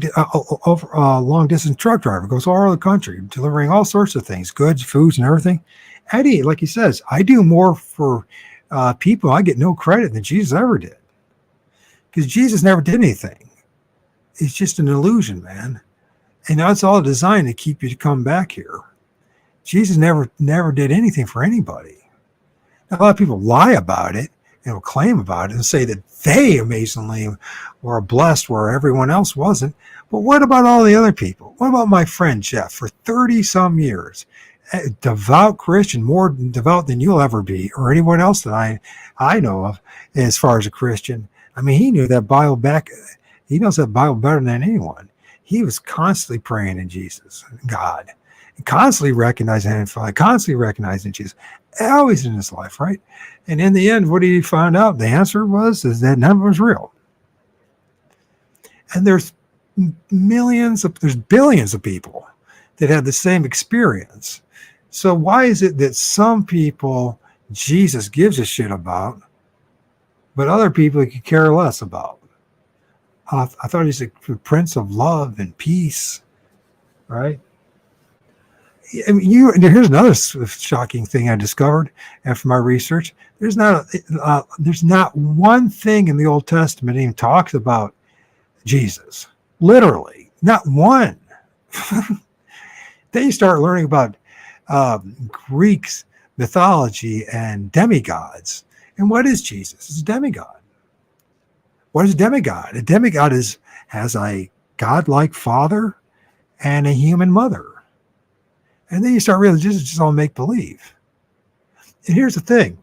Speaker 1: distance truck driver, goes all over the country delivering all sorts of things, goods, foods, and everything. Eddie, like he says, I do more for people. I get no credit than Jesus ever did, because Jesus never did anything. It's just an illusion, man. And that's all designed to keep you to come back here. Jesus never did anything for anybody. Now, a lot of people lie about it and will claim about it and say that they amazingly were blessed where everyone else wasn't. But what about all the other people? What about my friend Jeff for 30 some years? A devout Christian, more devout than you'll ever be, or anyone else that I know of as far as a Christian. I mean, he knew that Bible he knows that Bible better than anyone. He was constantly praying in Jesus, God, and constantly recognizing him, constantly recognizing Jesus, always in his life, right? And in the end, what did he find out? The answer was that none of it was real. And there's billions of people that had the same experience. So why is it that some people Jesus gives a shit about, but other people he could care less about? I thought he's the Prince of Love and Peace, right? I mean, here's another shocking thing I discovered after my research. There's not one thing in the Old Testament that even talks about Jesus. Literally, not one. Then you start learning about Greek mythology and demigods. And what is Jesus? It's a demigod. What is a demigod? A demigod has a godlike father and a human mother. And then you start realizing this is just all make-believe. And here's the thing.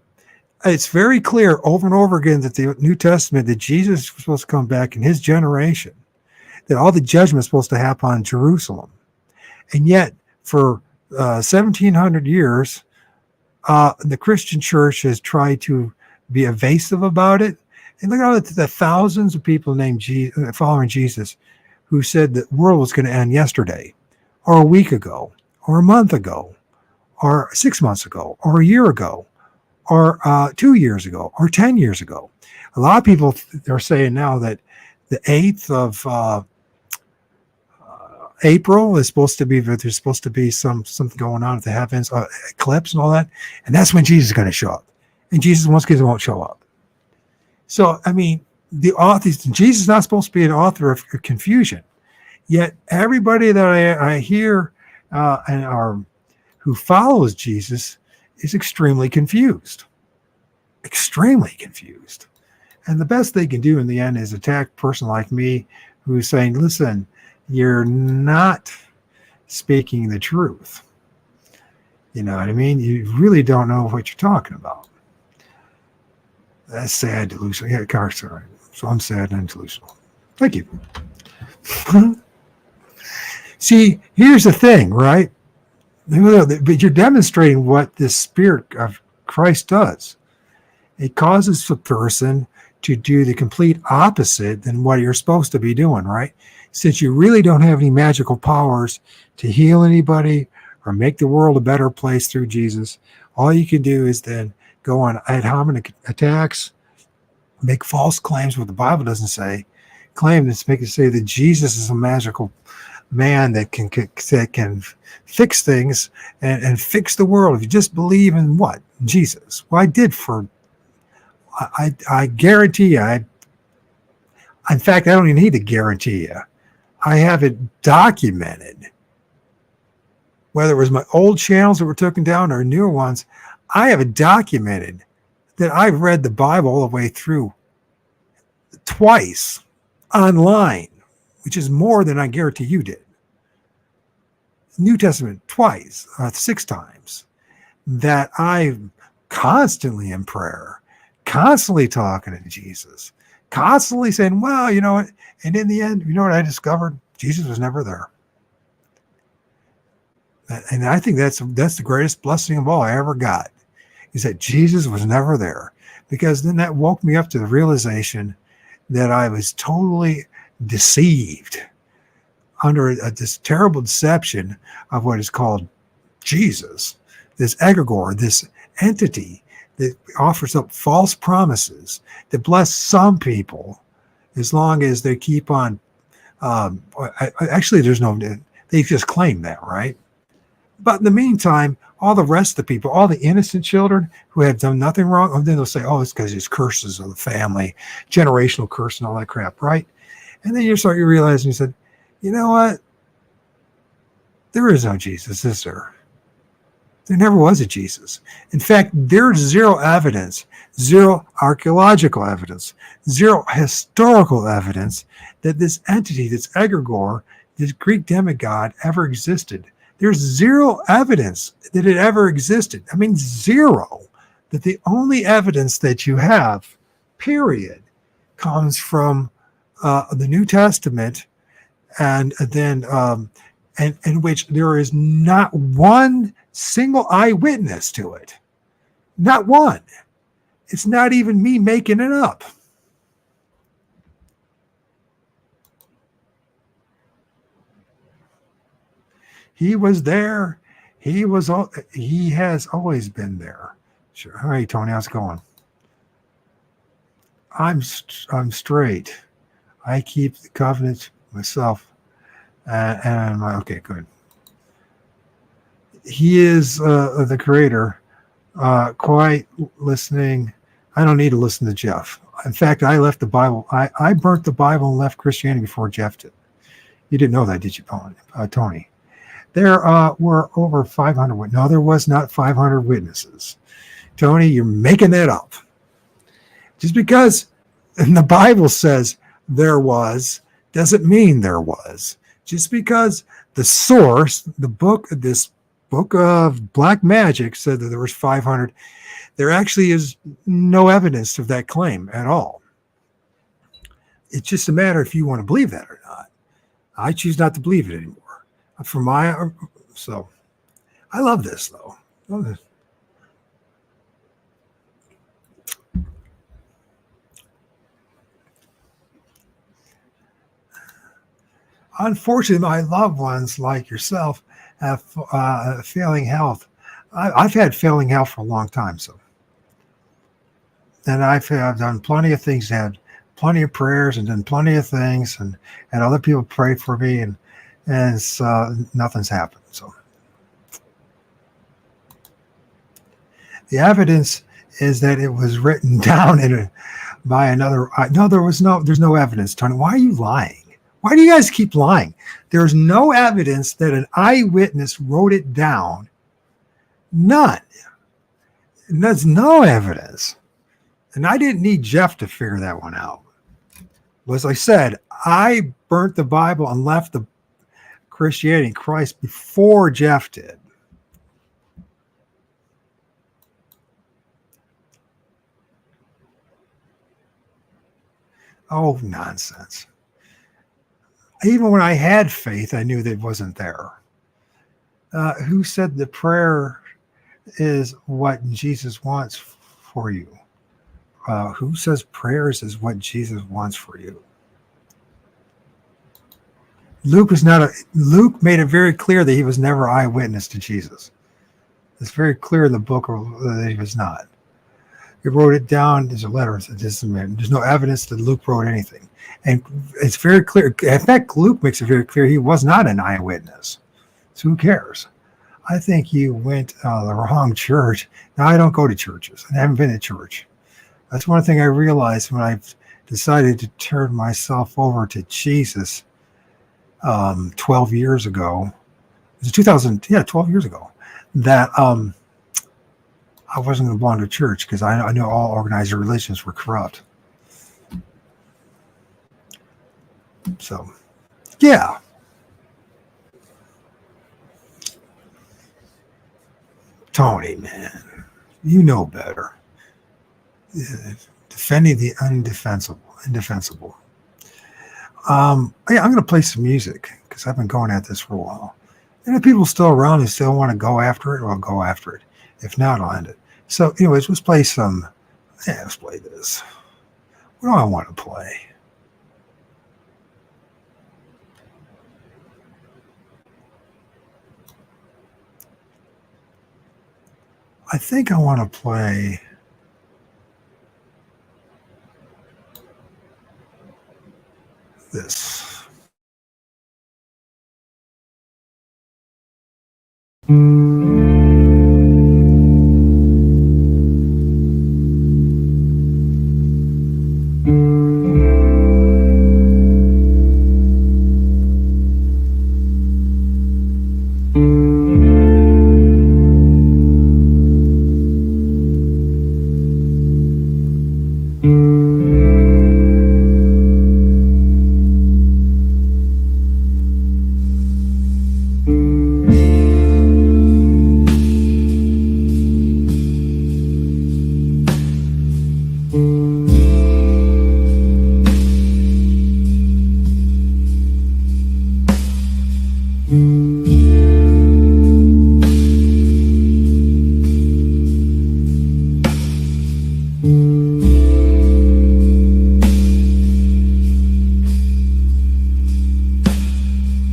Speaker 1: It's very clear over and over again that the New Testament, that Jesus was supposed to come back in his generation, that all the judgment is supposed to happen on Jerusalem. And yet, for 1,700 years, the Christian church has tried to be evasive about it. And look at all the thousands of people named following Jesus who said the world was going to end yesterday, or a week ago, or a month ago, or 6 months ago, or a year ago, or 2 years ago, or 10 years ago. A lot of people are saying now that the 8th of April is supposed to be, there's supposed to be something going on at the heavens, eclipse and all that, and that's when Jesus is going to show up. And Jesus, once again, won't show up. So, I mean, Jesus is not supposed to be an author of confusion. Yet everybody that I hear who follows Jesus is extremely confused. Extremely confused. And the best they can do in the end is attack a person like me who's saying, listen, you're not speaking the truth. You know what I mean? You really don't know what you're talking about. That's sad, delusional. Yeah, Car's all right. So I'm sad and delusional. Thank you. See, here's the thing, right? But you're demonstrating what the Spirit of Christ does. It causes a person to do the complete opposite than what you're supposed to be doing, right? Since you really don't have any magical powers to heal anybody or make the world a better place through Jesus, all you can do is then go on ad hominem attacks, make false claims what the Bible doesn't say, claim that's make it say that Jesus is a magical man that can fix things and fix the world. If you just believe in what? Jesus. Well, I guarantee you, in fact, I don't even need to guarantee you. I have it documented. Whether it was my old channels that were taken down or newer ones, I have it documented that I've read the Bible all the way through twice online, which is more than I guarantee you did. New Testament twice, 6 times, that I'm constantly in prayer, constantly talking to Jesus, constantly saying, well, you know what? And in the end, you know what I discovered? Jesus was never there. And I think that's the greatest blessing of all I ever got, is that Jesus was never there. Because then that woke me up to the realization that I was totally deceived. under this terrible deception of what is called Jesus, this egregore, this entity that offers up false promises that bless some people as long as they keep on. Actually, there's no, they just claim that, right? But in the meantime, all the rest of the people, all the innocent children who have done nothing wrong, and then they'll say, oh, it's because it's curses of the family, generational curse and all that crap, right? And then you start realizing, you said, you know what? There is no Jesus, is there? There never was a Jesus. In fact, there's zero evidence, zero archaeological evidence, zero historical evidence that this entity, this egregore, this Greek demigod ever existed. There's zero evidence that it ever existed. I mean, zero. That the only evidence that you have, period, comes from the New Testament, and then in which there is not one single eyewitness to it. Not one. It's not even me making it up. He was there. He has always been there. Sure. All right, Tony, how's it going? I'm straight. I keep the covenant myself. And okay, good. He is the creator. Quite listening. I don't need to listen to Jeff. In fact, I left the Bible. I burnt the Bible and left Christianity before Jeff did. You didn't know that, did you, Tony? There were over 500. No, there was not 500 witnesses. Tony, you're making that up. Just because the Bible says there was, doesn't mean there was. Just because the source, this book of black magic said that there was 500, there actually is no evidence of that claim at all. It's just a matter if you want to believe that or not. I choose not to believe it anymore. So I love this though. Unfortunately, my loved ones like yourself have failing health. I've had failing health for a long time, and I've done plenty of things, had plenty of prayers, and done plenty of things, and other people prayed for me, and nothing's happened. So the evidence is that it was written down by another. No, there's no evidence, Tony. Why are you lying? Why do you guys keep lying? There's no evidence that an eyewitness wrote it down. None. And there's no evidence. And I didn't need Jeff to figure that one out. As I said, I burnt the Bible and left the Christianity and Christ before Jeff did. Oh, nonsense. Even when I had faith, I knew that it wasn't there. Who said the prayer is what Jesus wants for you? Who says prayers is what Jesus wants for you? Luke made it very clear that he was never eyewitness to Jesus. It's very clear in the book that he was not. He wrote it down. There's a letter. There's no evidence that Luke wrote anything. And it's very clear. In fact, Luke makes it very clear he was not an eyewitness. So who cares? I think you went to the wrong church. Now, I don't go to churches. I haven't been to church. That's one thing I realized when I decided to turn myself over to Jesus 12 years ago. It was 12 years ago. That I wasn't going to belong to church because I knew all organized religions were corrupt. So, yeah. Tony, man, you know better. Defending the indefensible. I'm going to play some music because I've been going at this for a while. And if people still around and still want to go after it, I'll go after it. If not, I'll end it. So, anyways, let's play some. Yeah, let's play this. What do I want to play? I think I want to play this.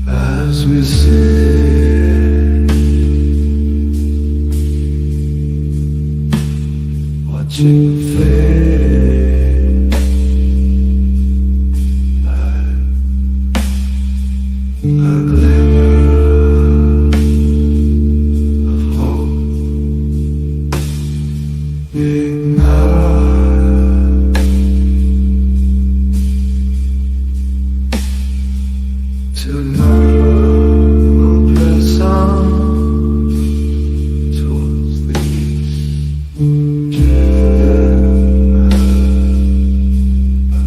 Speaker 13: As we sit, watching the fade, a glimmer of hope ignites. Tonight we'll press on towards the east, driven by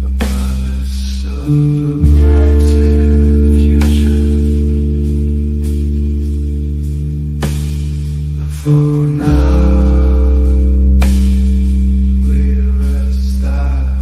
Speaker 13: the promise of a brighter future. But for now, we rest our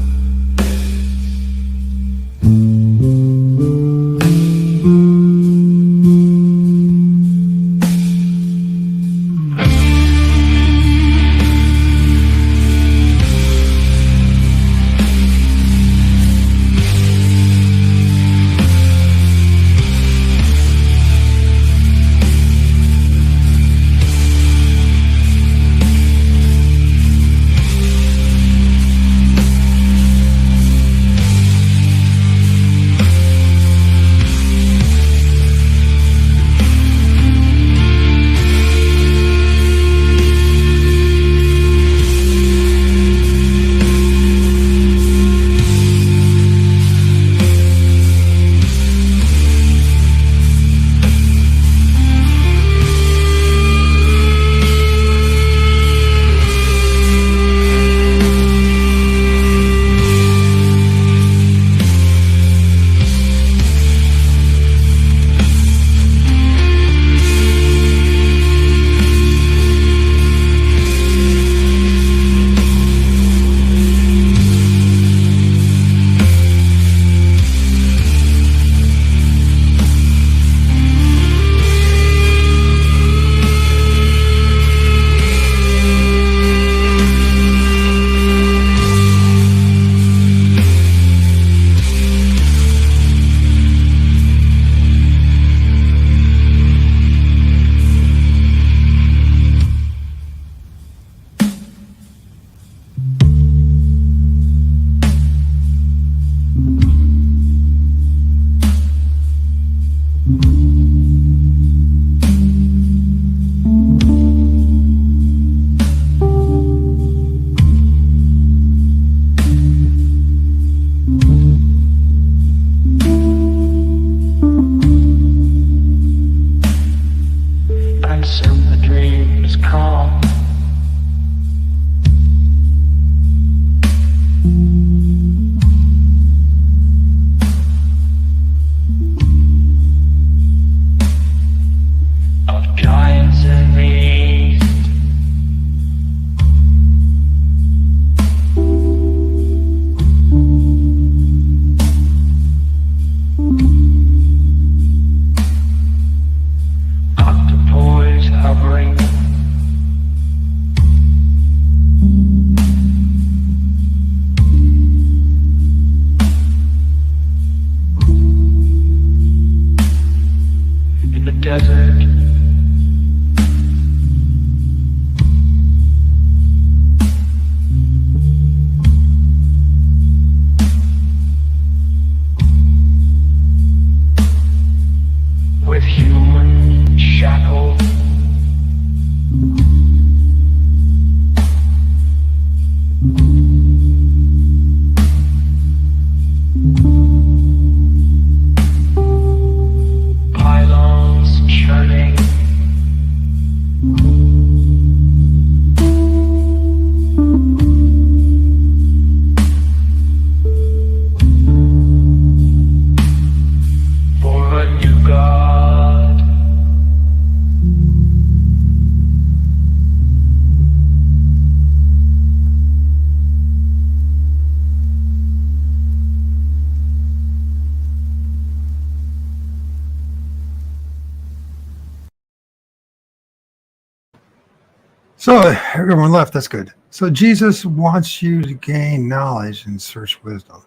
Speaker 1: So everyone left. That's good. So Jesus wants you to gain knowledge and search wisdom.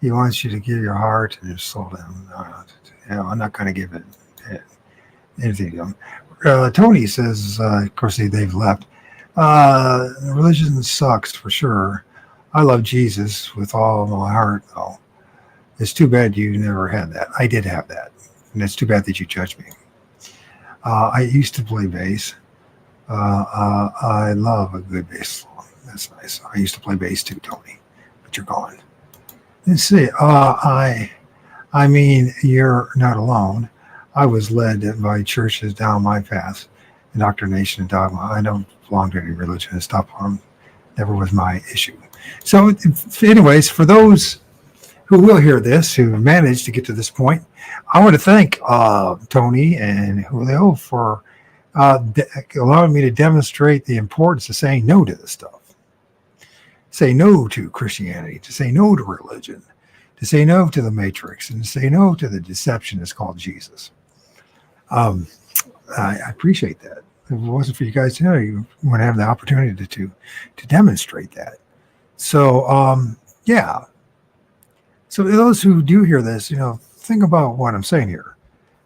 Speaker 1: He wants you to give your heart and your soul to him. I'm not going to give it anything to him. Tony says, of course, they've left. Religion sucks for sure. I love Jesus with all my heart, though. It's too bad you never had that. I did have that. And it's too bad that you judged me. I used to play bass. I love a good bass song. That's nice. I used to play bass too, Tony. But you're gone. Let's see. I mean, you're not alone. I was led by churches down my path, indoctrination and dogma. I don't belong to any religion and stop on them. Never was my issue. So, anyways, for those who will hear this, who have managed to get to this point, I want to thank Tony and Julio for allowing me to demonstrate the importance of saying no to this stuff. Say no to Christianity, to say no to religion, to say no to the matrix, and to say no to the deception that's called Jesus. I appreciate that. If it wasn't for you guys, you wouldn't have the opportunity to demonstrate that. So, yeah. So those who do hear this, think about what I'm saying here.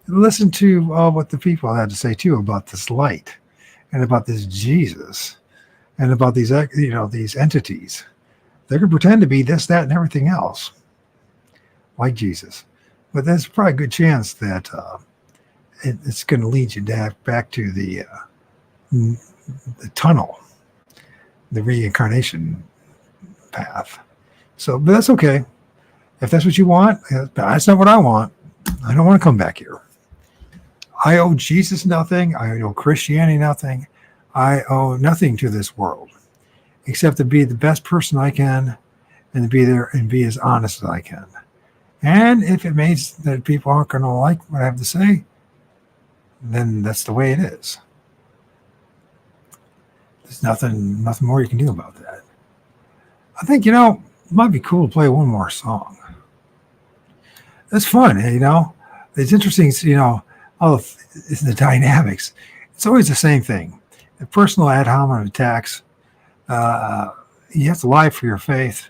Speaker 1: Listen to what the people had to say too about this light, and about this Jesus, and about these these entities. They could pretend to be this, that, and everything else, like Jesus. But there's probably a good chance that it's going to lead you back to the tunnel, the reincarnation path. So, but that's okay. If that's what you want, that's not what I want. I don't want to come back here. I owe Jesus nothing. I owe Christianity nothing. I owe nothing to this world except to be the best person I can and to be there and be as honest as I can. And if it means that people aren't going to like what I have to say, then that's the way it is. There's nothing more you can do about that. I think, it might be cool to play one more song. It's fun, It's interesting, all the dynamics. It's always the same thing. The personal ad hominem attacks. You have to lie for your faith.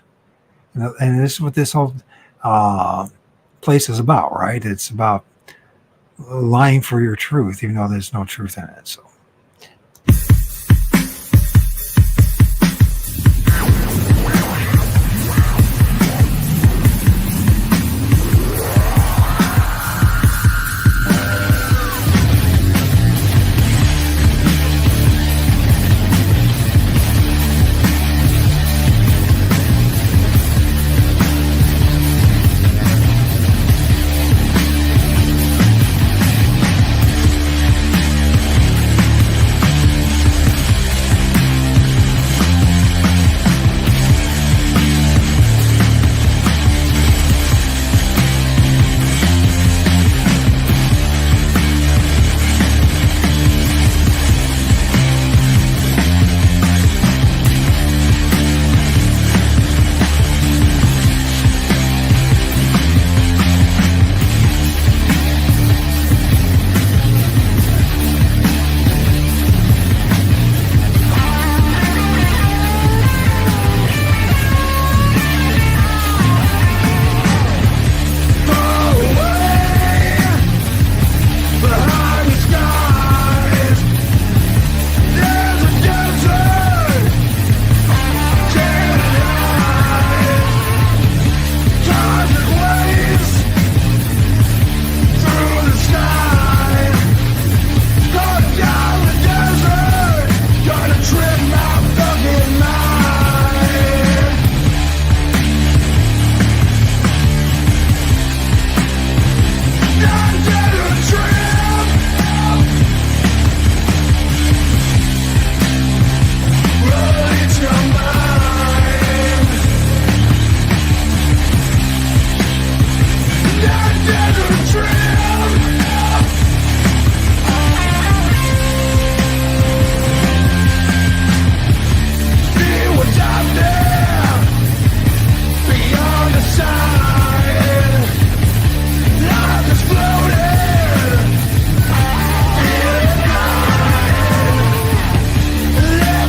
Speaker 1: And this is what this whole place is about, right? It's about lying for your truth, even though there's no truth in it. So.
Speaker 13: Let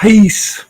Speaker 1: Peace.